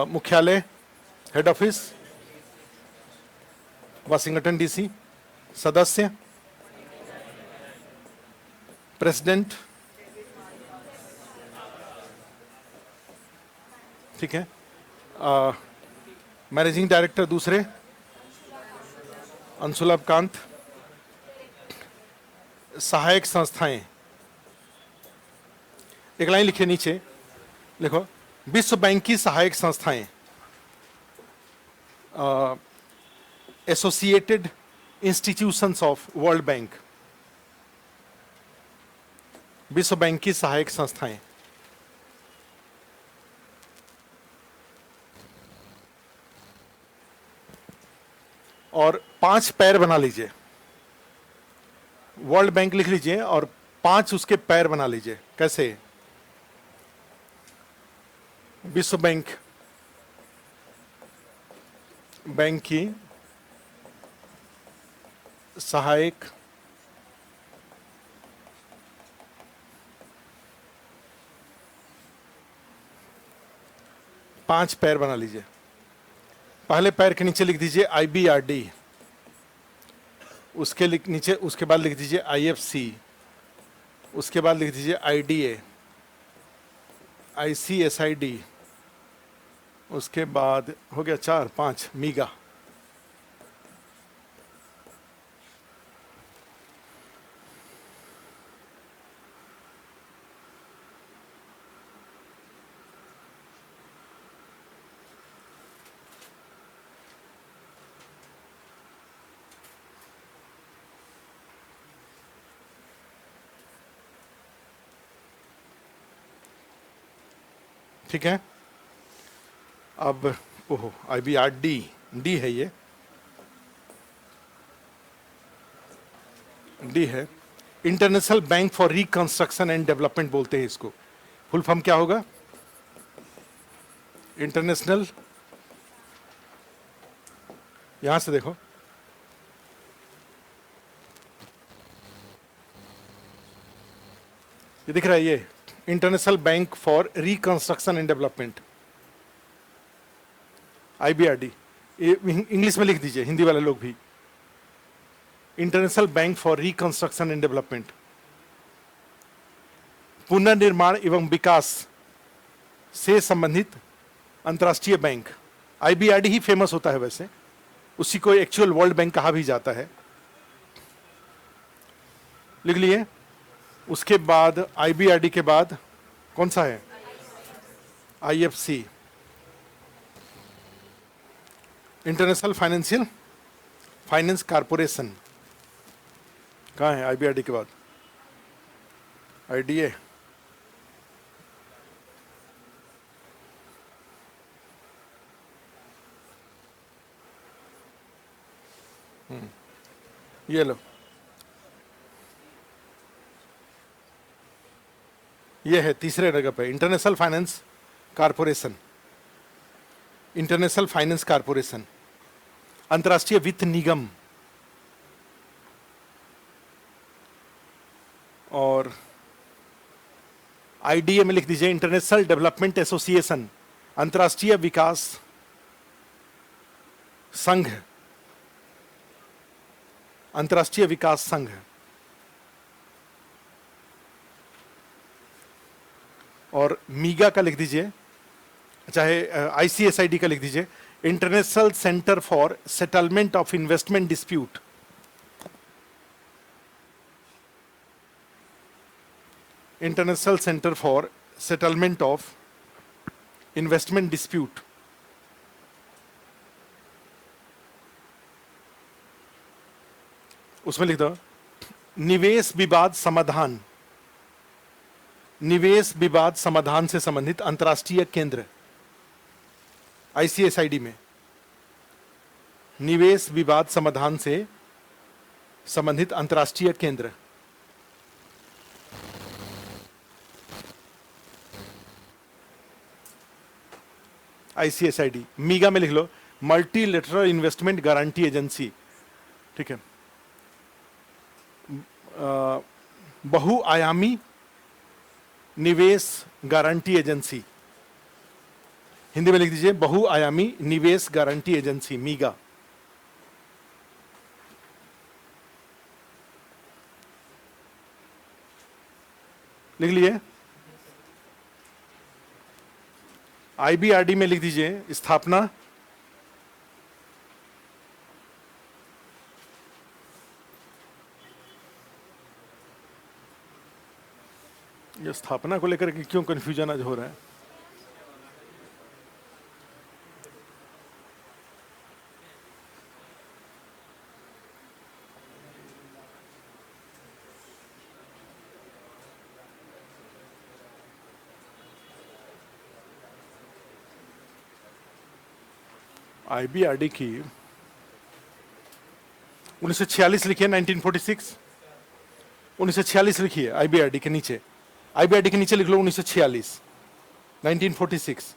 मुख्यालय हेड ऑफिस वाशिंगटन DC, सदस्य प्रेसिडेंट, ठीक है, मैनेजिंग डायरेक्टर दूसरे अंशुला कांत, सहायक संस्थाएं, एक लाइन लिखिए नीचे, लिखो विश्व बैंक की सहायक संस्थाएं, associated institutions of world bank, विश्व बैंक की सहायक संस्थाएं। और 5 पैर बना लीजिए, वर्ल्ड बैंक लिख लीजिए और 5 उसके पैर बना लीजिए। कैसे? विश्व बैंक की सहायक पांच पैर बना लीजिए। पहले पैर के नीचे लिख दीजिए IBRD, उसके नीचे उसके बाद लिख दीजिए IFC, उसके बाद लिख दीजिए IDA, ICSID, उसके बाद हो गया 4-5 मीगा। ठीक है। अब ओहो IBRD डी है, ये डी है, international bank for reconstruction and development बोलते हैं इसको। फुल फॉर्म क्या होगा? इंटरनेशनल, यहां से देखो, ये दिख रहा है, ये international bank for reconstruction and development, IBRD। English में लिख दीजिए, हिंदी वाले लोग भी, international bank for reconstruction and development, पुनर्निर्माण एवं विकास से संबंधित अंतर्राष्ट्रीय बैंक। IBRD ही फेमस होता है वैसे, उसी को एक्चुअल वर्ल्ड बैंक कहा भी जाता है। लिख लिए। उसके बाद IBRD के बाद कौन सा है? IFC, international finance corporation. कहाँ है IBRD के बाद? IDA, ये लो, ये है तीसरे जगह पे, इंटरनेशनल फाइनेंस कारपोरेशन, अंतर्राष्ट्रीय वित्त निगम। और IDA में लिख दीजिए इंटरनेशनल डेवलपमेंट एसोसिएशन, अंतर्राष्ट्रीय विकास संघ, अंतर्राष्ट्रीय विकास संघ। और मीगा का लिख दीजिए, चाहे ICSID का लिख दीजिए, international centre for settlement of investment dispute. International centre for settlement of investment dispute. उसमें लिख दो निवेश विवाद समाधान, निवेश विवाद समाधान से संबंधित अंतर्राष्ट्रीय केंद्र। ICSID में निवेश विवाद समाधान से संबंधित अंतर्राष्ट्रीय केंद्र। ICSID। मीगा में लिख लो मल्टीलेटरल इन्वेस्टमेंट गारंटी एजेंसी। ठीक है, बहुआयामी निवेश गारंटी एजेंसी, हिंदी में लिख दीजिए बहुआयामी निवेश गारंटी एजेंसी, मीगा। लिख लिए। IBRD में लिख दीजिए स्थापना, ये स्थापना को लेकर के क्यों कंफ्यूजन आज हो रहा है? आईबीआरडी की 1946 लिखिए, 1946 1946 लिखिए आईबीआरडी के नीचे, आईबीआरडी के नीचे लिख लो 1946 1946।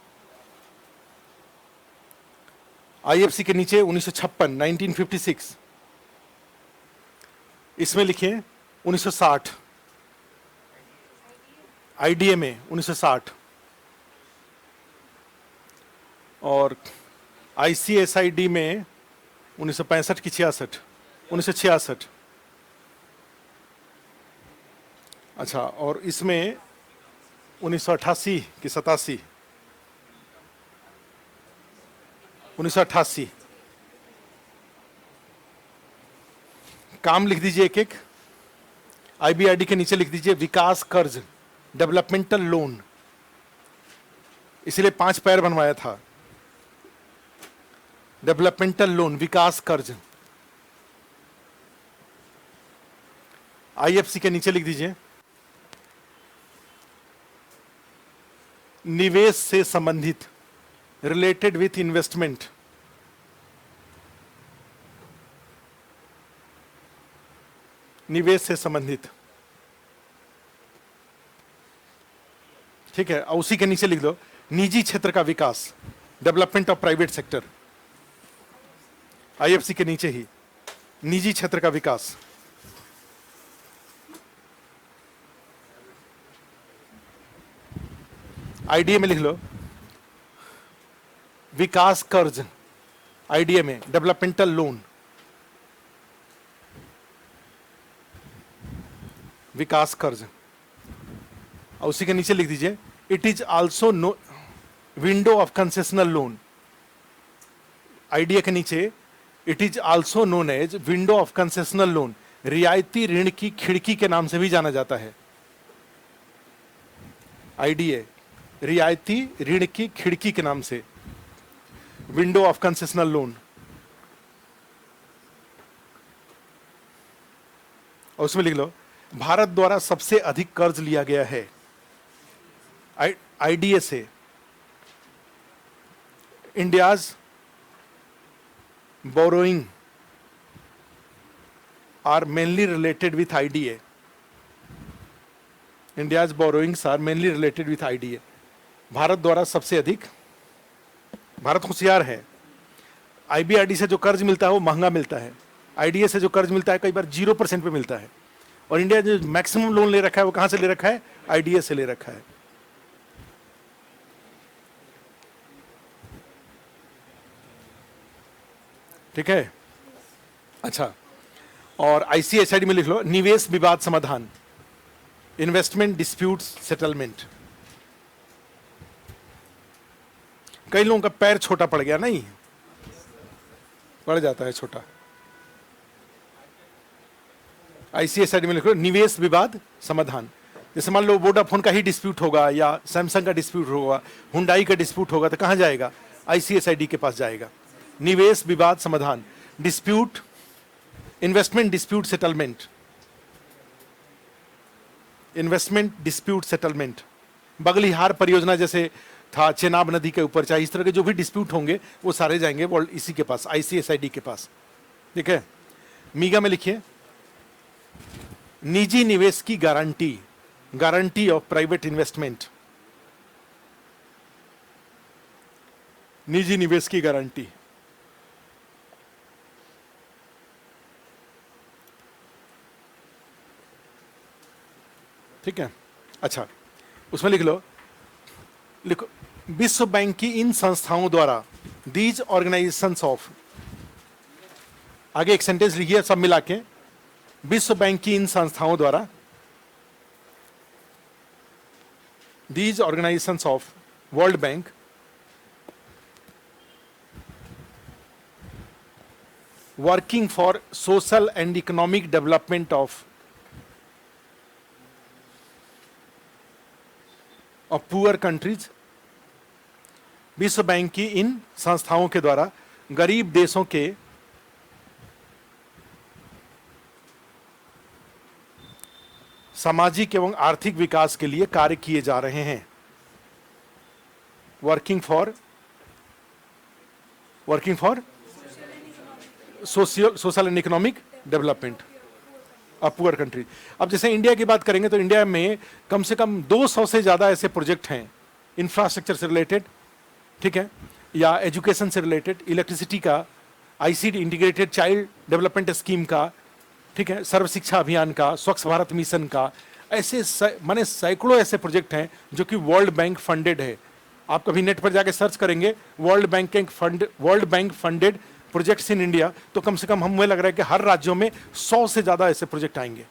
आईएफसी के नीचे 1956 1956। इसमें लिखिए 1960, आईडीए में 1960, और आईसीएसआईडी में 1965 की 66, 1966। अच्छा, और इसमें 1988 की 87, 1988। काम लिख दीजिए एक एक। आईबीआरडी के नीचे लिख दीजिए विकास कर्ज, डेवलपमेंटल लोन, इसलिए 5 पैर बनवाया था। डेवलपमेंटल लोन, विकास कर्ज। आईएफसी के नीचे लिख दीजिए निवेश से संबंधित, रिलेटेड विथ इन्वेस्टमेंट। निवेश से संबंधित, ठीक है। और उसी के नीचे लिख दो निजी क्षेत्र का विकास, development of private sector. IFC के नीचे ही निजी क्षेत्र का विकास। आईडीए में लिख लो विकास कर्ज, आईडीए में डेवलपमेंटल लोन, विकास कर्ज। और उसी के नीचे लिख दीजिए it is also known window of concessional loan. IDA के नीचे it is also known as window of concessional loan, रियायती ऋण की खिड़की के नाम से भी जाना जाता है। आईडीए रियायती ऋण की खिड़की के नाम से, विंडो ऑफ कंसेशनल लोन। और उसमें लिख लो भारत द्वारा सबसे अधिक कर्ज लिया गया है आईडीए से। India's borrowing are mainly related with IDA. India's borrowings are mainly related with IDA. भारत द्वारा सबसे अधिक, भारत होशियार है। आईबीआरडी से जो कर्ज मिलता है वो महंगा मिलता है, आईडीए से जो कर्ज मिलता है कई बार 0% पे मिलता है। और इंडिया जो मैक्सिमम लोन ले रखा है वो कहां से ले रखा है? आईडीए से ले रखा है। ठीक है, अच्छा। और आईसीएसआईडी में लिख लो निवेश विवाद समाधान, इन्वेस्टमेंट डिस्प्यूट सेटलमेंट। कई लोगों का पैर छोटा पड़ गया, नहीं पड़ जाता है छोटा। आईसीएसआईडी में लिखो निवेश विवाद समाधान। जैसे मान लो वोडाफोन का ही डिस्प्यूट होगा या सैमसंग का डिस्प्यूट होगा, हुंडई का डिस्प्यूट होगा, तो कहां जाएगा? आईसीएसआईडी के पास जाएगा। निवेश विवाद समाधान, dispute, investment dispute settlement, investment dispute settlement. Baglihar परियोजना जैसे था चेनाब नदी के ऊपर, चाहे इस तरह के जो भी डिस्प्यूट होंगे वो सारे जाएंगे वर्ल्ड इसी के पास, आईसीएसआईडी के पास। ठीक है, मीगा में लिखिए निजी निवेश की guarantee, guarantee of private investment, निजी निवेश की गारंटी। ठीक है, अच्छा। उसमें लिख लो, लिखो विश्व बैंक की इन संस्थाओं द्वारा, दीज ऑर्गेनाइजेशंस ऑफ, आगे एक सेंटेंस लिखिए सब मिला के, विश्व बैंक की इन संस्थाओं द्वारा, these organisations of world bank working for social and economic development of poor countries. विश्व बैंक की इन संस्थाओं के द्वारा गरीब देशों के सामाजिक एवं आर्थिक विकास के लिए कार्य किए जा रहे हैं। Working for working for social and economic development of poor country. अब जैसे इंडिया की बात करेंगे तो इंडिया में कम से कम 200 से ज्यादा ऐसे प्रोजेक्ट हैं इंफ्रास्ट्रक्चर से रिलेटेड, ठीक है, या एजुकेशन से रिलेटेड, इलेक्ट्रिसिटी का, ICD integrated child development scheme का, ठीक है, सर्व शिक्षा अभियान का, स्वच्छ भारत मिशन का, ऐसे माने सैकड़ों ऐसे प्रोजेक्ट हैं जो कि वर्ल्ड बैंक फंडेड है। आप कभी नेट पर जाके सर्च करेंगे world bank funded projects in India, तो कम से कम हमें लग रहा है कि हर राज्यों में 100 से ज्यादा ऐसे प्रोजेक्ट आएंगे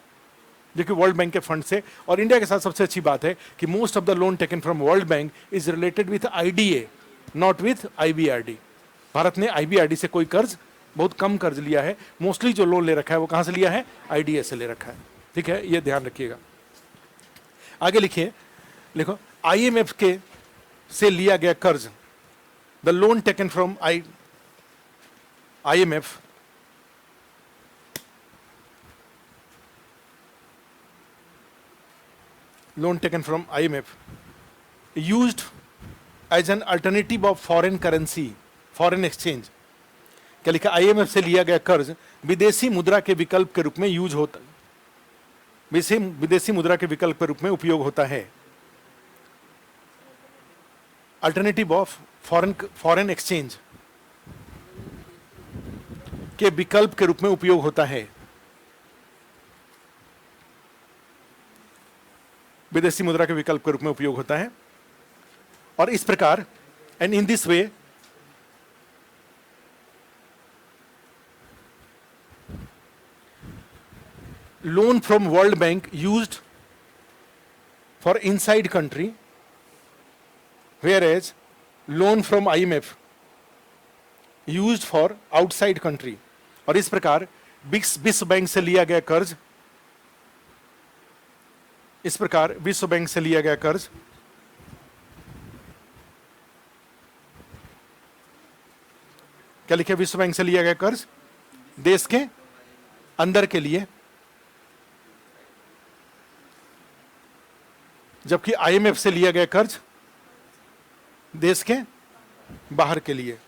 जो कि वर्ल्ड बैंक के फंड से। और इंडिया के साथ सबसे अच्छी बात है कि most of the loan taken from world bank is related with IDA, not with IBRD. Bharat ने आईबीआरडी से कोई कर्ज, बहुत कम कर्ज लिया है। मोस्टली जो लोन ले रखा है वो कहां से लिया है? आईडीए से ले रखा है, ठीक है, ये ध्यान रखिएगा। आगे लिखिए, लिखो आईएमएफ के से लिया गया कर्ज, the loan taken from IMF loan taken from IMF used as an alternative of foreign currency, foreign exchange। क्या लिखा? IMF से लिया गया कर्ज विदेशी मुद्रा के विकल्प के रूप में यूज होता, विदेशी मुद्रा के विकल्प के रूप में उपयोग होता है। अल्टरनेटिव ऑफ फॉरेन एक्सचेंज के विकल्प के रूप में उपयोग होता है, विदेशी मुद्रा के विकल्प के रूप में उपयोग होता है। और इस प्रकार, and in this way loan from world bank used for inside country, whereas loan from IMF used for outside country. और इस प्रकार विश्व बैंक से लिया गया कर्ज, इस प्रकार विश्व बैंक से लिया गया कर्ज क्या लिखे? विश्व बैंक से लिया गया कर्ज देश के अंदर के लिए, जबकि IMF से लिया गया कर्ज देश के बाहर के लिए।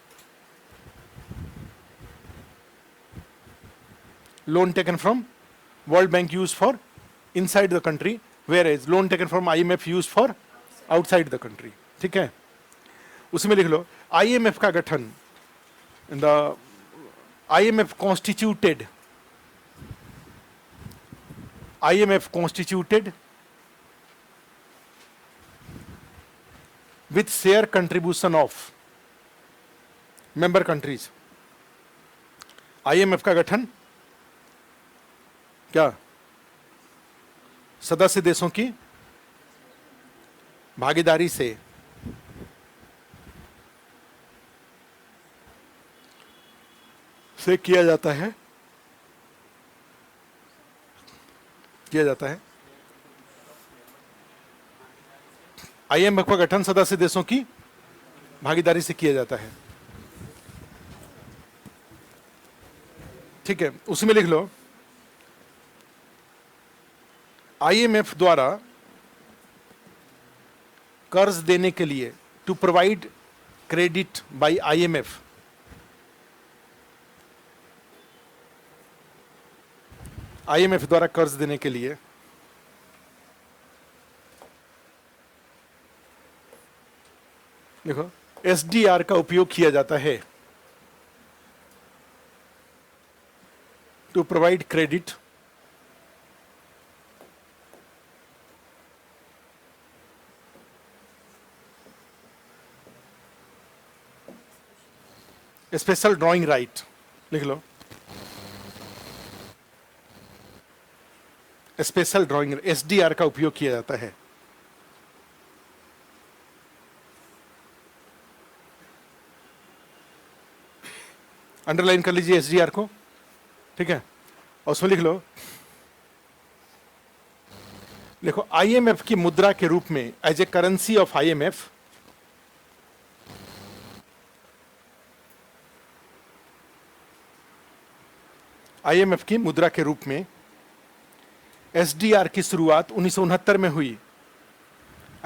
Loan taken from world bank use for inside the country, whereas loan taken from IMF use for outside the country, ठीक है। उसमें लिख लो IMF का गठन, the IMF constituted, IMF constituted with share contribution of member countries। IMF का गठन क्या? सदस्य देशों की भागीदारी से किया जाता है, IMF का गठन सदस्य देशों की भागीदारी से किया जाता है, ठीक है। उसमें लिख लो IMF द्वारा कर्ज देने के लिए, to provide credit by IMF, IMF द्वारा कर्ज देने के लिए देखो SDR का उपयोग किया जाता है, to provide credit special drawing right, लिख लो स्पेशल ड्राइंग, SDR का उपयोग किया जाता है। अंडरलाइन कर लीजिए SDR को, ठीक है। और उसमें लिख लो, देखो IMF की मुद्रा के रूप में, as a currency of IMF, IMF की मुद्रा के रूप में SDR की शुरुआत 1969 में हुई,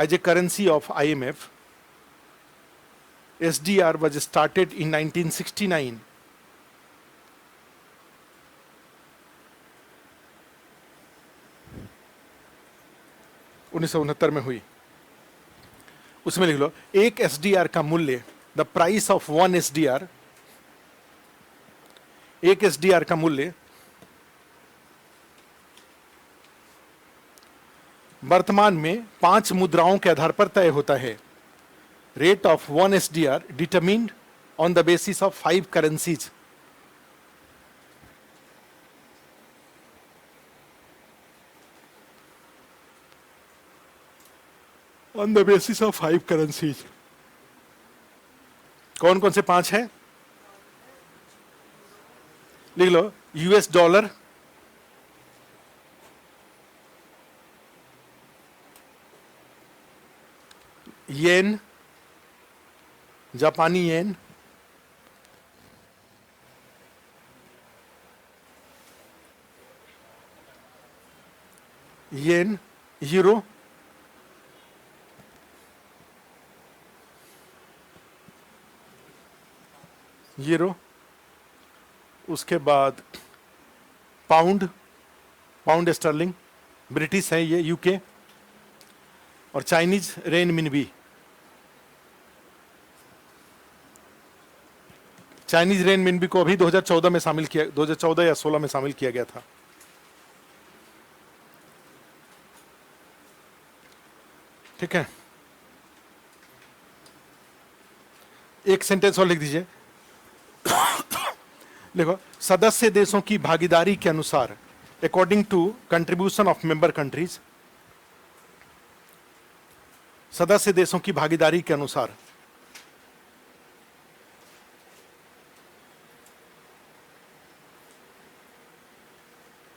as a currency of IMF। SDR was started in 1969. (1969) में हुई। उसमें लिख लो, एक SDR का मूल्य, the price of one SDR, एक SDR का मूल्य वर्तमान में 5 मुद्राओं के आधार पर तय होता है। Rate of one SDR determined on the basis of 5 currencies. On the basis of 5 currencies. कौन कौन से 5 है? लिख लो, US डॉलर, येन, जापानी येन, यूरो, उसके बाद पाउंड, पाउंड स्टर्लिंग, ब्रिटिश है ये, यूके, और चाइनीज रेनमिनबी। चाइनीज रेनमिनबी को अभी 2014 में शामिल किया, 2014 या 16 में शामिल किया गया था। ठीक है, एक सेंटेंस और लिख दीजिए। देखो, सदस्य देशों की भागीदारी के अनुसार, according to contribution of member countries, सदस्य देशों की भागीदारी के अनुसार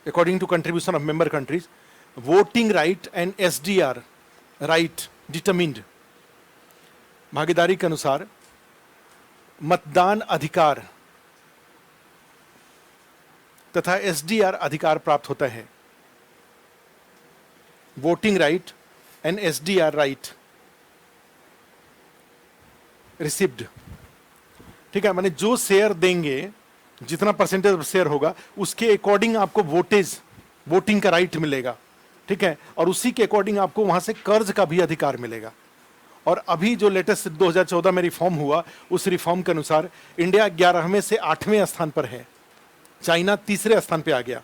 according to contribution of member countries, voting right and SDR right determined, भागीदारी के अनुसार मतदान अधिकार तथा SDR अधिकार प्राप्त होता है। Voting right and SDR right received. ठीक है, माने जो शेयर देंगे, जितना परसेंटेज शेयर होगा, उसके अकॉर्डिंग आपको वोटिंग का राइट मिलेगा। ठीक है, और उसी के अकॉर्डिंग आपको वहां से कर्ज का भी अधिकार मिलेगा। और अभी जो लेटेस्ट 2014 में रिफॉर्म हुआ, उस रिफॉर्म के अनुसार इंडिया 11वें से 8वें स्थान पर है, चाइना तीसरे स्थान पे आ गया।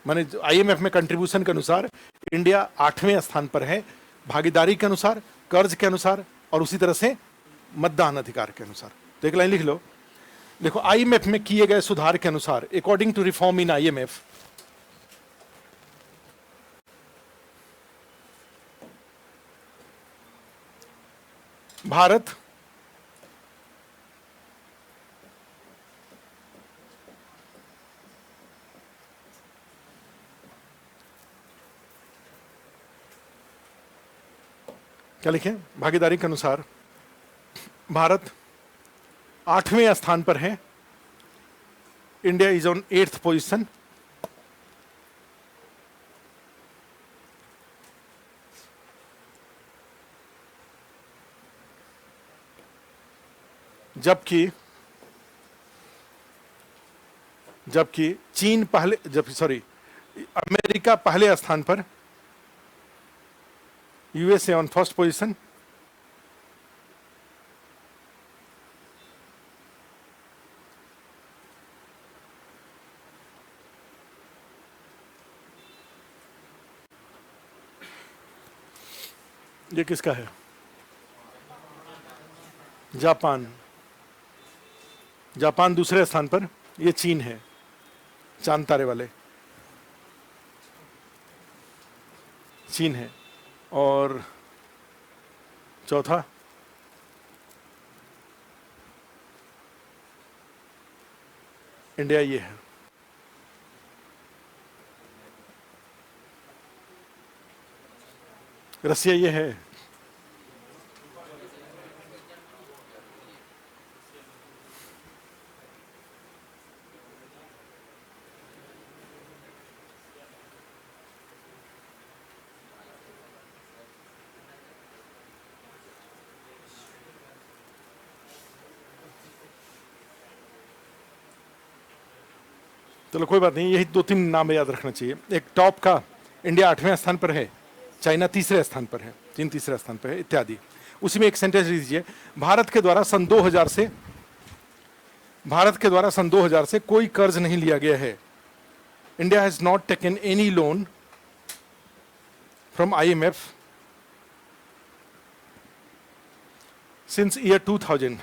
माने IMF में कंट्रीब्यूशन के अनुसार इंडिया 8वें स्थान पर है, भागीदारी के अनुसार, कर्ज के अनुसार, और उसी तरह से मतदान अधिकार के अनुसार। तो एक लाइन लिख लो, देखो, IMF में किए गए सुधार के अनुसार, according to reform in IMF, भारत क्या लिखें, भागीदारी के अनुसार भारत 8वें स्थान पर है, India is on 8th position. जबकि चीन पहले, अमेरिका पहले स्थान पर, USA ऑन फर्स्ट पोजीशन, ये किसका है? जापान दूसरे स्थान पर, ये चीन है, चांद तारे वाले चीन है, और चौथा इंडिया, ये है। रसिया ये है। चलो कोई बात नहीं, यही 2-3 नाम याद रखना चाहिए। एक टॉप का, इंडिया 8वें स्थान पर है, चाइना तीसरे स्थान पर है, चीन तीसरे स्थान पर है, इत्यादि। उसी में एक सेंटेंस दीजिए, भारत के द्वारा सन 2000 से कोई कर्ज नहीं लिया गया है। India has not taken any loan from IMF since year 2000।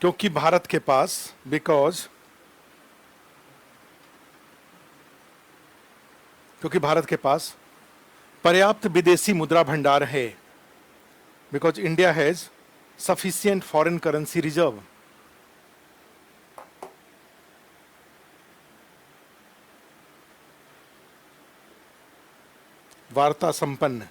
क्योंकि भारत के पास, क्योंकि भारत के पास पर्याप्त विदेशी मुद्रा भंडार है, because India has sufficient foreign currency reserve. वार्ता संपन्न।